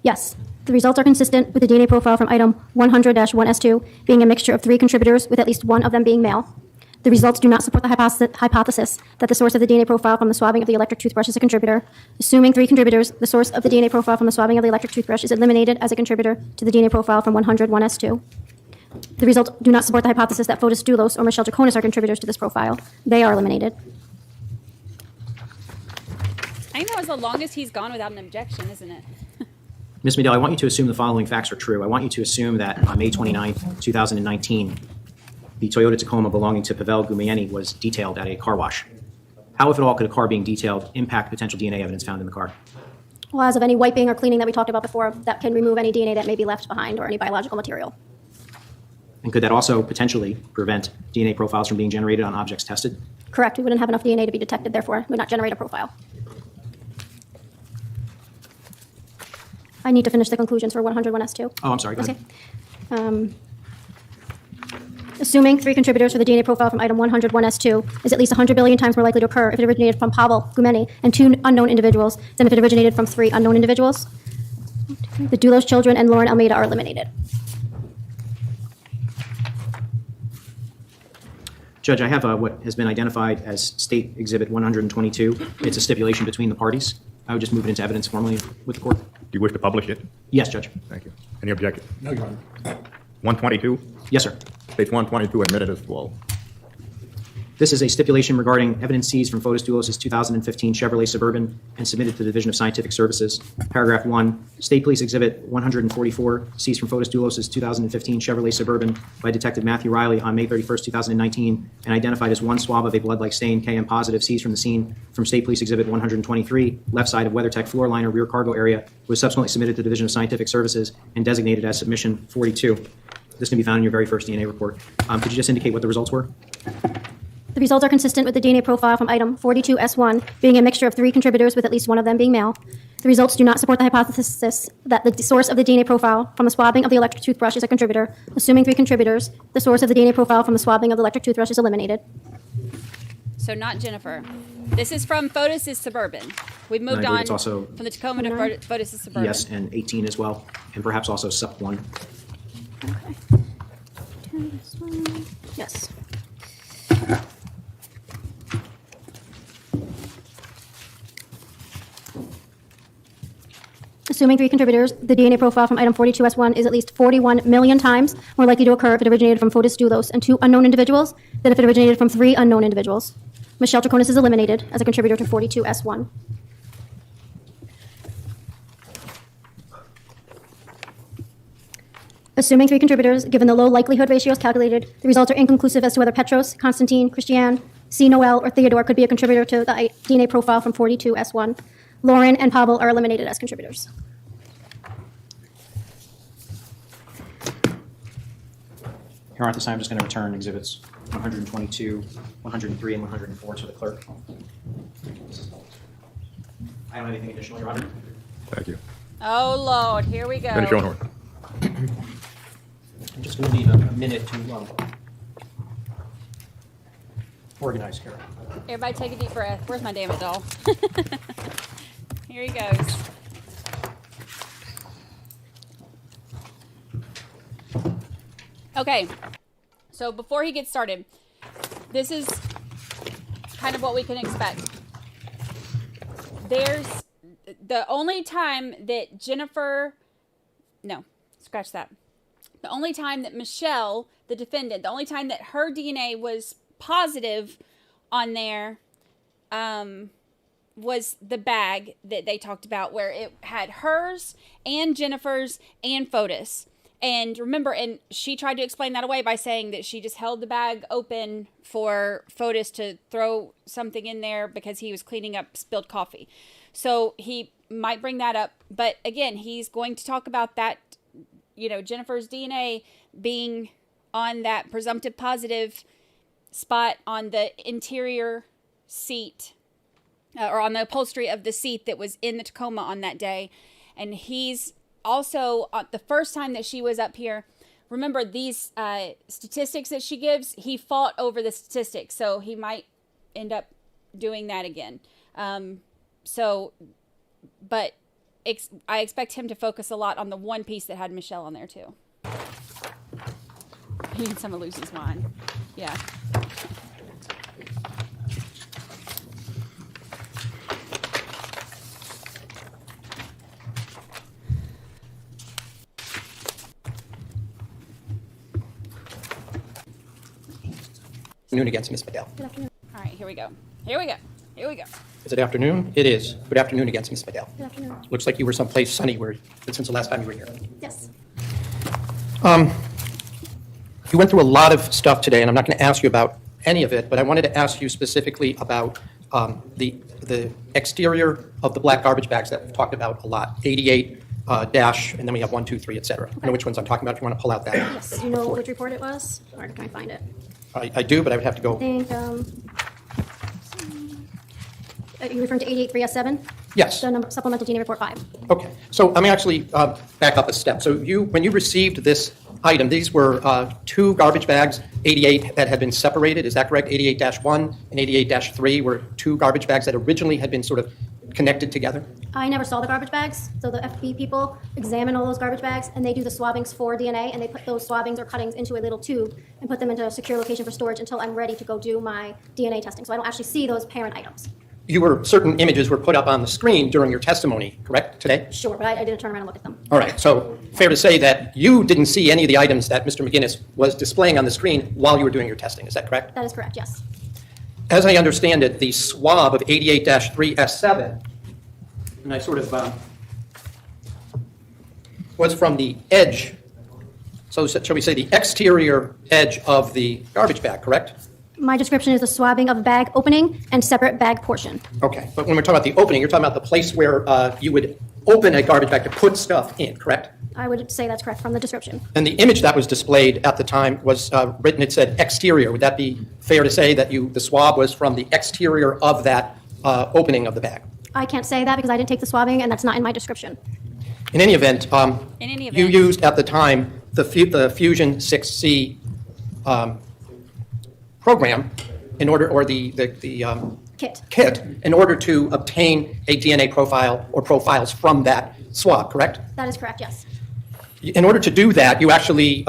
L: Yes. The results are consistent with the DNA profile from item 100-1S2 being a mixture of 3 contributors with at least one of them being male. The results do not support the hypothesis that the source of the DNA profile from the swabbing of the electric toothbrush is a contributor. Assuming 3 contributors, the source of the DNA profile from the swabbing of the electric toothbrush is eliminated as a contributor to the DNA profile from 101S2. The results do not support the hypothesis that Fotis Dulos or Michelle Troconis are contributors to this profile. They are eliminated.
I: I think that was the longest he's gone without an objection, isn't it?
K: Ms. Medell, I want you to assume the following facts are true. I want you to assume that on May 29, 2019, the Toyota Tacoma belonging to Pavel Gumieni was detailed at a car wash. How, if at all, could a car being detailed impact potential DNA evidence found in the car?
L: Well, as of any wiping or cleaning that we talked about before, that can remove any DNA that may be left behind or any biological material.
K: And could that also potentially prevent DNA profiles from being generated on objects tested?
L: Correct. We wouldn't have enough DNA to be detected, therefore, would not generate a profile. I need to finish the conclusions for 101S2.
K: Oh, I'm sorry. Go ahead.
L: Okay. Assuming 3 contributors for the DNA profile from item 101S2 is at least 100 billion times more likely to occur if it originated from Pavel Gumieni and 2 unknown individuals than if it originated from 3 unknown individuals. The Dulos children and Lauren Almeida are eliminated.
K: Judge, I have what has been identified as State Exhibit 122. It's a stipulation between the parties. I would just move it into evidence formally with the court.
J: Do you wish to publish it?
K: Yes, Judge.
J: Thank you. Any objection?
A: No, Your Honor.
J: 122,
K: Yes, sir.
J: States 122 admitted as well.
K: This is a stipulation regarding evidence seized from Fotis Dulos' 2015 Chevrolet Suburban and submitted to the Division of Scientific Services. Paragraph 1, State Police Exhibit 144, seized from Fotis Dulos' 2015 Chevrolet Suburban by Detective Matthew Riley on May 31st, 2019, and identified as 1 swab of a blood-like stain, KM positive, seized from the scene from State Police Exhibit 123, left side of WeatherTech floor liner, rear cargo area, was subsequently submitted to the Division of Scientific Services and designated as Submission 42. This can be found in your very first DNA report. Could you just indicate what the results were?
L: The results are consistent with the DNA profile from item 42S1 being a mixture of 3 contributors with at least one of them being male. The results do not support the hypothesis that the source of the DNA profile from the swabbing of the electric toothbrush is a contributor. Assuming 3 contributors, the source of the DNA profile from the swabbing of the electric toothbrush is eliminated.
I: So not Jennifer. This is from Fotis' Suburban. We've moved on
K: it's also,
I: from the Tacoma to Fotis' Suburban.
K: yes, and 18 as well, and perhaps also SUP 1.
L: Yes. Assuming 3 contributors, the DNA profile from item 42S1 is at least 41 million times more likely to occur if it originated from Fotis Dulos and 2 unknown individuals than if it originated from 3 unknown individuals. Michelle Troconis is eliminated as a contributor to 42S1. Assuming 3 contributors, given the low likelihood ratios calculated, the results are inconclusive as to whether Petros, Constantine, Christiane, C. Noel, or Theodore could be a contributor to the DNA profile from 42S1. Lauren and Pavel are eliminated as contributors.
K: Your Honor, at this time, I'm just going to return exhibits 122, 103, and 104 to the clerk. I don't have anything additional, Your Honor.
J: Thank you.
I: Oh, Lord, here we go.
J: Finish your horn.
K: I'm just going to need a minute to organize here.
I: Everybody take a deep breath. Where's my damn it doll? Here he goes. Okay, so before he gets started, this is kind of what we can expect. There's the only time that Jennifer, no, scratch that. The only time that Michelle, the defendant, the only time that her DNA was positive on there was the bag that they talked about where it had hers and Jennifer's and Fotis. And remember, and she tried to explain that away by saying that she just held the bag open for Fotis to throw something in there because he was cleaning up spilled coffee. So he might bring that up. But again, he's going to talk about that, Jennifer's DNA being on that presumptive positive spot on the interior seat or on the upholstery of the seat that was in the Tacoma on that day. And he's also, the first time that she was up here, remember these statistics that she gives, he fought over the statistics. So he might end up doing that again. But I expect him to focus a lot on the one piece that had Michelle on there too. He needs someone to lose his mind. Yeah.
K: Afternoon against Ms. Fidel.
L: Good afternoon.
I: All right, here we go.
K: Is it afternoon? It is. Good afternoon against Ms. Fidel.
L: Good afternoon.
K: Looks like you were someplace sunny since the last time you were here.
L: Yes.
K: You went through a lot of stuff today, and I'm not going to ask you about any of it, but I wanted to ask you specifically about the exterior of the black garbage bags that we've talked about a lot, 88 dash, and then we have 1, 2, 3, et cetera. I know which ones I'm talking about if you want to pull out that.
L: Yes. Do you know which report it was? Or can I find it?
K: I do, but I would have to go.
L: I think, are you referring to 883S7?
K: Yes.
L: The number, supplemental DNA report 5.
K: Okay. So let me actually back up a step. So when you received this item, these were 2 garbage bags, 88 that had been separated. Is that correct? 88-1 and 88-3 were 2 garbage bags that originally had been sort of connected together?
L: I never saw the garbage bags, so the FB people examine all those garbage bags, and they do the swabbings for DNA, and they put those swabbings or cuttings into a little tube and put them into a secure location for storage until I'm ready to go do my DNA testing. So I don't actually see those parent items.
K: Certain images were put up on the screen during your testimony, correct, today?
L: Sure, but I didn't turn around and look at them.
K: All right. So fair to say that you didn't see any of the items that Mr. McGinnis was displaying on the screen while you were doing your testing. Is that correct?
L: That is correct, yes.
K: As I understand it, the swab of 88-3S7, and I sort of was from the edge, so shall we say the exterior edge of the garbage bag, correct?
L: My description is the swabbing of bag opening and separate bag portion.
K: Okay, but when we're talking about the opening, you're talking about the place where you would open a garbage bag to put stuff in, correct?
L: I would say that's correct from the description.
K: And the image that was displayed at the time was written, it said exterior. Would that be fair to say that the swab was from the exterior of that opening of the bag?
L: I can't say that because I didn't take the swabbing, and that's not in my description.
K: In any event, you used at the time the Fusion 6C program in order, or the kit in order to obtain a DNA profile or profiles from that swab, correct?
L: That is correct, yes.
K: In order to do that, you actually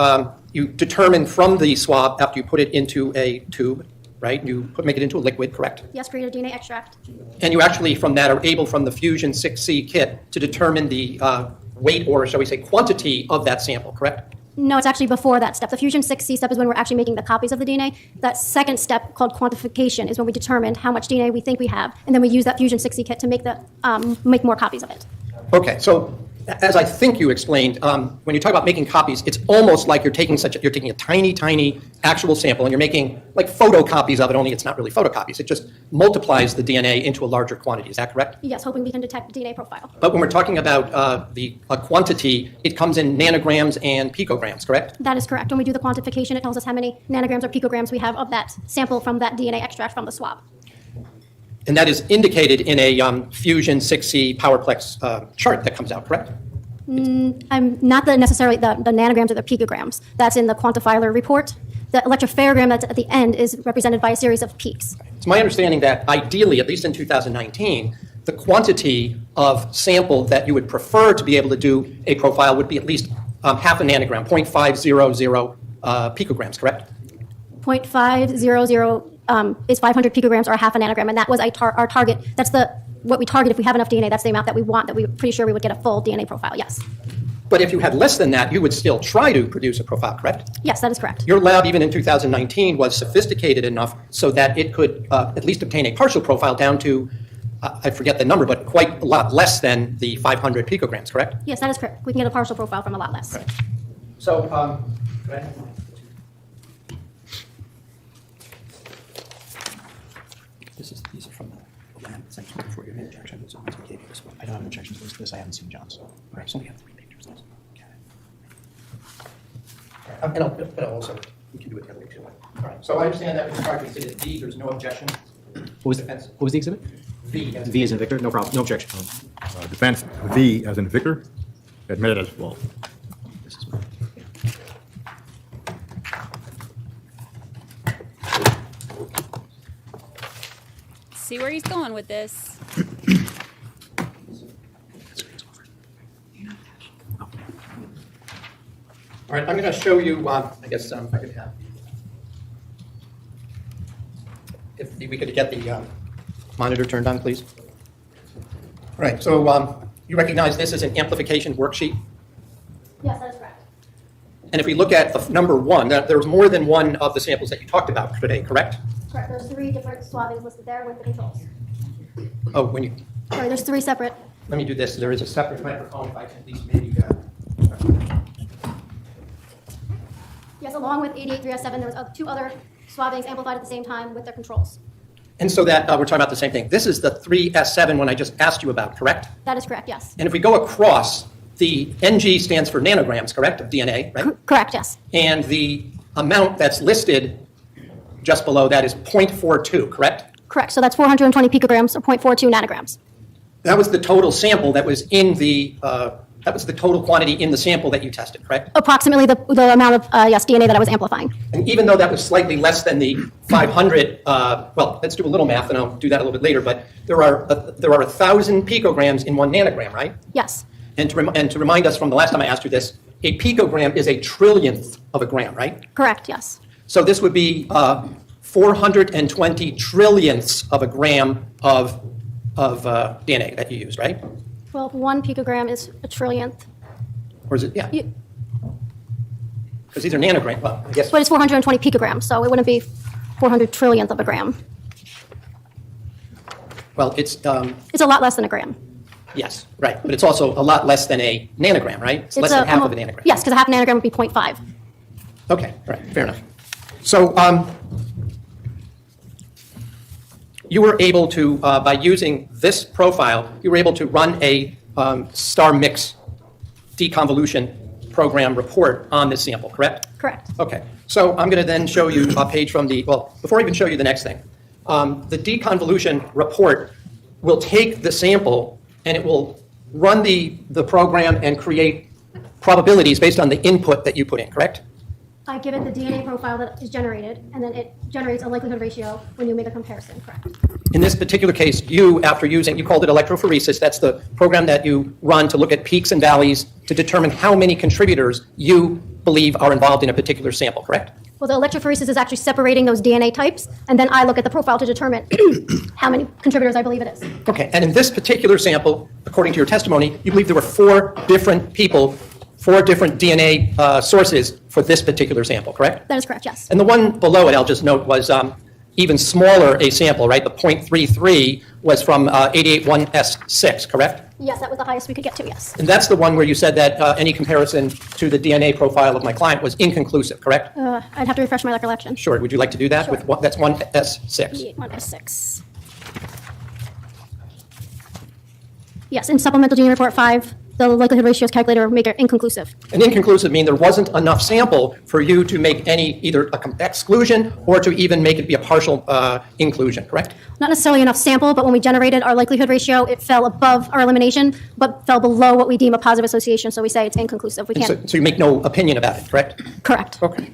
K: you determine from the swab after you put it into a tube, right? You make it into a liquid, correct?
L: Yes, create a DNA extract.
K: And you actually, from that, are able, from the Fusion 6C kit, to determine the weight, or shall we say quantity, of that sample, correct?
L: No, it's actually before that step. The Fusion 6C step is when we're actually making the copies of the DNA. That second step, called quantification, is when we determined how much DNA we think we have, and then we use that Fusion 6C kit to make more copies of it.
K: Okay, so as I think you explained, when you talk about making copies, it's almost like you're taking a tiny actual sample, and you're making like photocopies of it, only it's not really photocopies. It just multiplies the DNA into a larger quantity. Is that correct?
L: Yes, hoping we can detect DNA profile.
K: But when we're talking about the quantity, it comes in nanograms and picograms, correct?
L: That is correct. When we do the quantification, it tells us how many nanograms or picograms we have of that sample from that DNA extract from the swab.
K: And that is indicated in a Fusion 6C PowerPlex chart that comes out, correct?
L: I'm not necessarily the nanograms or the picograms. That's in the quantifier report. The electropharogram that's at the end is represented by a series of peaks.
K: It's my understanding that ideally, at least in 2019, the quantity of sample that you would prefer to be able to do a profile would be at least half a nanogram, 0.500 picograms, correct?
L: 0.500 is 500 picograms or a half a nanogram, and that was our target. That's what we target. If we have enough DNA, that's the amount that we want, that we're pretty sure we would get a full DNA profile, yes.
K: But if you had less than that, you would still try to produce a profile, correct?
L: Yes, that is correct.
K: Your lab, even in 2019, was sophisticated enough so that it could at least obtain a partial profile down to, I forget the number, but quite a lot less than the 500 picograms, correct?
L: Yes, that is correct. We can get a partial profile from a lot less.
K: Correct. So, could I have these are from the lab. Thanks for your introduction. Those are the ones we gave you this one. I don't have an objection to this. I haven't seen John's. All right, so we have 3 pictures. Okay. All right, but I'll also, we can do it the other way too. All right, so I understand that with regard to exhibit D, there's no objection.
C: What was the exhibit?
K: V.
C: V as in Victor? No problem. No objection.
J: Defense V as in Victor, admitted as well.
K: This is mine.
I: See where he's going with this.
K: All right, I'm going to show you, I guess if I could have, if we could get the monitor turned on, please. All right, so you recognize this as an amplification worksheet?
L: Yes, that is correct.
K: And if we look at the number 1, there was more than one of the samples that you talked about today, correct?
L: Correct. There's 3 different swabbings listed there with the controls.
K: Oh, when you,
L: Sorry, there's 3 separate.
K: let me do this. There is a separate microphone, if I can at least maybe,
L: Yes, along with 883S7, there was 2 other swabbings amplified at the same time with their controls.
K: and so that we're talking about the same thing. This is the 3S7 one I just asked you about, correct?
L: That is correct, yes.
K: And if we go across, the NG stands for nanograms, correct, of DNA, right?
L: Correct, yes.
K: And the amount that's listed just below that is 0.42, correct?
L: Correct. So that's 420 picograms or 0.42 nanograms.
K: That was the total sample that was in the, that was the total quantity in the sample that you tested, correct?
L: Approximately the amount of, yes, DNA that I was amplifying.
K: And even though that was slightly less than the 500, well, let's do a little math, and I'll do that a little bit later, but there are 1,000 picograms in 1 nanogram, right?
L: Yes.
K: And to remind us from the last time I asked you this, a picogram is a trillionth of a gram, right?
L: Correct, yes.
K: So this would be 420 trillionths of a gram of DNA that you used, right?
L: Well, 1 picogram is a trillionth.
K: Or is it, yeah? Because these are nanograms, well, I guess.
L: But it's 420 picograms, so it wouldn't be 400 trillionth of a gram.
K: Well, it's
L: a lot less than a gram.
K: yes, right. But it's also a lot less than a nanogram, right? It's less than half of a nanogram.
L: Yes, because a half nanogram would be 0.5.
K: Okay, all right, fair enough. So you were able to, by using this profile, you were able to run a star mix deconvolution program report on this sample, correct?
L: Correct.
K: Okay, so I'm going to then show you a page from the, well, before I even show you the next thing, the deconvolution report will take the sample and it will run the program and create probabilities based on the input that you put in, correct?
L: I give it the DNA profile that is generated, and then it generates a likelihood ratio when you make a comparison, correct?
K: In this particular case, you, after using, you called it electrophoresis, that's the program that you run to look at peaks and valleys to determine how many contributors you believe are involved in a particular sample, correct?
L: Well, the electrophoresis is actually separating those DNA types, and then I look at the profile to determine how many contributors I believe it is.
K: Okay, and in this particular sample, according to your testimony, you believe there were 4 different people, 4 different DNA sources for this particular sample, correct?
L: That is correct, yes.
K: And the one below it, I'll just note, was even smaller a sample, right? The 0.33 was from 881S6, correct?
L: Yes, that was the highest we could get to, yes.
K: And that's the one where you said that any comparison to the DNA profile of my client was inconclusive, correct?
L: I'd have to refresh my recollection.
K: Sure. Would you like to do that?
L: Sure.
K: With what? That's 1S6.
L: 1S6. Yes, in supplemental gene report 5, the likelihood ratios calculator make it inconclusive.
K: And inconclusive mean there wasn't enough sample for you to make any either a exclusion or to even make it be a partial inclusion, correct?
L: Not necessarily enough sample, but when we generated our likelihood ratio, it fell above our elimination, but fell below what we deem a positive association, so we say it's inconclusive. We
K: And
L: can't.
K: so you make no opinion about it, correct?
L: Correct.
K: Okay.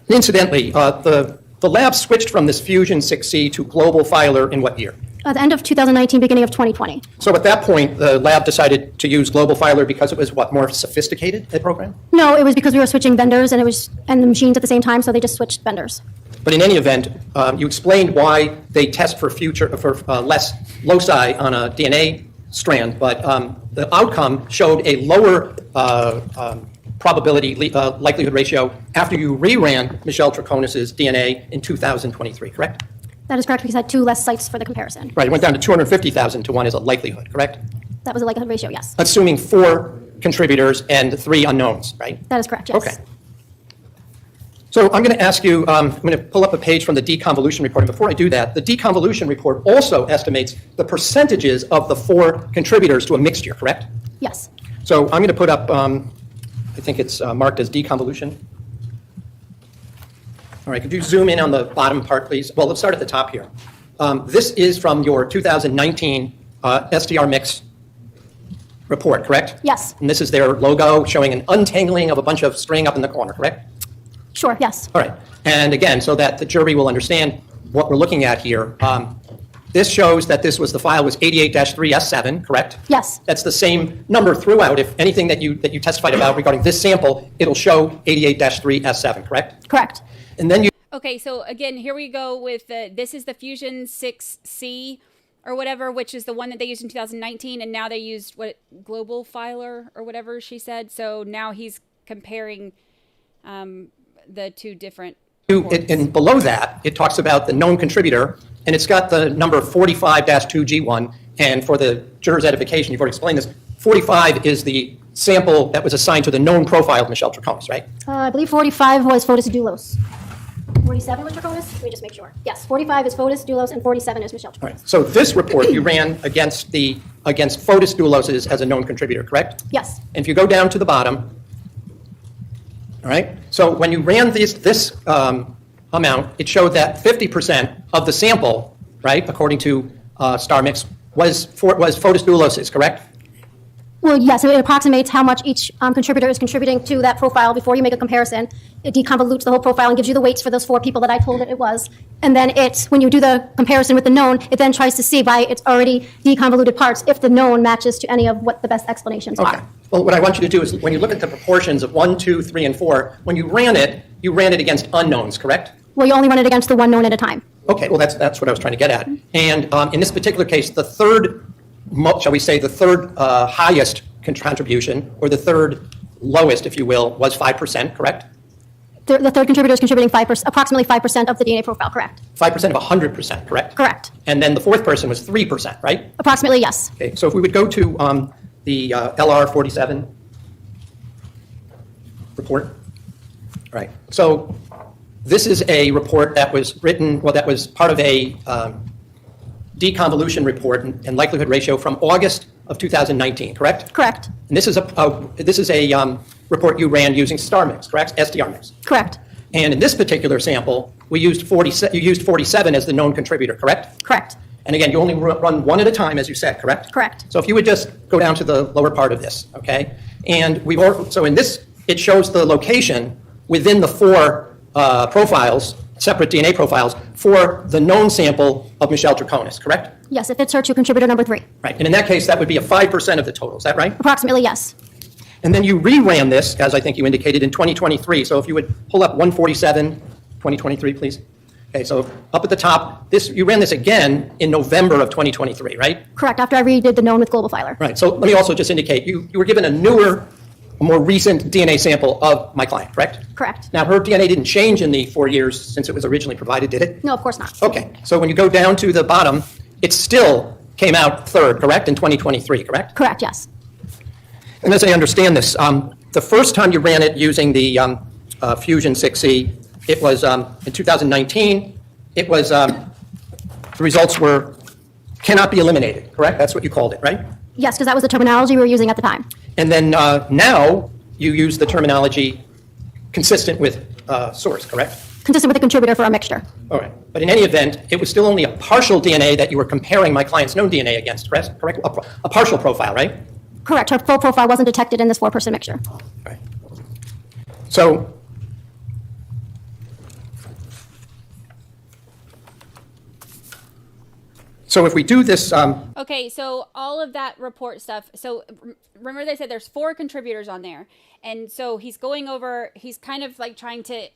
K: Incidentally, the lab switched from this Fusion 6C to Global Filer in what year?
L: At the end of 2019, beginning of 2020.
K: So at that point, the lab decided to use Global Filer because it was, what, more sophisticated, the program?
L: No, it was because we were switching vendors and the machines at the same time, so they just switched vendors.
K: But in any event, you explained why they test for less loci on a DNA strand, but the outcome showed a lower probability likelihood ratio after you reran Michelle Troconis' DNA in 2023, correct?
L: That is correct, because I had 2 less sites for the comparison.
K: Right, it went down to 250,000 to 1 as a likelihood, correct?
L: That was a likelihood ratio, yes.
K: Assuming 4 contributors and 3 unknowns, right?
L: That is correct, yes.
K: Okay. So I'm going to ask you, I'm going to pull up a page from the deconvolution report. And before I do that, the deconvolution report also estimates the percentages of the 4 contributors to a mixture, correct?
L: Yes.
K: So I'm going to put up, I think it's marked as deconvolution. All right, could you zoom in on the bottom part, please? Well, let's start at the top here. This is from your 2019 SDR mix report, correct?
L: Yes.
K: And this is their logo showing an untangling of a bunch of string up in the corner, correct?
L: Sure, yes.
K: All right. And again, so that the jury will understand what we're looking at here, this shows that this was, the file was 88-3S7, correct?
L: Yes.
K: That's the same number throughout. If anything that you testified about regarding this sample, it'll show 88-3S7, correct?
L: Correct.
K: And then you...
I: Okay, so again, here we go with this is the Fusion 6C or whatever, which is the one that they used in 2019, and now they used Global Filer or whatever she said. So now he's comparing the 2 different reports.
K: And below that, it talks about the known contributor, and it's got the number 45-2G1. And for the juror's edification, you've already explained this, 45 is the sample that was assigned to the known profile of Michelle Troconis, right?
L: I believe 45 was Fotis Dulos. 47 was Troconis? Let me just make sure. Yes, 45 is Fotis Dulos, and 47 is Michelle Troconis.
K: Right. So this report you ran against Fotis Dulos as a known contributor, correct?
L: Yes.
K: And if you go down to the bottom, all right, so when you ran this amount, it showed that 50% of the sample, right, according to Star Mix, was Fotis Dulos, correct?
L: Well, yes, it approximates how much each contributor is contributing to that profile before you make a comparison. It deconvolutes the whole profile and gives you the weights for those 4 people that I told it was. And then when you do the comparison with the known, it then tries to see by its already deconvoluted parts if the known matches to any of what the best explanations are.
K: Well, what I want you to do is when you look at the proportions of 1, 2, 3, and 4, when you ran it against unknowns, correct?
L: Well, you only run it against the one known at a time.
K: Okay, well, that's what I was trying to get at. And in this particular case, the third, shall we say, the third highest contribution, or the third lowest, if you will, was 5%, correct?
L: The third contributor is contributing approximately 5% of the DNA profile, correct?
K: 5% of 100%, correct?
L: Correct.
K: And then the 4th person was 3%, right?
L: Approximately, yes.
K: Okay, so if we would go to the LR47 report. All right, so this is a report that was written, that was part of a deconvolution report and likelihood ratio from August of 2019, correct?
L: Correct.
K: And this is a report you ran using Star Mix, correct? SDR Mix.
L: Correct.
K: And in this particular sample, you used 47 as the known contributor, correct?
L: Correct.
K: And again, you only run one at a time, as you said, correct?
L: Correct.
K: So if you would just go down to the lower part of this, okay? And so in this, it shows the location within the 4 profiles, separate DNA profiles, for the known sample of Michelle Troconis, correct?
L: Yes, it fits her to contributor number 3.
K: Right, and in that case, that would be a 5% of the total, is that right?
L: Approximately, yes.
K: And then you reran this, as I think you indicated, in 2023. So if you would pull up 147, 2023, please. Okay, so up at the top, you ran this again in November of 2023, right?
L: Correct, after I redid the known with Global Filer.
K: Right, so let me also just indicate, you were given a more recent DNA sample of my client, correct?
L: Correct.
K: Now, her DNA didn't change in the 4 years since it was originally provided, did it?
L: No, of course not.
K: Okay, so when you go down to the bottom, it still came out 3rd, correct, in 2023, correct?
L: Correct, yes.
K: And as I understand this, the first time you ran it using the Fusion 6C, it was in 2019. It was, the results cannot be eliminated, correct? That's what you called it, right?
L: Yes, because that was the terminology we were using at the time.
K: And then now you use the terminology consistent with source, correct?
L: Consistent with the contributor for a mixture.
K: All right. But in any event, it was still only a partial DNA that you were comparing my client's known DNA against, correct? A partial profile, right?
L: Correct. Her full profile wasn't detected in this 4-person mixture.
K: Right. So if we do this...
I: Okay, so all of that report stuff. So remember they said there's 4 contributors on there. And so he's kind of like trying to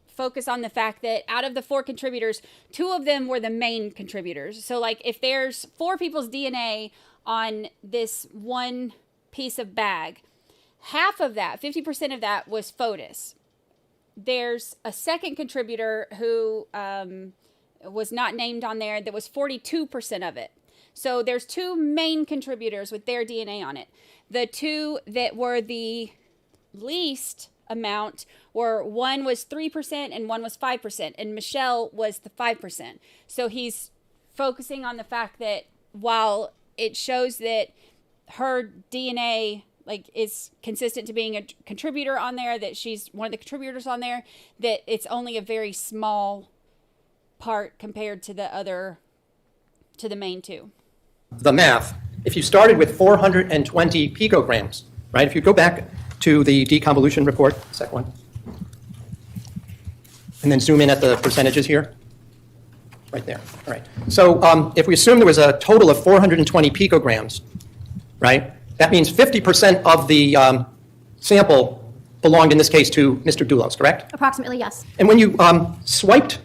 I: focus on the fact that out of the 4 contributors, 2 of them were the main contributors. So like if there's 4 people's DNA on this one piece of bag, half of that, 50% of that was Fotis. There's a second contributor who was not named on there that was 42% of it. So there's two main contributors with their DNA on it. The two that were the least amount were, one was 3% and one was 5%, and Michelle was the 5%. So he's focusing on the fact that while it shows that her DNA like is consistent to being a contributor on there, that she's one of the contributors on there, that it's only a very small part compared to the main two.
K: The math, if you started with 420 picograms, right? If you go back to the deconvolution report, second one, and then zoom in at the percentages here, right there. All right. So if we assume there was a total of 420 picograms, right? That means 50% of the sample belonged, in this case, to Mr. Dulos, correct?
L: Approximately, yes.
K: And when you swiped,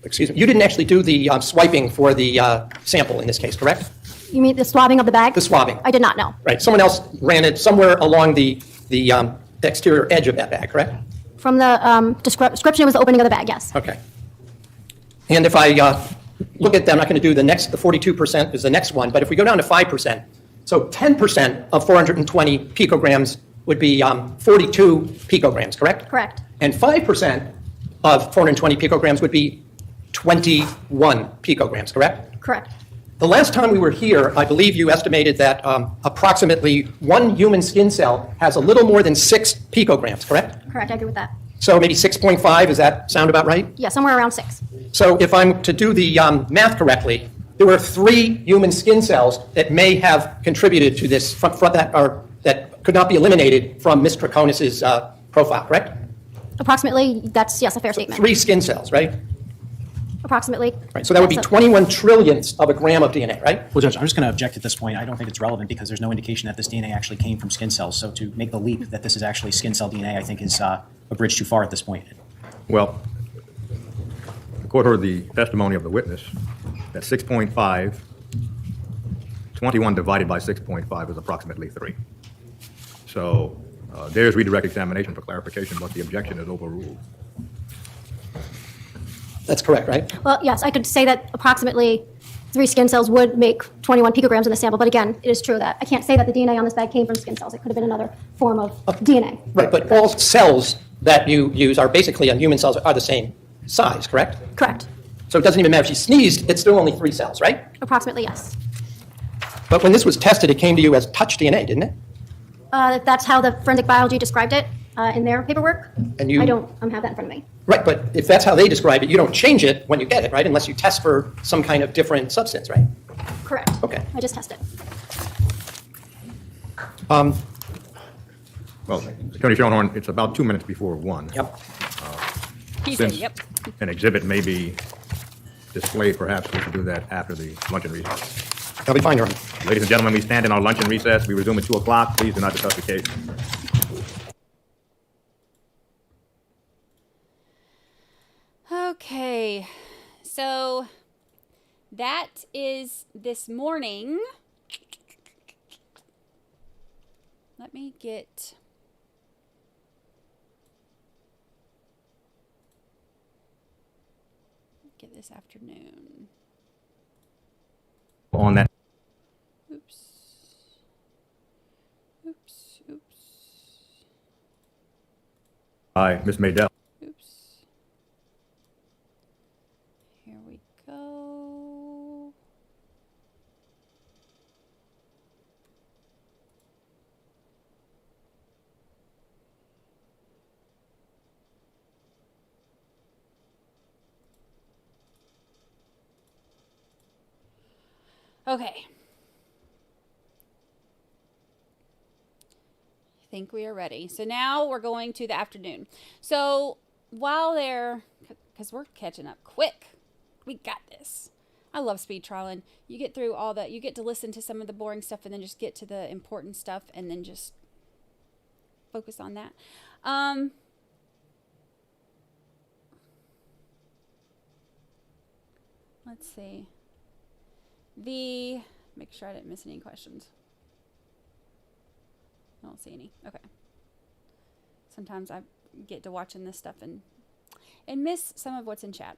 K: excuse me, you didn't actually do the swiping for the sample in this case, correct?
L: You mean the swabbing of the bag?
K: The swabbing.
L: I did not know.
K: Right. Someone else ran it somewhere along the exterior edge of that bag, correct?
L: From the description, it was the opening of the bag, yes.
K: Okay. And if I look at them, I'm not going to do the 42% is the next one, but if we go down to 5%, so 10% of 420 picograms would be 42 picograms, correct?
L: Correct.
K: And 5% of 420 picograms would be 21 picograms, correct?
L: Correct.
K: The last time we were here, I believe you estimated that approximately one human skin cell has a little more than 6 picograms, correct?
L: Correct, I agree with that.
K: So maybe 6.5, does that sound about right?
L: Yeah, somewhere around 6.
K: So if I'm to do the math correctly, there were 3 human skin cells that may have contributed to this that could not be eliminated from Ms. Troconis' profile, correct?
L: Approximately, that's, yes, a fair statement.
K: 3 skin cells, right?
L: Approximately.
K: Right. So that would be 21 trillionths of a gram of DNA, right?
C: Well, Judge, I'm just going to object at this point. I don't think it's relevant because there's no indication that this DNA actually came from skin cells. So to make the leap that this is actually skin cell DNA, I think is a bridge too far at this point.
J: Well, the court heard the testimony of the witness that 6.5, 21 divided by 6.5 is approximately 3. So there's redirect examination for clarification, but the objection is overruled.
K: That's correct, right?
L: Well, yes, I could say that approximately 3 skin cells would make 21 picograms in the sample, but again, it is true that I can't say that the DNA on this bag came from skin cells. It could have been another form of DNA.
K: Right, but all cells that you use are basically, on human cells, are the same size, correct?
L: Correct.
K: So it doesn't even matter if she sneezed, it's still only 3 cells, right?
L: Approximately, yes.
K: But when this was tested, it came to you as touch DNA, didn't it?
L: That's how the forensic biology described it in their paperwork.
K: And you,
L: I don't have that in front of me.
K: Right, but if that's how they describe it, you don't change it when you get it, right? Unless you test for some kind of different substance, right?
L: Correct.
K: Okay.
L: I just tested.
J: Well, Attorney Schoenhorn, it's about 2 minutes before 1.
K: Yep.
I: He said,
J: Since
I: yep.
J: an exhibit may be displayed, perhaps we should do that after the luncheon recess.
K: That'll be fine, Your Honor.
J: Ladies and gentlemen, we stand in our luncheon recess. We resume at 2 o'clock. Please do not discuss the case.
I: Okay, so that is this morning. Let me get this afternoon.
J: On that.
I: Oops.
J: By Ms. Maydell.
I: Here we go. Okay. I think we are ready. So now we're going to the afternoon. So while they're, because we're catching up quick, we got this. I love speed trialing. You get through all that. You get to listen to some of the boring stuff and then just get to the important stuff and then just focus on that. Let's see. Make sure I didn't miss any questions. I don't see any. Okay. Sometimes I get to watching this stuff and miss some of what's in chat.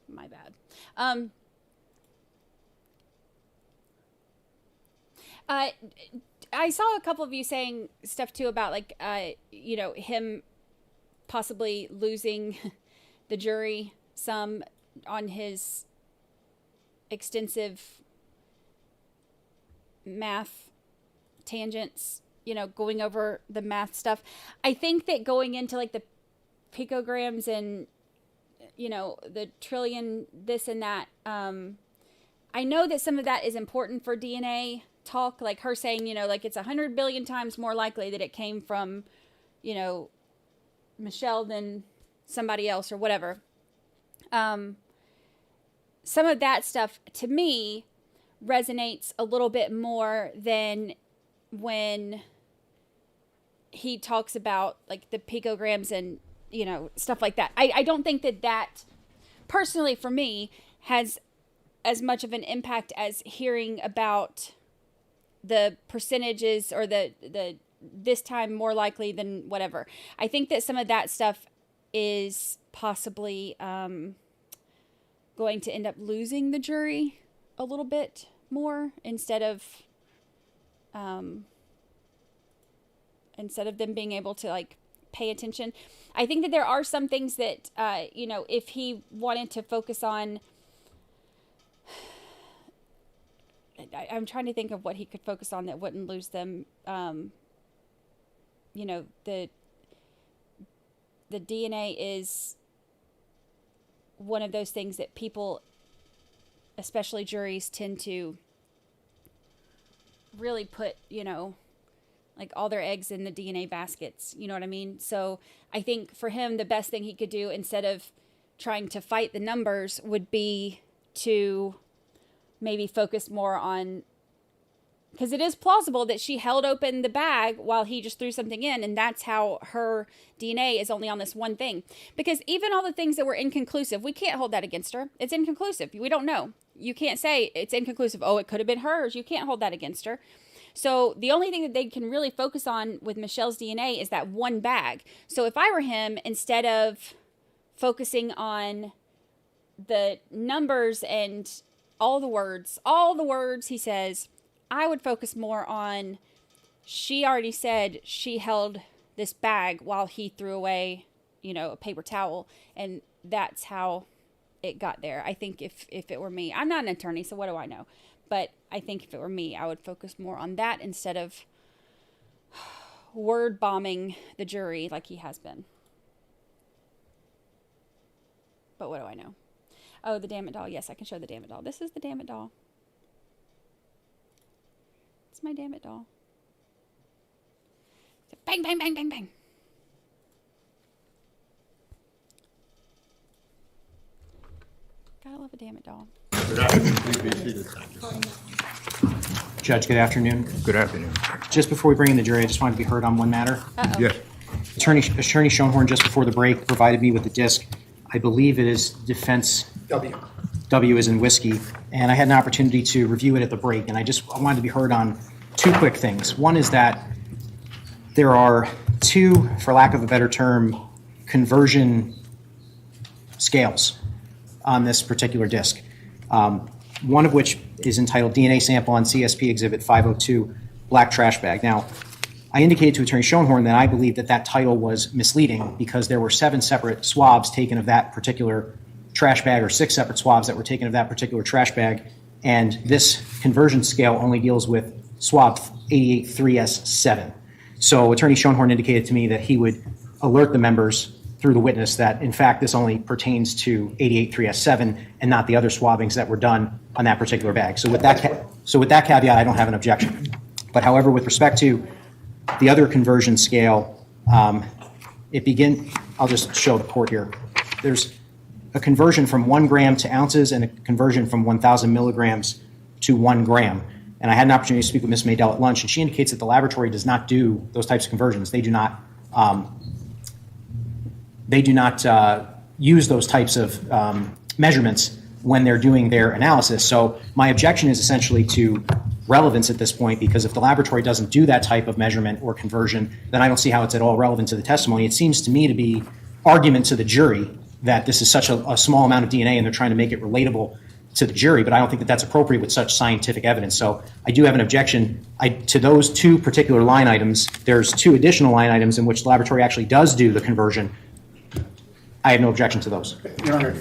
I: My bad. I saw a couple of you saying stuff too about like, him possibly losing the jury some on his extensive math tangents, going over the math stuff. I think that going into like the picograms and, the trillion, this and that, I know that some of that is important for DNA talk, like her saying, like it's 100 billion times more likely that it came from, Michelle than somebody else or whatever. Some of that stuff to me resonates a little bit more than when he talks about like the picograms and, stuff like that. I don't think that personally for me has as much of an impact as hearing about the percentages or the this time more likely than whatever. I think that some of that stuff is possibly going to end up losing the jury a little bit more instead of them being able to like pay attention. I think that there are some things that if he wanted to focus on, I'm trying to think of what he could focus on that wouldn't lose them. The DNA is one of those things that people, especially juries, tend to really put, like all their eggs in the DNA baskets. You know what I mean? So I think for him, the best thing he could do instead of trying to fight the numbers would be to maybe focus more on, because it is plausible that she held open the bag while he just threw something in, and that's how her DNA is only on this one thing. Because even all the things that were inconclusive, we can't hold that against her. It's inconclusive. We don't know. You can't say it's inconclusive. Oh, it could have been hers. You can't hold that against her. So the only thing that they can really focus on with Michelle's DNA is that one bag. So if I were him, instead of focusing on the numbers and all the words he says, I would focus more on, she already said she held this bag while he threw away, a paper towel. And that's how it got there. I think if it were me, I'm not an attorney, so what do I know? But I think if it were me, I would focus more on that instead of word bombing the jury like he has been. But what do I know? Oh, the damn it doll. Yes, I can show the damn it doll. This is the damn it doll. It's my damn it doll. Bang, bang, bang, bang, bang. Gotta love a damn it doll.
K: Judge, good afternoon.
J: Good afternoon.
K: Just before we bring in the jury, I just wanted to be heard on one matter.
J: Yes.
K: Attorney Schoenhorn, just before the break, provided me with the disc. I believe it is defense W is in whiskey, and I had an opportunity to review it at the break, and I wanted to be heard on two quick things. One is that there are two, for lack of a better term, conversion scales on this particular disc. One of which is entitled DNA Sample on CSP Exhibit 502, Black Trash Bag. Now, I indicated to Attorney Schoenhorn that I believe that title was misleading because there were 7 separate swabs taken of that particular trash bag, or 6 separate swabs that were taken of that particular trash bag, and this conversion scale only deals with swab 883S7. So Attorney Schoenhorn indicated to me that he would alert the members through the witness that, in fact, this only pertains to 883S7 and not the other swabbings that were done on that particular bag. So with that caveat, I don't have an objection. But however, with respect to the other conversion scale, I'll just show the court here. There's a conversion from 1 gram to ounces and a conversion from 1,000 milligrams to 1 gram. And I had an opportunity to speak with Ms. Maydell at lunch, and she indicates that the laboratory does not do those types of conversions. They do not use those types of measurements when they're doing their analysis. So my objection is essentially to relevance at this point, because if the laboratory doesn't do that type of measurement or conversion, then I don't see how it's at all relevant to the testimony. It seems to me to be argument to the jury that this is such a small amount of DNA and they're trying to make it relatable
C: to the jury, but I don't think that that's appropriate with such scientific evidence. So I do have an objection to those two particular line items. There's two additional line items in which the laboratory actually does do the conversion. I have no objection to those.
E: Your Honor,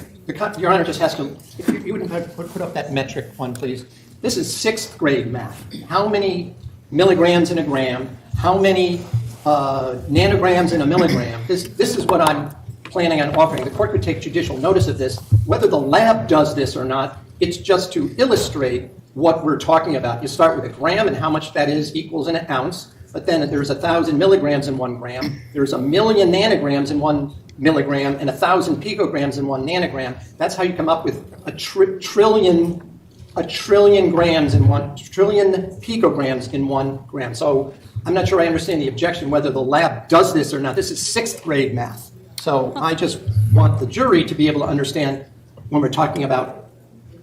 E: Your Honor just has to, if you wouldn't put up that metric one, please. This is 6th grade math. How many milligrams in a gram? How many nanograms in a milligram? This is what I'm planning on offering. The court could take judicial notice of this. Whether the lab does this or not, it's just to illustrate what we're talking about. You start with a gram and how much that is equals an ounce, but then there's 1,000 milligrams in 1 gram. There's 1,000,000 nanograms in 1 milligram and 1,000 picograms in 1 nanogram. That's how you come up with a trillion grams in 1 trillion picograms in 1 gram. So I'm not sure I understand the objection whether the lab does this or not. This is 6th grade math. So I just want the jury to be able to understand when we're talking about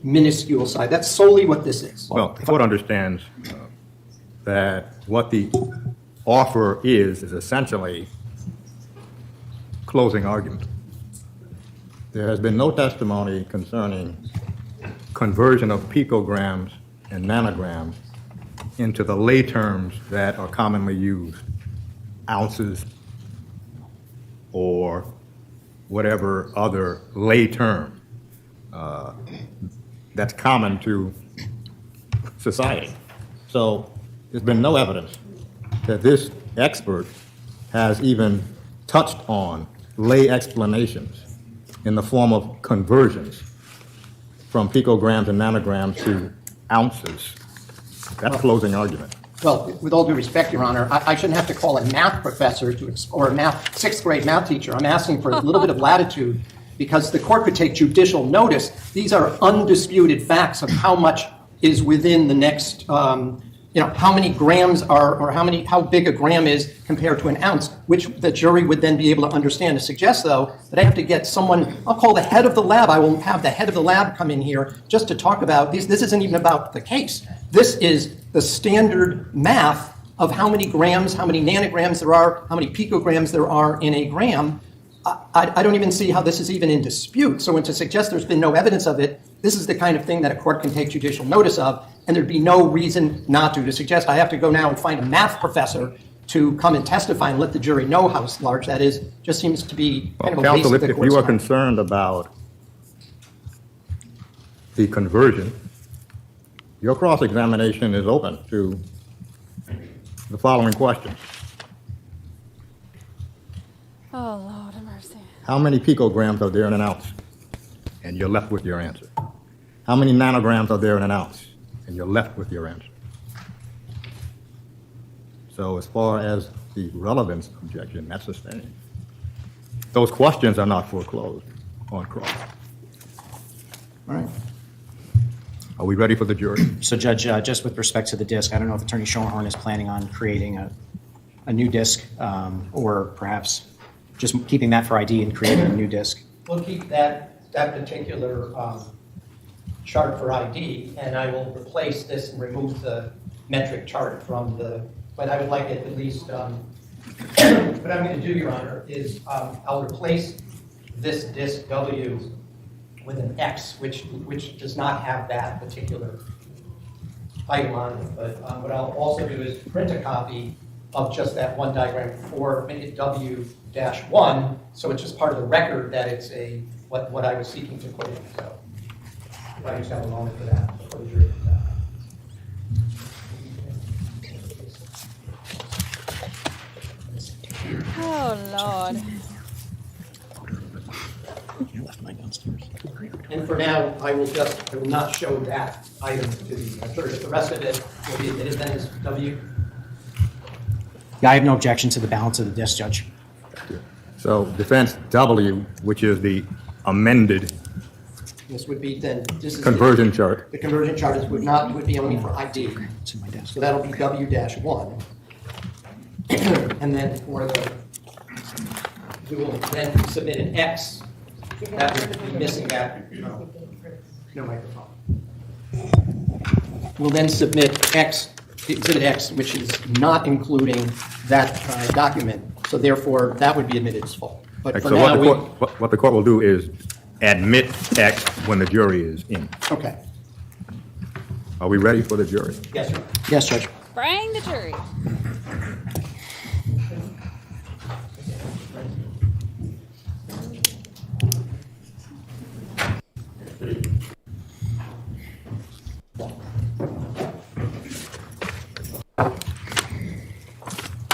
E: minuscule size. That's solely what this is.
J: Well, the court understands that what the offer is essentially closing argument. There has been no testimony concerning conversion of picograms and nanograms into the lay terms that are commonly used, ounces or whatever other lay term that's common to society. So there's been no evidence that this expert has even touched on lay explanations in the form of conversions from picograms and nanograms to ounces. That's closing argument.
E: Well, with all due respect, Your Honor, I shouldn't have to call a math professor or a 6th grade math teacher. I'm asking for a little bit of latitude because the court could take judicial notice. These are undisputed facts of how much is within the next, how many grams are, or how big a gram is compared to an ounce, which the jury would then be able to understand. To suggest, though, that I have to get someone, I'll call the head of the lab, I will have the head of the lab come in here just to talk about these. This isn't even about the case. This is the standard math of how many grams, how many nanograms there are, how many picograms there are in a gram. I don't even see how this is even in dispute. So when to suggest there's been no evidence of it, this is the kind of thing that a court can take judicial notice of, and there'd be no reason not to suggest I have to go now and find a math professor to come and testify and let the jury know how large that is. Just seems to be kind of a waste of the court's
J: if you are
E: time.
J: concerned about the conversion, your cross-examination is open to the following questions.
I: Oh, Lord have mercy.
J: How many picograms are there in an ounce? And you're left with your answer. How many nanograms are there in an ounce? And you're left with your answer. So as far as the relevance objection, that's sustained. Those questions are not foreclosed on cross.
E: All right.
J: Are we ready for the jury?
C: So, Judge, just with respect to the disc, I don't know if Attorney Schoenhorn is planning on creating a new disc or perhaps just keeping that for ID and creating a new disc.
E: We'll keep that particular chart for ID, and I will replace this and remove the metric chart from but I would like it at least, what I'm going to do, Your Honor, is I'll replace this disc W with an X, which does not have that particular item on it. But what I'll also do is print a copy of just that one diagram for, make it W-1, so it's just part of the record that it's what I was seeking to put in. So if I just have a moment for that, for the jury for that.
I: Oh, Lord.
E: And for now, I will not show that item to the jury. The rest of it will be admitted then as W.
C: Yeah, I have no objection to the balance of the disc, Judge.
J: So defense W, which is the amended
E: This would be then, this is
J: conversion chart.
E: The conversion chart would be only for ID.
C: It's in my desk.
E: So that'll be W-1. And then we will then submit an X. That would be missing that. No microphone. We'll then submit X, Exhibit X, which is not including that document. So therefore, that would be admitted as full. But for
J: So
E: now,
J: what the court will do is admit X when the jury is in.
E: Okay.
J: Are we ready for the jury?
E: Yes, sir.
C: Yes, Judge.
I: Bring the jury.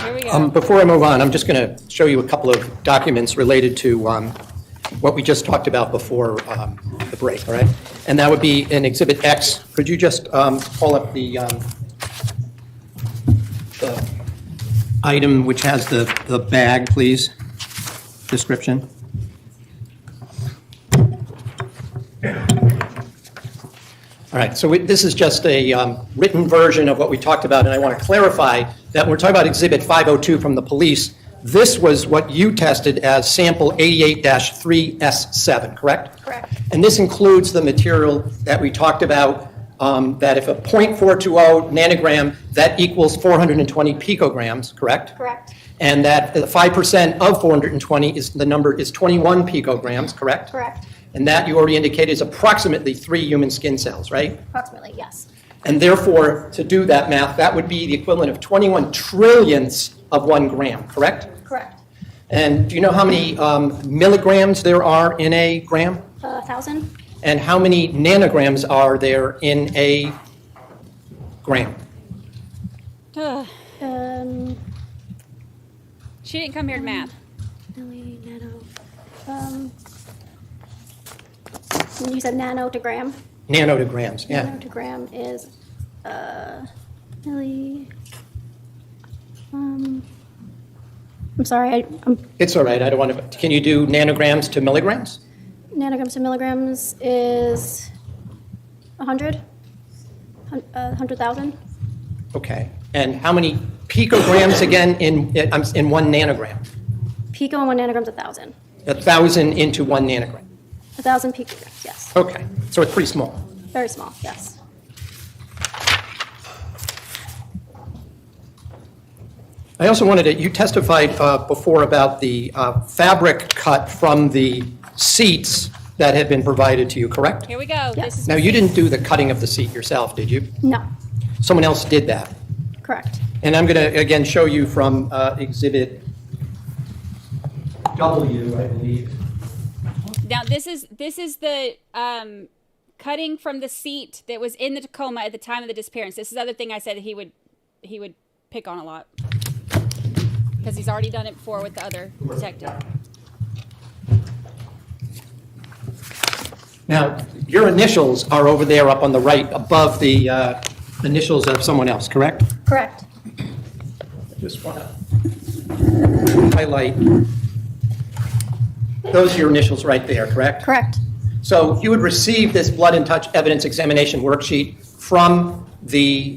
I: Here we go.
E: Before I move on, I'm just going to show you a couple of documents related to what we just talked about before the break, all right? And that would be in Exhibit X. Could you just pull up the item which has the bag, please? Description. All right, so this is just a written version of what we talked about, and I want to clarify that when we're talking about Exhibit 502 from the police, this was what you tested as sample 88-3S7, correct?
L: Correct.
E: And this includes the material that we talked about, that if a .420 nanogram, that equals 420 picograms, correct?
L: Correct.
E: And that the 5% of 420 is, the number is 21 picograms, correct?
L: Correct.
E: And that you already indicated is approximately 3 human skin cells, right?
L: Approximately, yes.
E: And therefore, to do that math, that would be the equivalent of 21 trillionths of 1 gram, correct?
L: Correct.
E: And do you know how many milligrams there are in a gram?
L: 1,000.
E: And how many nanograms are there in a gram?
I: Ugh.
L: Um,
I: She didn't come here to math.
L: nano. You said nano to gram.
E: Nano to grams, yeah.
L: Nano to gram is milli. I'm sorry.
E: It's all right. I don't want to. Can you do nanograms to milligrams?
L: Nanograms to milligrams is 100. 100,000.
E: Okay. And how many picograms again in 1 nanogram?
L: Pico and 1 nanogram is 1,000.
E: 1,000 into 1 nanogram.
L: 1,000 picograms, yes.
E: Okay. So it's pretty small.
L: Very small, yes.
E: I also wanted to, you testified before about the fabric cut from the seats that had been provided to you, correct?
I: Here we go.
L: Yes.
I: This is
E: Now, you didn't do the cutting of the seat yourself, did you?
L: No,
E: Someone else did that.
L: correct.
E: And I'm going to, again, show you from Exhibit W, I believe.
I: Now this is the cutting from the seat that was in the Tacoma at the time of the disappearance. This is the other thing I said that he would pick on a lot because he's already done it before with the other detective.
E: Now, your initials are over there up on the right above the initials of someone else, correct?
L: Correct.
E: Just want to highlight. Those are your initials right there, correct?
L: Correct.
E: So you would receive this blood and touch evidence examination worksheet from the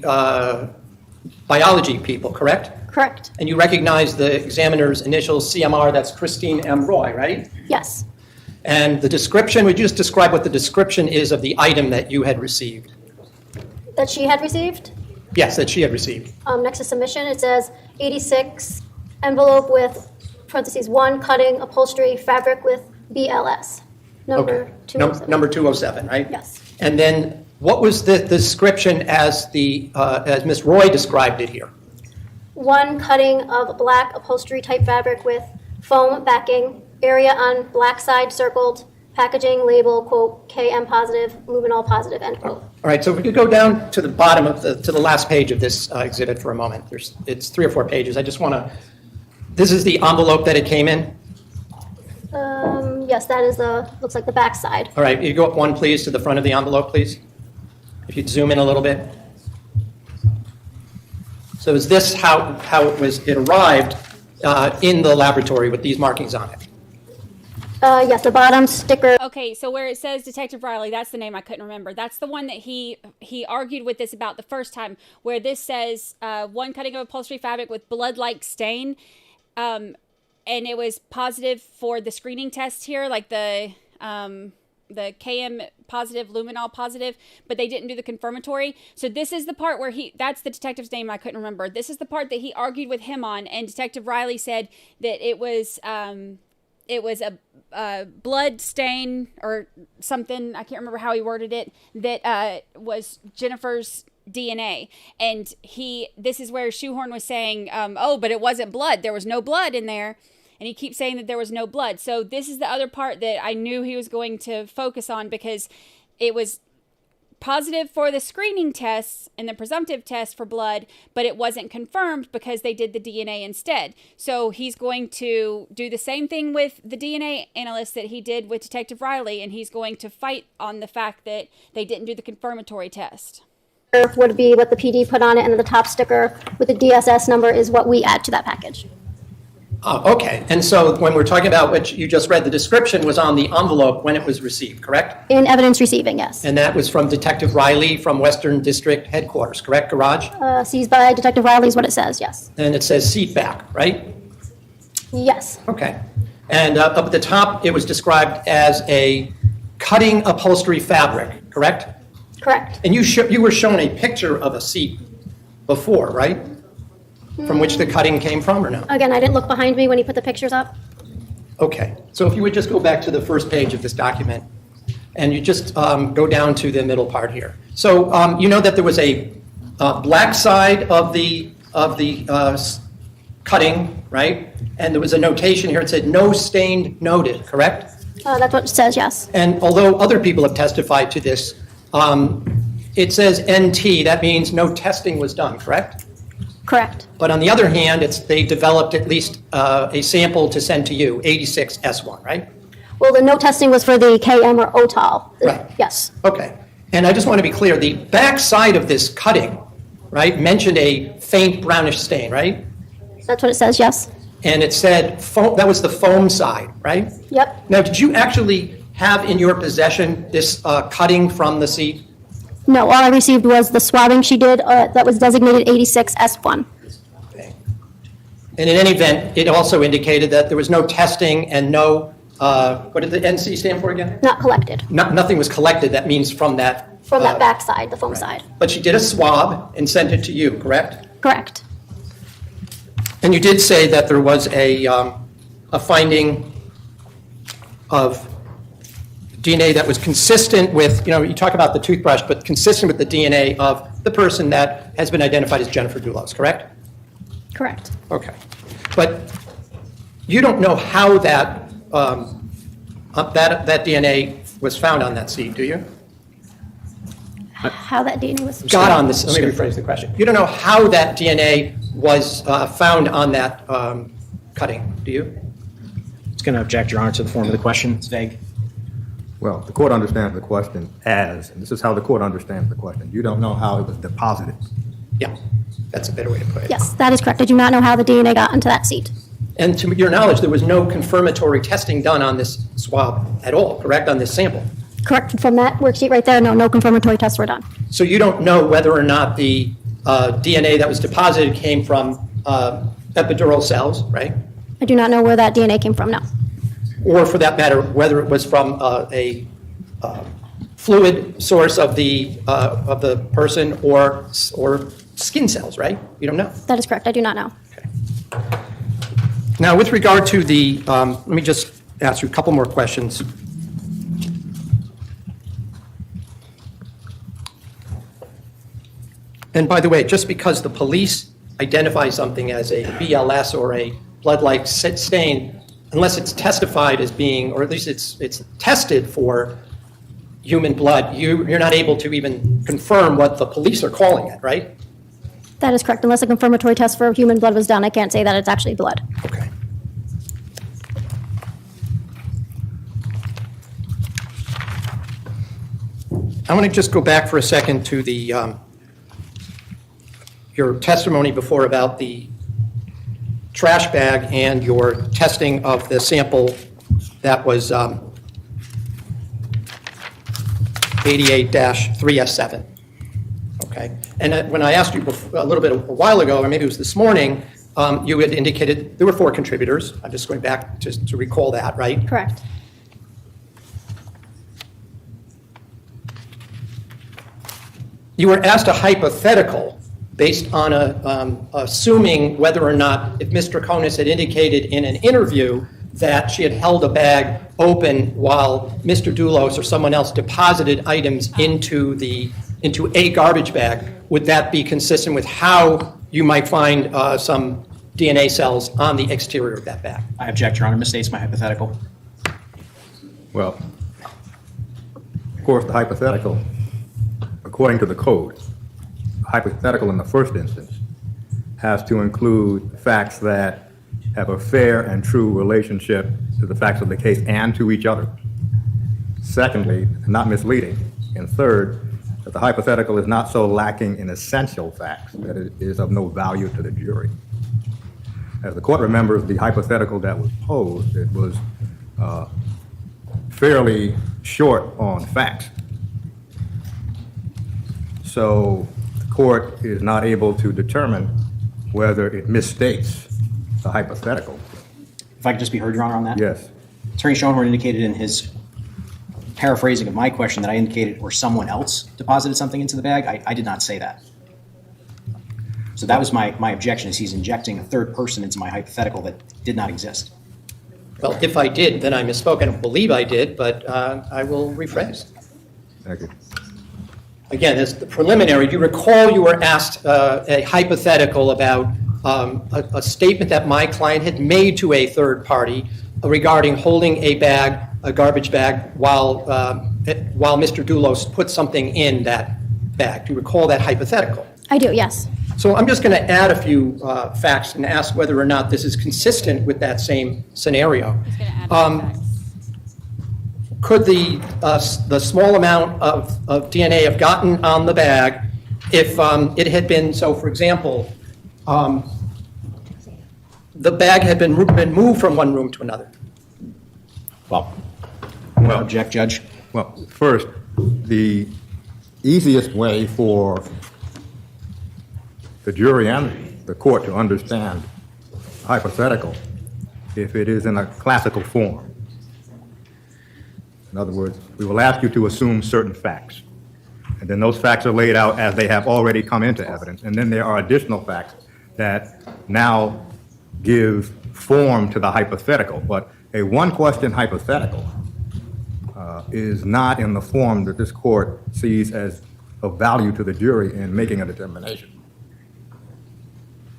E: biology people, correct?
L: Correct.
E: And you recognize the examiner's initials, CMR, that's Christine M. Roy, right?
L: Yes.
E: And the description, would you just describe what the description is of the item that you had received?
L: That she had received?
E: Yes, that she had received.
L: Next to submission, it says 86 envelope with parentheses 1 cutting upholstery fabric with BLS. Number 207.
E: Number 207, right?
L: Yes.
E: And then what was the description as Ms. Roy described it here?
L: 1 cutting of black upholstery type fabric with foam backing, area on black side circled, packaging label, quote, KM positive, luminol positive, end quote.
E: All right, so if we could go down to the bottom of to the last page of this exhibit for a moment. It's 3 or 4 pages. I just want to, this is the envelope that it came in?
L: Yes, that is looks like the back side.
E: All right, you go up 1, please, to the front of the envelope, please. If you'd zoom in a little bit. So is this how it arrived in the laboratory with these markings on it?
L: Yes, the bottom sticker.
I: Okay, so where it says Detective Riley, that's the name I couldn't remember. That's the one that he argued with this about the first time, where this says 1 cutting of upholstery fabric with blood-like stain, and it was positive for the screening test here, like the KM positive, luminol positive, but they didn't do the confirmatory. So this is the part where that's the detective's name I couldn't remember. This is the part that he argued with him on, and Detective Riley said that it was it was a blood stain or something, I can't remember how he worded it, that was Jennifer's DNA. And this is where Shoehorn was saying, oh, but it wasn't blood. There was no blood in there. And he keeps saying that there was no blood. So this is the other part that I knew he was going to focus on, because it was positive for the screening tests and the presumptive test for blood, but it wasn't confirmed because they did the DNA instead. So he's going to do the same thing with the DNA analyst that he did with Detective Riley, and he's going to fight on the fact that they didn't do the confirmatory test.
L: Would be what the PD put on it, and then the top sticker with the DSS number is what we add to that package.
E: Oh, okay. And so when we're talking about what you just read, the description was on the envelope when it was received, correct?
L: In evidence receiving, yes.
E: And that was from Detective Riley from Western District Headquarters, correct? Garage?
L: Seized by Detective Riley is what it says, yes.
E: And it says seat back, right?
L: Yes.
E: Okay. And up at the top, it was described as a cutting upholstery fabric, correct?
L: Correct.
E: And you were shown a picture of a seat before, right? From which the cutting came from, or no?
L: Again, I didn't look behind me when he put the pictures up.
E: Okay. So if you would just go back to the first page of this document, and you just go down to the middle part here. So you know that there was a black side of the cutting, right? And there was a notation here. It said "no stained noted," correct?
L: That's what it says, yes.
E: And although other people have testified to this, it says NT. That means no testing was done, correct?
L: Correct.
E: But on the other hand, they developed at least a sample to send to you, 86S1, right?
L: Well, the no testing was for the KM or OTOL.
E: Right.
L: Yes.
E: Okay. And I just want to be clear, the back side of this cutting, right, mentioned a faint brownish stain, right?
L: That's what it says, yes.
E: And it said that was the foam side, right?
L: Yep.
E: Now, did you actually have in your possession this cutting from the seat?
L: No, all I received was the swabbing she did that was designated 86S1.
E: Okay. And in any event, it also indicated that there was no testing and no, what did the NC stand for again?
L: Not collected.
E: Nothing was collected. That means from that.
L: From that back side, the foam side.
E: But she did a swab and sent it to you, correct?
L: Correct.
E: And you did say that there was a finding of DNA that was consistent with, you talk about the toothbrush, but consistent with the DNA of the person that has been identified as Jennifer Dulos, correct?
L: Correct.
E: Okay. But you don't know how that DNA was found on that seat, do you?
L: How that DNA was
E: Got on this. Let me rephrase the question. You don't know how that DNA was found on that cutting, do you?
K: It's going to object, Your Honor, to the form of the question. It's vague.
J: Well, the court understands the question as, and this is how the court understands the question. You don't know how it was deposited.
E: Yeah, that's a better way to put it.
L: Yes, that is correct. I do not know how the DNA got into that seat.
E: And to your knowledge, there was no confirmatory testing done on this swab at all, correct, on this sample?
L: Correct. From that worksheet right there, no confirmatory tests were done.
E: So you don't know whether or not the DNA that was deposited came from epidural cells, right?
L: I do not know where that DNA came from, no.
E: Or for that matter, whether it was from a fluid source of the person or skin cells, right? You don't know.
L: That is correct. I do not know.
E: Okay. Now, with regard to the, let me just ask you a couple more questions. And by the way, just because the police identify something as a BLS or a blood-like stain, unless it's testified as being, or at least it's tested for human blood, you're not able to even confirm what the police are calling it, right?
L: That is correct. Unless a confirmatory test for human blood was done, I can't say that it's actually blood.
E: Okay. I want to just go back for a second to the your testimony before about the trash bag and your testing of the sample that was 88-3S7. Okay. And when I asked you a little bit a while ago, or maybe it was this morning, you had indicated there were 4 contributors. I'm just going back just to recall that, right?
L: Correct.
E: You were asked a hypothetical based on assuming whether or not, if Ms. Troconis had indicated in an interview that she had held a bag open while Mr. Dulos or someone else deposited items into a garbage bag, would that be consistent with how you might find some DNA cells on the exterior of that bag?
C: I object, Your Honor. Misstates my hypothetical.
J: Well, of course, the hypothetical, according to the code, hypothetical in the first instance has to include facts that have a fair and true relationship to the facts of the case and to each other. Secondly, not misleading. And third, that the hypothetical is not so lacking in essential facts that it is of no value to the jury. As the court remembers, the hypothetical that was posed, it was fairly short on facts. So the court is not able to determine whether it misstates the hypothetical.
C: If I could just be heard, Your Honor, on that?
J: Yes.
C: Attorney Schoenhorn indicated in his paraphrasing of my question that I indicated or someone else deposited something into the bag. I did not say that. So that was my objection, is he's injecting a third person into my hypothetical that did not exist.
E: Well, if I did, then I misspoke. I don't believe I did, but I will rephrase.
J: Thank you.
E: Again, as the preliminary, do you recall you were asked a hypothetical about a statement that my client had made to a third party regarding holding a bag, a garbage bag, while Mr. Dulos put something in that bag? Do you recall that hypothetical?
L: I do, yes.
E: So I'm just going to add a few facts and ask whether or not this is consistent with that same scenario. Could the small amount of DNA have gotten on the bag if it had been, so for example, the bag had been moved from one room to another?
C: Well, object, Judge.
J: Well, first, the easiest way for the jury and the court to understand hypothetical if it is in a classical form. In other words, we will ask you to assume certain facts, and then those facts are laid out as they have already come into evidence, and then there are additional facts that now give form to the hypothetical. But a one-question hypothetical is not in the form that this court sees as of value to the jury in making a determination.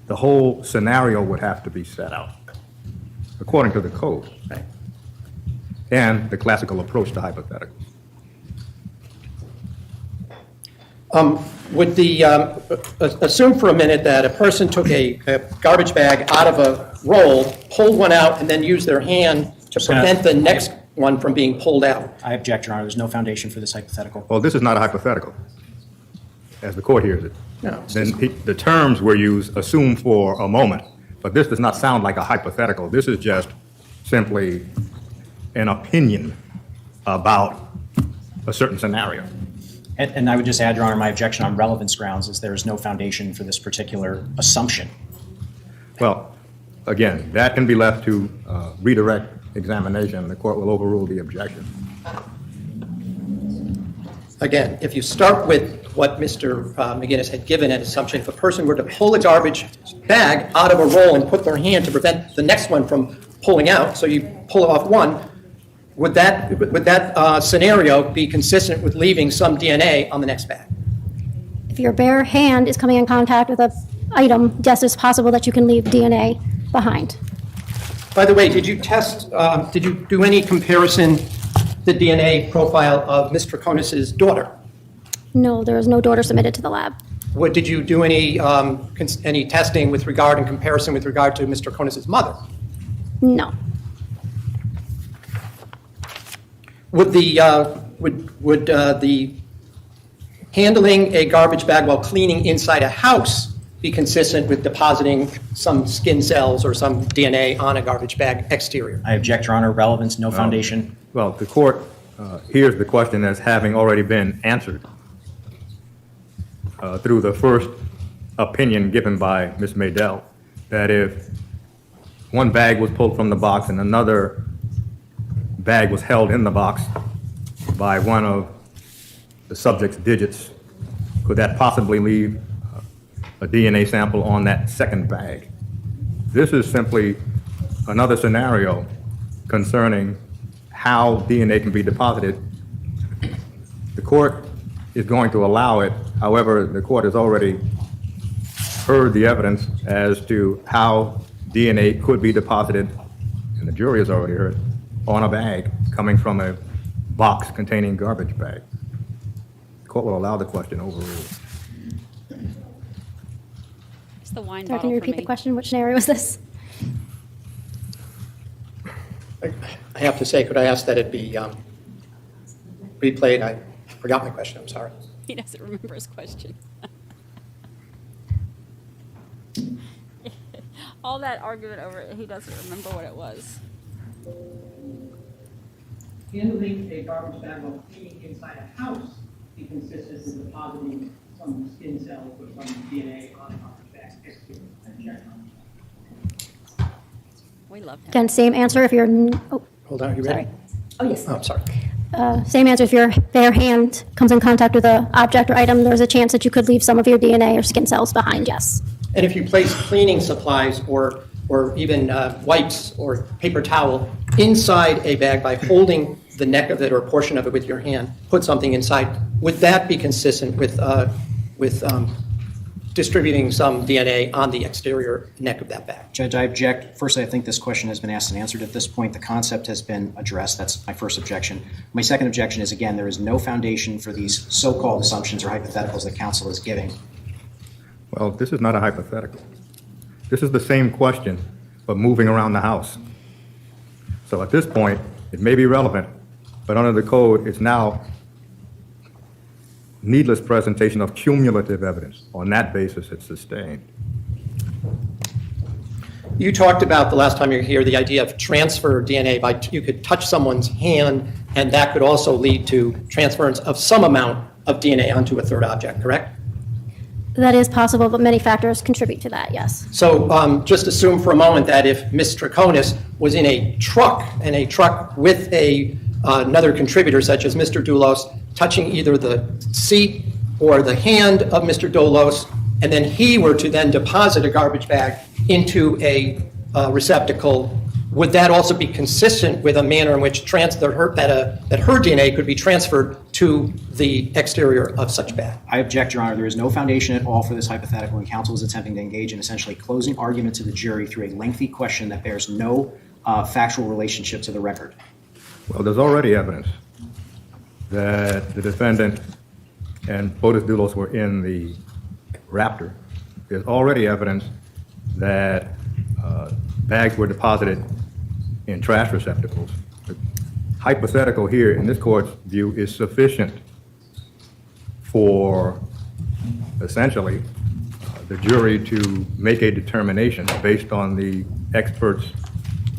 J: The whole scenario would have to be set out according to the code and the classical approach to hypotheticals.
E: Would assume for a minute that a person took a garbage bag out of a roll, pulled one out, and then used their hand to prevent the next one from being pulled out?
C: I object, Your Honor. There's no foundation for this hypothetical.
J: Well, this is not a hypothetical, as the court hears it.
E: No.
J: Then the terms were used, assume for a moment, but this does not sound like a hypothetical. This is just simply an opinion about a certain scenario.
C: And I would just add, Your Honor, my objection on relevance grounds is there is no foundation for this particular assumption.
J: Well, again, that can be left to redirect examination. The court will overrule the objection.
E: Again, if you start with what Mr. McGinnis had given an assumption, if a person were to pull a garbage bag out of a roll and put their hand to prevent the next one from pulling out, so you pull off one, would that scenario be consistent with leaving some DNA on the next bag?
L: If your bare hand is coming in contact with an item, yes, it's possible that you can leave DNA behind.
E: By the way, did you do any comparison, the DNA profile of Ms. Troconis' daughter?
L: No, there is no daughter submitted to the lab.
E: Did you do any testing with regard in comparison with regard to Ms. Troconis' mother?
L: No.
E: Would the handling a garbage bag while cleaning inside a house be consistent with depositing some skin cells or some DNA on a garbage bag exterior?
C: I object, Your Honor. Relevance, no foundation.
J: Well, the court hears the question as having already been answered through the first opinion given by Ms. Maydell, that if one bag was pulled from the box and another bag was held in the box by one of the subject's digits, could that possibly leave a DNA sample on that second bag? This is simply another scenario concerning how DNA can be deposited, the court is going to allow it. However, the court has already heard the evidence as to how DNA could be deposited, and the jury has already heard, on a bag coming from a box containing garbage bag. The court will allow the question overruled.
I: It's the wine
L: Sorry,
I: bottle
L: can you
I: for
L: repeat
I: me.
L: the question? Which scenario was this?
E: I have to say, could I ask that it be replayed? I forgot my question, I'm sorry.
I: He doesn't remember his question. All that argument over it, he doesn't remember what it was.
M: Handling a garbage bag while cleaning inside a house be consistent with depositing some skin cells or some DNA on a garbage bag next to it and check on it.
I: We love him.
L: Again, same answer if you're,
E: Hold on, are you ready?
L: sorry. Oh, yes.
E: Oh, sorry.
L: Same answer, if your bare hand comes in contact with an object or item, there's a chance that you could leave some of your DNA or skin cells behind, yes.
E: And if you place cleaning supplies or even wipes or paper towel inside a bag by holding the neck of it or a portion of it with your hand, put something inside, would that be consistent with distributing some DNA on the exterior neck of that bag?
K: Judge, I object. Firstly, I think this question has been asked and answered at this point. The concept has been addressed. That's my first objection. My second objection is, again, there is no foundation for these so-called assumptions or hypotheticals that counsel is giving.
J: Well, this is not a hypothetical. This is the same question, but moving around the house. So at this point, it may be relevant, but under the code, it's now needless presentation of cumulative evidence. On that basis, it's sustained.
E: You talked about the last time you were here, the idea of transfer DNA by you could touch someone's hand, and that could also lead to transference of some amount of DNA onto a third object, correct?
L: That is possible, but many factors contribute to that, yes.
E: So just assume for a moment that if Ms. Troconis was in a truck, with another contributor, such as Mr. Dulos, touching either the seat or the hand of Mr. Dulos, and then he were to then deposit a garbage bag into a receptacle, would that also be consistent with a manner in which that her DNA could be transferred to the exterior of such bag?
K: I object, Your Honor. There is no foundation at all for this hypothetical, and counsel is attempting to engage in essentially closing argument to the jury through a lengthy question that bears no factual relationship to the record.
J: Well, there's already evidence that the defendant and Fotis Dulos were in the Raptor. There's already evidence that bags were deposited in trash receptacles. The hypothetical here, in this court's view, is sufficient for essentially the jury to make a determination based on the expert's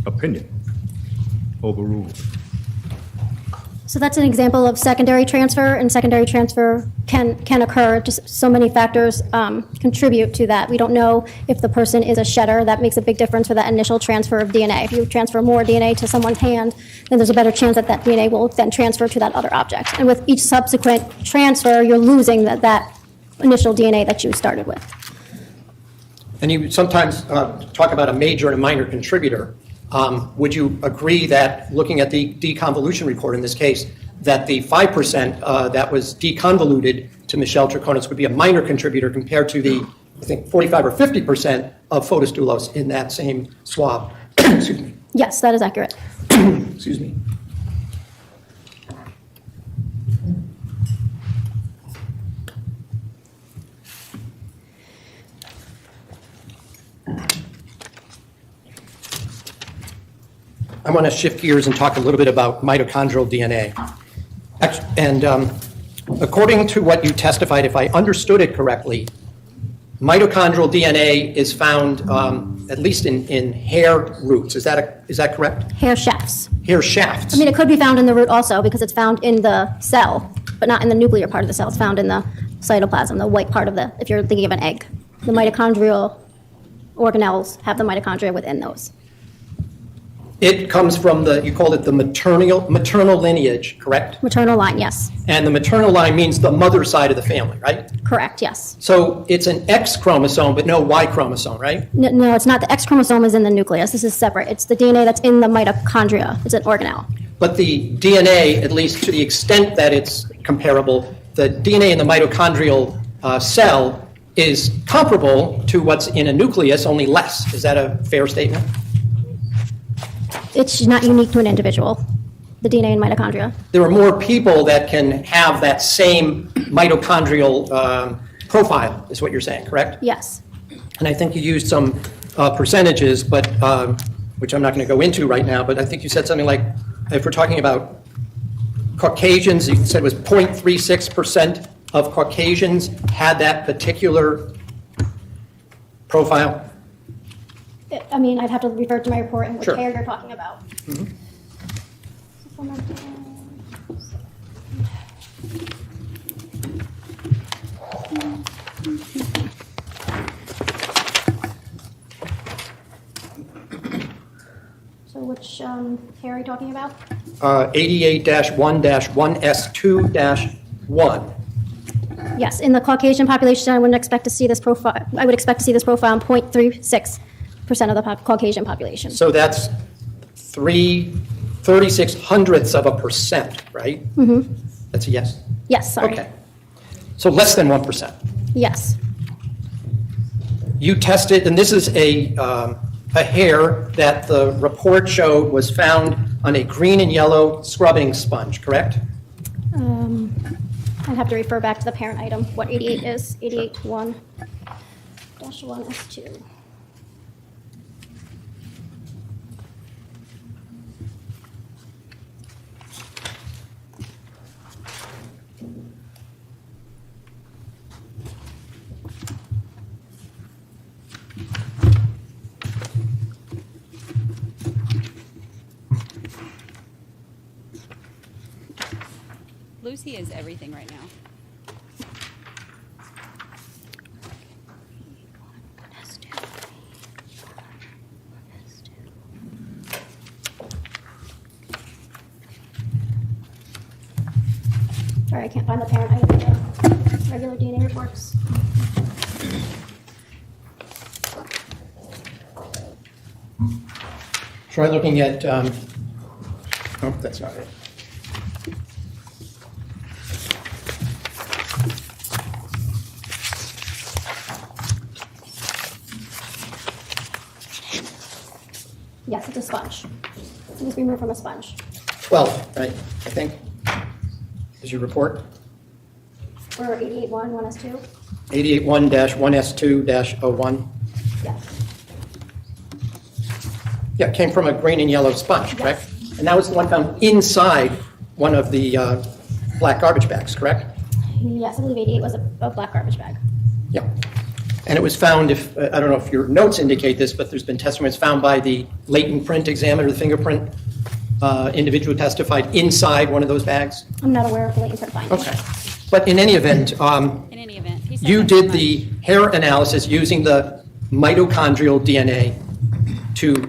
J: opinion. Overruled.
L: So that's an example of secondary transfer, and secondary transfer can occur. Just so many factors contribute to that. We don't know if the person is a shedder. That makes a big difference for that initial transfer of DNA. If you transfer more DNA to someone's hand, then there's a better chance that that DNA will then transfer to that other object. And with each subsequent transfer, you're losing that initial DNA that you started with.
E: And you sometimes talk about a major and a minor contributor. Would you agree that, looking at the deconvolution report in this case, that the 5% that was deconvoluted to Michelle Troconis would be a minor contributor compared to the, I think, 45 or 50% of Fotis Dulos in that same swab? Excuse me.
L: Yes, that is accurate.
E: Excuse me. I want to shift gears and talk a little bit about mitochondrial DNA. And according to what you testified, if I understood it correctly, mitochondrial DNA is found at least in hair roots. Is that correct?
L: Hair shafts.
E: Hair shafts.
L: I mean, it could be found in the root also because it's found in the cell, but not in the nuclear part of the cell. It's found in the cytoplasm, the white part of if you're thinking of an egg. The mitochondrial organelles have the mitochondria within those.
E: It comes from you called it the maternal lineage, correct?
L: Maternal line, yes.
E: And the maternal line means the mother side of the family, right?
L: Correct, yes.
E: So it's an X chromosome, but no Y chromosome, right?
L: No, it's not. The X chromosome is in the nucleus. This is separate. It's the DNA that's in the mitochondria. It's an organelle.
E: But the DNA, at least to the extent that it's comparable, the DNA in the mitochondrial cell is comparable to what's in a nucleus, only less. Is that a fair statement?
L: It's not unique to an individual, the DNA in mitochondria.
E: There are more people that can have that same mitochondrial profile, is what you're saying, correct?
L: Yes.
E: And I think you used some percentages, but which I'm not going to go into right now, but I think you said something like, if we're talking about Caucasians, you said it was 0.36% of Caucasians had that particular profile?
L: I mean, I'd have to refer to my report and which
E: Sure.
L: hair you're talking about. So which hair are you talking about?
E: 88-1-1S2-1.
L: Yes, in the Caucasian population, I wouldn't expect to see this profile. I would expect to see this profile in 0.36% of the Caucasian population.
E: So that's 36/100ths%, right?
L: Mm-hmm.
E: That's a yes?
L: Yes, sorry.
E: Okay. So less than 1%.
L: Yes.
E: You tested, and this is a hair that the report showed was found on a green and yellow scrubbing sponge, correct?
L: I'd have to refer back to the parent item, what 88 is, 88-1-1S2.
I: Lucy is everything right now.
L: Sorry, I can't find the parent item in the regular DNA reports.
E: Try looking at, oh, that's not it.
L: Yes, it's a sponge. It was removed from a sponge.
E: 12, right, I think, is your report?
L: Or 88-1-1S2?
E: 88-1-1S2-01.
L: Yes.
E: Yeah, it came from a green and yellow sponge, correct?
L: Yes.
E: And that was the one found inside one of the black garbage bags, correct?
L: Yes, I believe 88 was a black garbage bag.
E: Yeah. And it was found, if I don't know if your notes indicate this, but there's been testimony, it's found by the latent print examiner, the fingerprint individual who testified inside one of those bags?
L: I'm not aware of the latent print findings.
E: Okay. But in any event, you did the hair analysis using the mitochondrial DNA to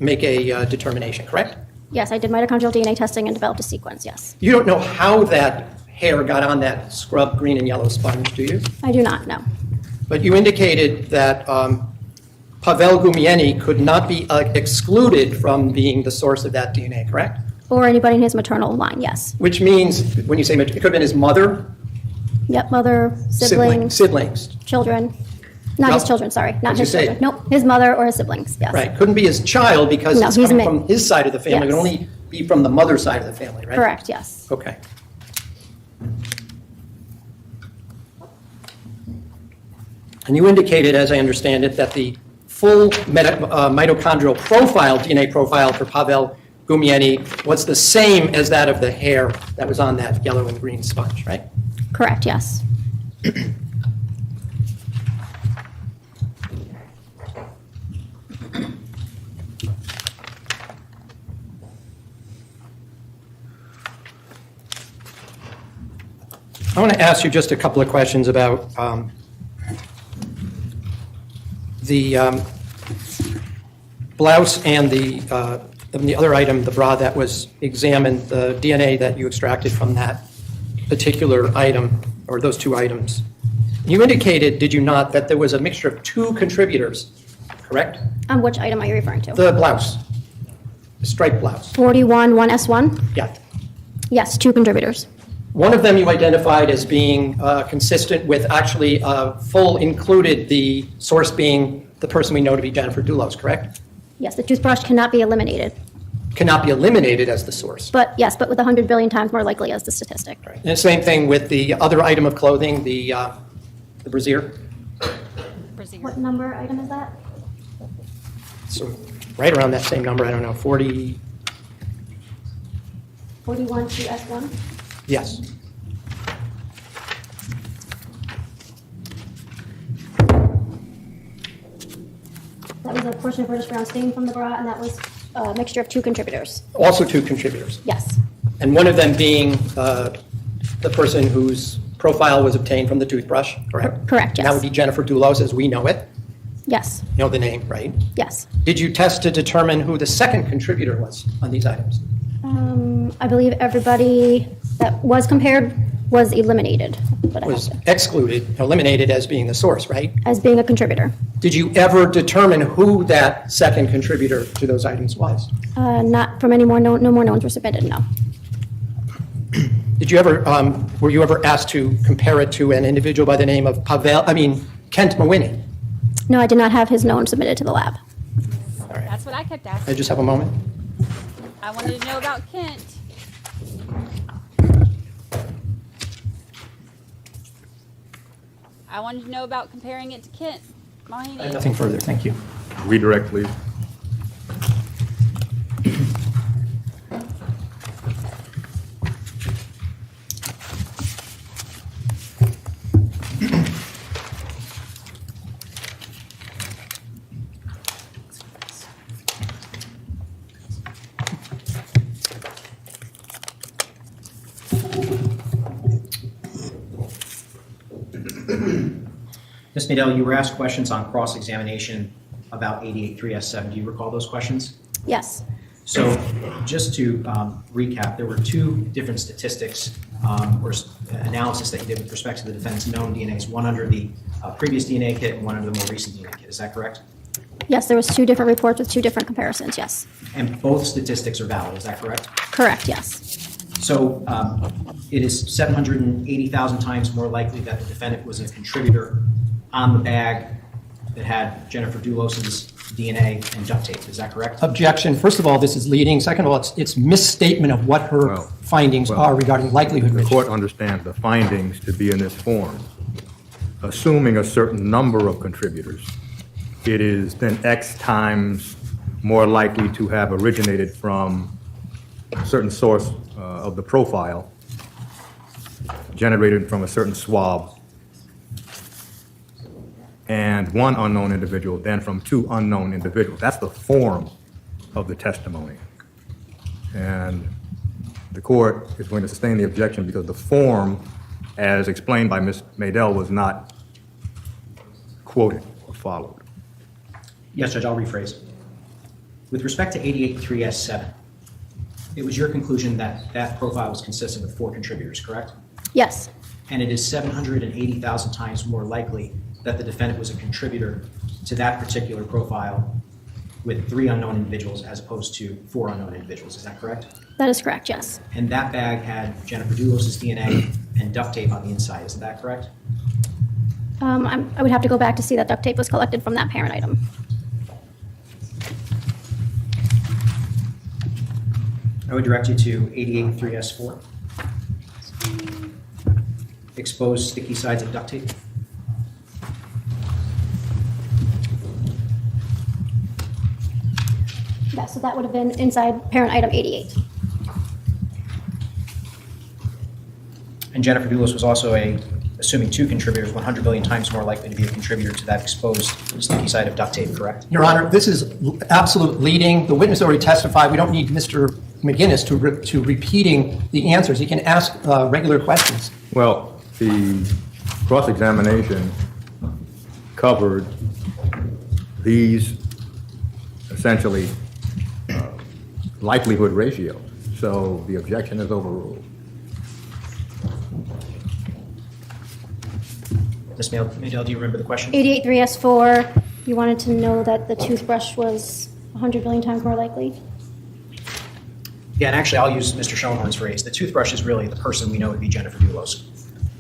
E: make a determination, correct?
L: Yes, I did mitochondrial DNA testing and developed a sequence, yes.
E: You don't know how that hair got on that scrub green and yellow sponge, do you?
L: I do not know.
E: But you indicated that Pavel Gumieni could not be excluded from being the source of that DNA, correct?
L: Or anybody in his maternal line, yes.
E: Which means, when you say it could have been his mother?
L: Yep, mother, siblings.
E: Siblings.
L: Children. Not his children, sorry. Not his children. Nope, his mother or his siblings, yes.
E: Right, couldn't be his child because
L: No,
E: it's
L: he's
E: coming from his side of the family. It
L: Yes.
E: would only be from the mother side of the family, right?
L: Correct, yes.
E: Okay. And you indicated, as I understand it, that the full mitochondrial profile, DNA profile for Pavel Gumieni was the same as that of the hair that was on that yellow and green sponge, right?
L: Correct, yes.
E: I want to ask you just a couple of questions about the blouse and the the other item, the bra that was examined, the DNA that you extracted from that particular item, or those two items. You indicated, did you not, that there was a mixture of two contributors, correct?
L: Which item are you referring to?
E: The blouse, the striped blouse.
L: 41, 1S1?
E: Yeah.
L: Yes, 2 contributors.
E: One of them you identified as being consistent with actually full included, the source being the person we know to be Jennifer Dulos, correct?
L: Yes, the toothbrush cannot be eliminated.
E: Cannot be eliminated as the source.
L: But yes, but with 100 billion times more likely as the statistic.
E: And the same thing with the other item of clothing, the brassiere.
L: What number item is that?
E: So right around that same number, I don't know, 40,
L: 41 2S1?
E: yes.
L: That was a portion of British brown stain from the bra, and that was a mixture of 2 contributors.
E: Also 2 contributors.
L: Yes.
E: And one of them being the person whose profile was obtained from the toothbrush, correct?
L: Correct, yes.
E: And that would be Jennifer Dulos as we know it.
L: Yes.
E: You know the name, right?
L: Yes.
E: Did you test to determine who the second contributor was on these items?
L: I believe everybody that was compared was eliminated. But
E: Was excluded, eliminated as being the source, right?
L: as being a contributor.
E: Did you ever determine who that second contributor to those items was?
L: Not from any more, no more knowns were submitted, no.
E: Did you ever, were you ever asked to compare it to an individual by the name of Kent Mawini?
L: No, I did not have his known submitted to the lab.
I: That's what I kept asking.
E: I just have a moment.
I: I wanted to know about Kent. I wanted to know about comparing it to Kent. Mahoney.
E: Nothing further, thank you.
J: Redirect, please.
K: Ms. Nadell, you were asked questions on cross-examination about 88.3S7. Do you recall those questions?
L: Yes.
K: So just to recap, there were 2 different statistics or analysis that you did with respect to the defendant's known DNAs, one under the previous DNA kit and one under the more recent DNA kit. Is that correct?
L: Yes, there was 2 different reports with 2 different comparisons, yes.
K: And both statistics are valid. Is that correct?
L: Correct, yes.
K: So it is 780,000 times more likely that the defendant was a contributor on the bag that had Jennifer Dulos's DNA and duct tape. Is that correct?
E: Objection. First of all, this is leading. Second of all, it's misstatement of what her findings are regarding likelihood.
J: The court understands the findings to be in this form. Assuming a certain number of contributors, it is then X times more likely to have originated from a certain source of the profile, generated from a certain swab, and one unknown individual, then from 2 unknown individuals. That's the form of the testimony. And the court is going to sustain the objection because the form, as explained by Ms. Nadell, was not quoted or followed.
K: Yes, Judge, I'll rephrase. With respect to 88.3S7, it was your conclusion that that profile was consistent with 4 contributors, correct?
L: Yes.
K: And it is 780,000 times more likely that the defendant was a contributor to that particular profile with 3 unknown individuals as opposed to 4 unknown individuals. Is that correct?
L: That is correct, yes.
K: And that bag had Jennifer Dulos's DNA and duct tape on the inside. Is that correct?
L: I would have to go back to see that duct tape was collected from that parent item.
K: I would direct you to 88.3S4. Exposed sticky sides of duct tape.
L: Yeah, so that would have been inside parent item 88.
K: And Jennifer Dulos was also assuming 2 contributors, 100 billion times more likely to be a contributor to that exposed sticky side of duct tape, correct?
E: Your Honor, this is absolute leading. The witness already testified. We don't need Mr. McGinnis to repeating the answers. He can ask regular questions.
J: Well, the cross-examination covered these essentially likelihood ratio. So the objection is overruled.
K: Ms. Maydell, do you remember the question?
L: 883S4, you wanted to know that the toothbrush was 100 billion times more likely?
K: Yeah, and actually, I'll use Mr. Schoenhorn's phrase. The toothbrush is really the person we know would be Jennifer Dulos.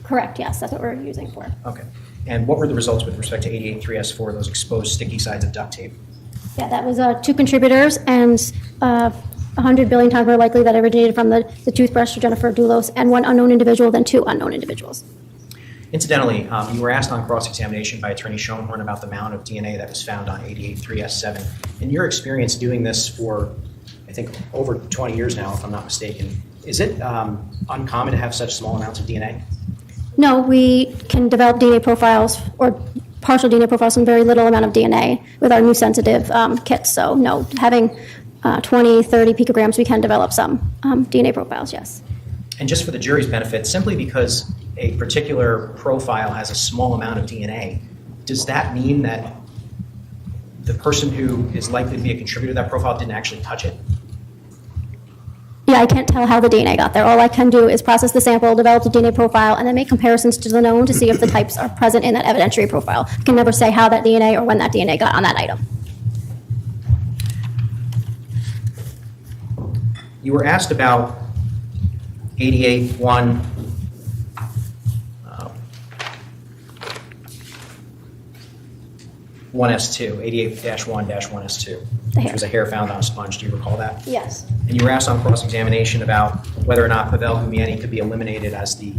L: Correct, yes, that's what we're using for.
K: Okay. And what were the results with respect to 883S4, those exposed sticky sides of duct tape?
L: Yeah, that was 2 contributors and 100 billion times more likely that originated from the toothbrush of Jennifer Dulos and 1 unknown individual than 2 unknown individuals.
K: Incidentally, you were asked on cross-examination by Attorney Schoenhorn about the amount of DNA that was found on 883S7. In your experience doing this for, I think, over 20 years now, if I'm not mistaken, is it uncommon to have such small amounts of DNA?
L: No, we can develop DNA profiles or partial DNA profiles from very little amount of DNA with our new sensitive kits. So no, having 20, 30 picograms, we can develop some DNA profiles, yes.
K: And just for the jury's benefit, simply because a particular profile has a small amount of DNA, does that mean that the person who is likely to be a contributor to that profile didn't actually touch it?
L: Yeah, I can't tell how the DNA got there. All I can do is process the sample, develop the DNA profile, and then make comparisons to the known to see if the types are present in that evidentiary profile. I can never say how that DNA or when that DNA got on that item.
K: You were asked about 88-1, 1S2, 88-1-1S2, which was a hair found on a sponge. Do you recall that?
L: Yes.
K: And you were asked on cross-examination about whether or not Pavel Gumieni could be eliminated as the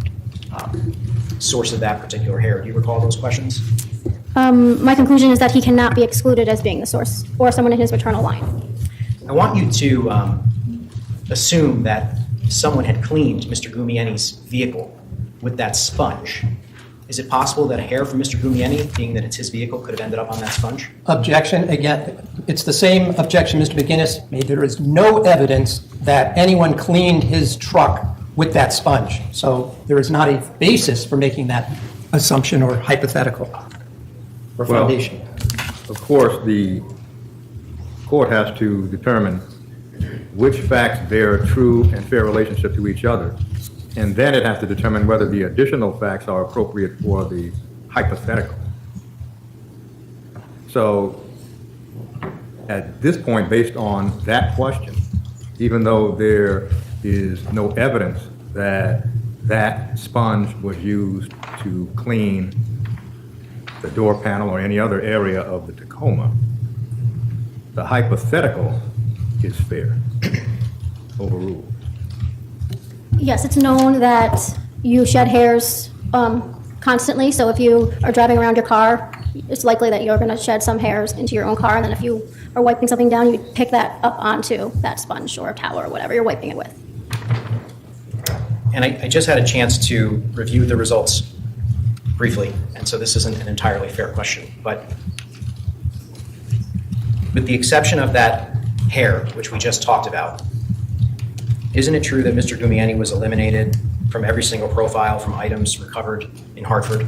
K: source of that particular hair. Do you recall those questions?
L: My conclusion is that he cannot be excluded as being the source or someone in his maternal line.
K: I want you to assume that someone had cleaned Mr. Gumieni's vehicle with that sponge. Is it possible that a hair from Mr. Gumieni, being that it's his vehicle, could have ended up on that sponge?
E: Objection. Again, it's the same objection Mr. McGinnis made. There is no evidence that anyone cleaned his truck with that sponge. So there is not a basis for making that assumption or hypothetical or foundation.
J: Of course, the court has to determine which facts bear a true and fair relationship to each other. And then it has to determine whether the additional facts are appropriate for the hypothetical. So at this point, based on that question, even though there is no evidence that that sponge was used to clean the door panel or any other area of the Tacoma, the hypothetical is fair, overruled.
L: Yes, it's known that you shed hairs constantly. So if you are driving around your car, it's likely that you're going to shed some hairs into your own car. And then if you are wiping something down, you pick that up onto that sponge or towel or whatever you're wiping it with.
K: And I just had a chance to review the results briefly, and so this isn't an entirely fair question. But with the exception of that hair, which we just talked about, isn't it true that Mr. Gumieni was eliminated from every single profile from items recovered in Hartford?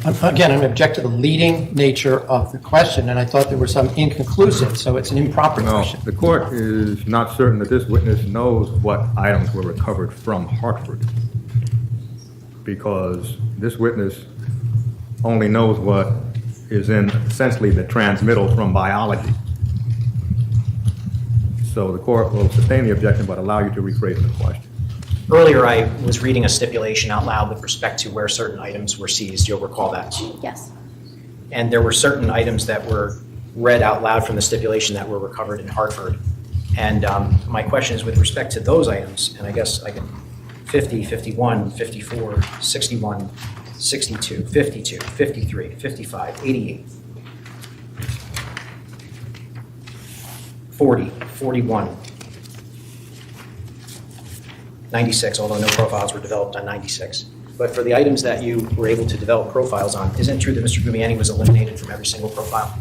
E: Again, I'm object to the leading nature of the question, and I thought there were some inconclusive, so it's an improper question.
J: The court is not certain that this witness knows what items were recovered from Hartford, because this witness only knows what is in essentially the transmittal from biology. So the court will sustain the objection but allow you to rephrase the question.
K: Earlier, I was reading a stipulation out loud with respect to where certain items were seized. You'll recall that?
L: Yes.
K: And there were certain items that were read out loud from the stipulation that were recovered in Hartford. And my question is with respect to those items, and I guess I can 50, 51, 54, 61, 62, 52, 53, 55, 88, 40, 41, 96, although no profiles were developed on 96. But for the items that you were able to develop profiles on, isn't it true that Mr. Gumieni was eliminated from every single profile?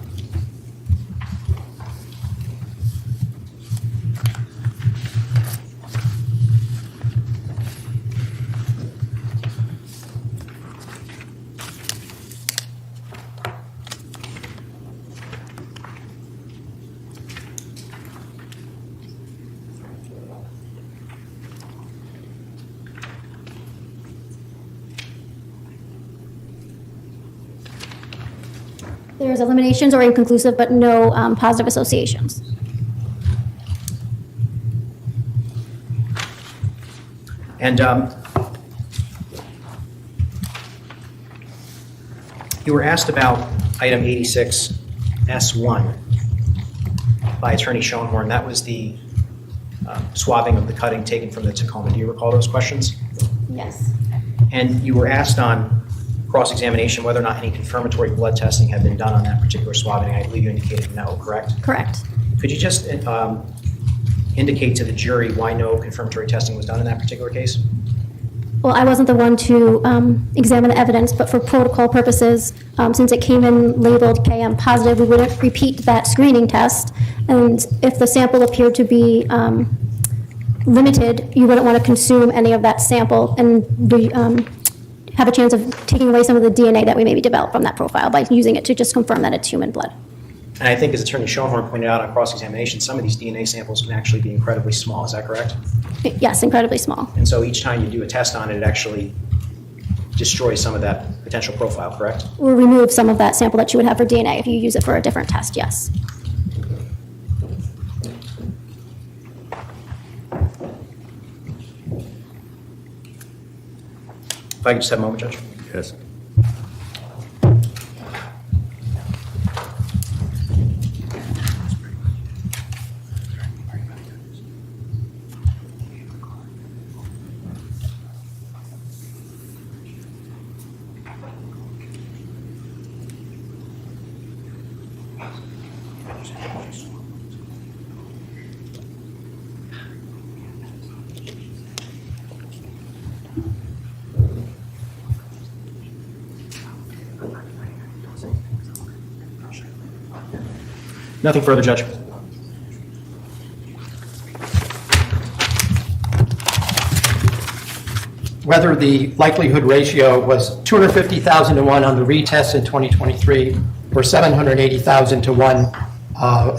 L: There's eliminations or inconclusive, but no positive associations.
K: And you were asked about item 86S1 by Attorney Schoenhorn. That was the swabbing of the cutting taken from the Tacoma. Do you recall those questions?
L: Yes.
K: And you were asked on cross-examination whether or not any confirmatory blood testing had been done on that particular swabbing. I believe you indicated no, correct?
L: Correct.
K: Could you just indicate to the jury why no confirmatory testing was done in that particular case?
L: Well, I wasn't the one to examine the evidence, but for protocol purposes, since it came in labeled KM positive, we wouldn't repeat that screening test. And if the sample appeared to be limited, you wouldn't want to consume any of that sample and have a chance of taking away some of the DNA that we maybe developed from that profile by using it to just confirm that it's human blood.
K: And I think, as Attorney Schoenhorn pointed out on cross-examination, some of these DNA samples can actually be incredibly small. Is that correct?
L: Yes, incredibly small.
K: And so each time you do a test on it, it actually destroys some of that potential profile, correct?
L: Or remove some of that sample that you would have for DNA if you use it for a different test, yes.
K: If I could just have a moment, Judge.
J: Yes.
K: Nothing further, Judge.
E: Whether the likelihood ratio was 250,000 to 1 on the retest in 2023 or 780,000 to 1,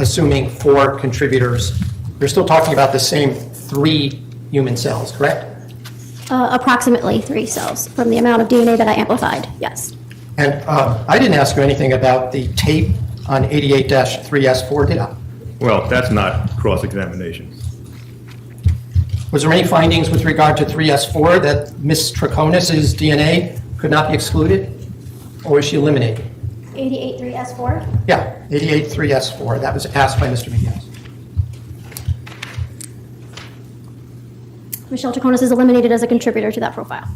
E: assuming 4 contributors, we're still talking about the same 3 human cells, correct?
L: Approximately 3 cells from the amount of DNA that I amplified, yes.
E: And I didn't ask you anything about the tape on 88-3S4, did I?
J: Well, that's not cross-examination.
E: Was there any findings with regard to 3S4 that Ms. Troconis' DNA could not be excluded, or was she eliminated?
L: 88-3S4?
E: Yeah, 88-3S4. That was asked by Mr. McGinnis.
L: Michelle Troconis is eliminated as a contributor to that profile.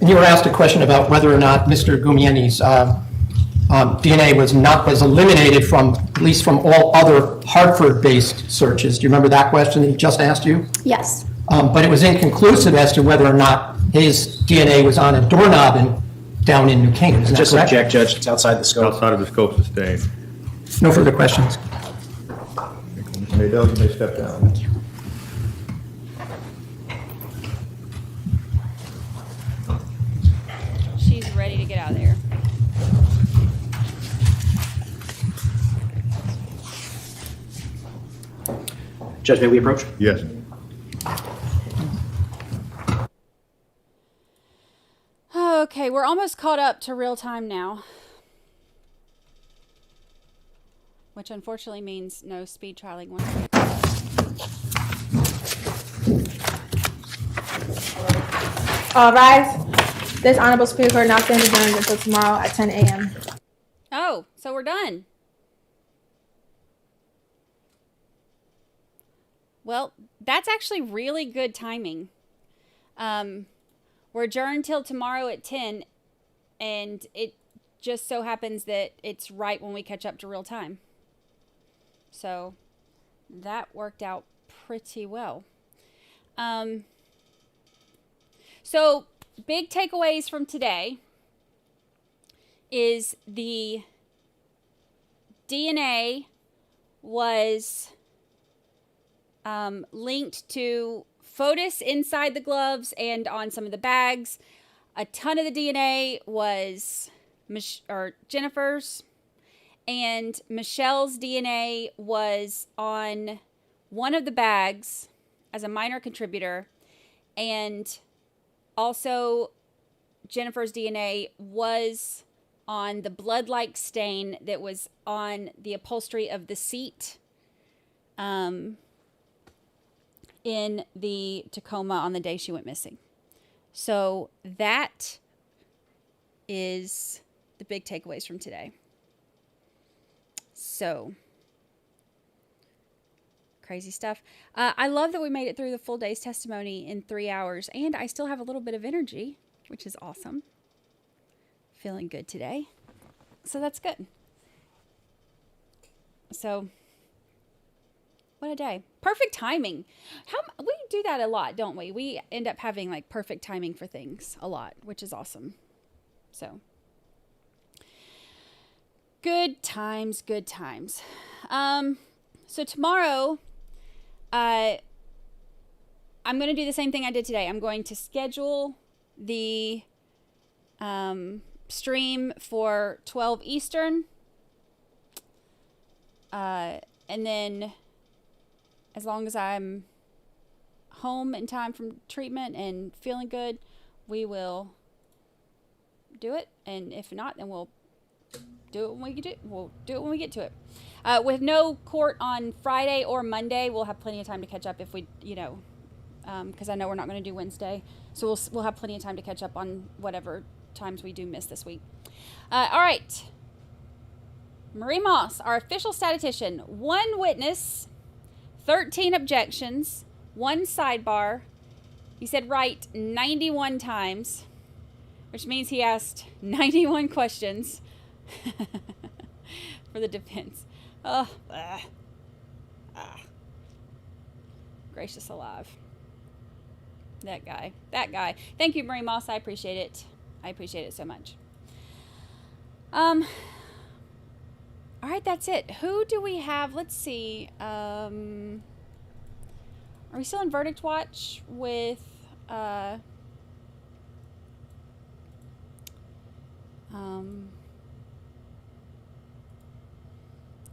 E: And you were asked a question about whether or not Mr. Gumieni's DNA was eliminated from, at least from all other Hartford-based searches. Do you remember that question that he just asked you?
L: Yes.
E: But it was inconclusive as to whether or not his DNA was on a doorknob down in New Canaan. Is that
K: Just
E: correct?
K: object, Judge. It's outside the scope.
J: Outside of the scope sustained.
E: No further questions.
J: Mr. Nadell, you may step down.
I: She's ready to get out of there.
K: Judge, may we approach?
J: Yes.
I: Okay, we're almost caught up to real time now. Which unfortunately means no speed trialing once we get to that.
N: All rise. This honorable speaker now stands adjourned until tomorrow at 10 a.m.
I: Oh, so we're done. Well, that's actually really good timing. We're adjourned till tomorrow at 10, and it just so happens that it's right when we catch up to real time. So that worked out pretty well. So big takeaways from today is the DNA was linked to Fotis inside the gloves and on some of the bags. A ton of the DNA was Jennifer's, and Michelle's DNA was on one of the bags as a minor contributor, and also Jennifer's DNA was on the blood-like stain that was on the upholstery of the seat in the Tacoma on the day she went missing. So that is the big takeaways from today. So, crazy stuff. I love that we made it through the full day's testimony in 3 hours, and I still have a little bit of energy, which is awesome. Feeling good today. So that's good. So, what a day. Perfect timing. We do that a lot, don't we? We end up having like perfect timing for things a lot, which is awesome. So, good times, good times. So tomorrow, I'm going to do the same thing I did today. I'm going to schedule the stream for 12 Eastern. And then as long as I'm home in time from treatment and feeling good, we will do it. And if not, then we'll do it when we get to it. We'll do it when we get to it. With no court on Friday or Monday, we'll have plenty of time to catch up if we, because I know we're not going to do Wednesday. So we'll have plenty of time to catch up on whatever times we do miss this week. All right. Marie Moss, our official statistician. 1 witness, 13 objections, 1 sidebar. He said right 91 times, which means he asked 91 questions for the defense. Gracious alive. That guy. Thank you, Marie Moss. I appreciate it. I appreciate it so much. All right, that's it. Who do we have? Let's see. Are we still in verdict watch with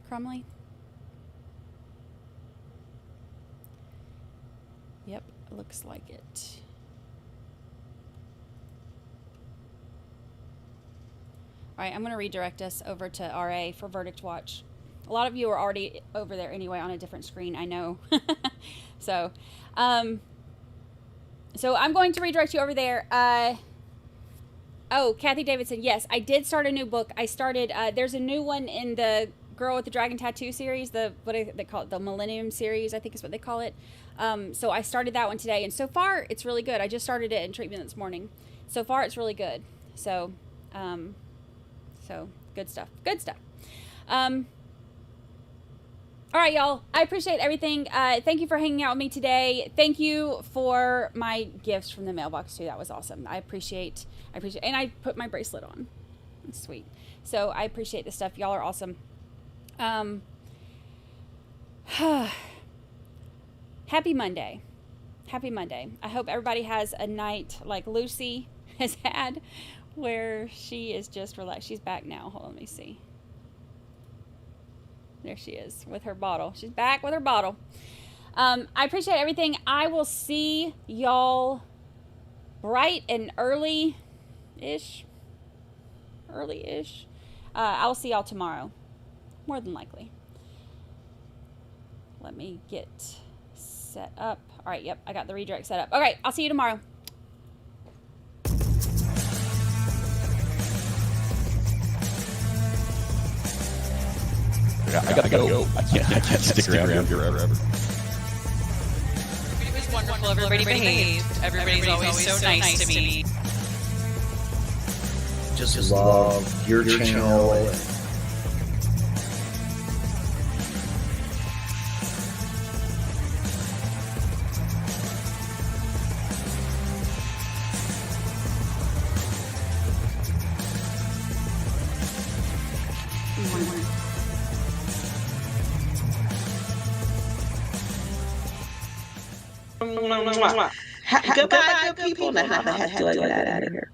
I: Crumley? Yep, looks like it. All right, I'm going to redirect us over to RA for verdict watch. A lot of you are already over there anyway on a different screen, I know. So I'm going to redirect you over there. Oh, Kathy Davidson, yes, I did start a new book. I started, there's a new one in the Girl with the Dragon Tattoo series, what do they call it? The Millennium series, I think is what they call it. So I started that one today, and so far it's really good. I just started it in treatment this morning. So far it's really good. So good stuff. Good stuff. All right, y'all. I appreciate everything. Thank you for hanging out with me today. Thank you for my gifts from the mailbox too. That was awesome. I appreciate, and I put my bracelet on. It's sweet. So I appreciate this stuff. Y'all are awesome. Happy Monday. Happy Monday. I hope everybody has a night like Lucy has had, where she is just relaxed. She's back now. Hold on, let me see. There she is with her bottle. She's back with her bottle. I appreciate everything. I will see y'all bright and early-ish. I'll see y'all tomorrow. More than likely. Let me get set up. All right, yep, I got the redirect set up. All right, I'll see you tomorrow.
B: I gotta go. I can't stick around here forever.
O: It was wonderful. Everybody behaved. Everybody's always so nice to me.
K: Just love your channel.
P: Goodbye, good people. Now, how the heck do I get out of here?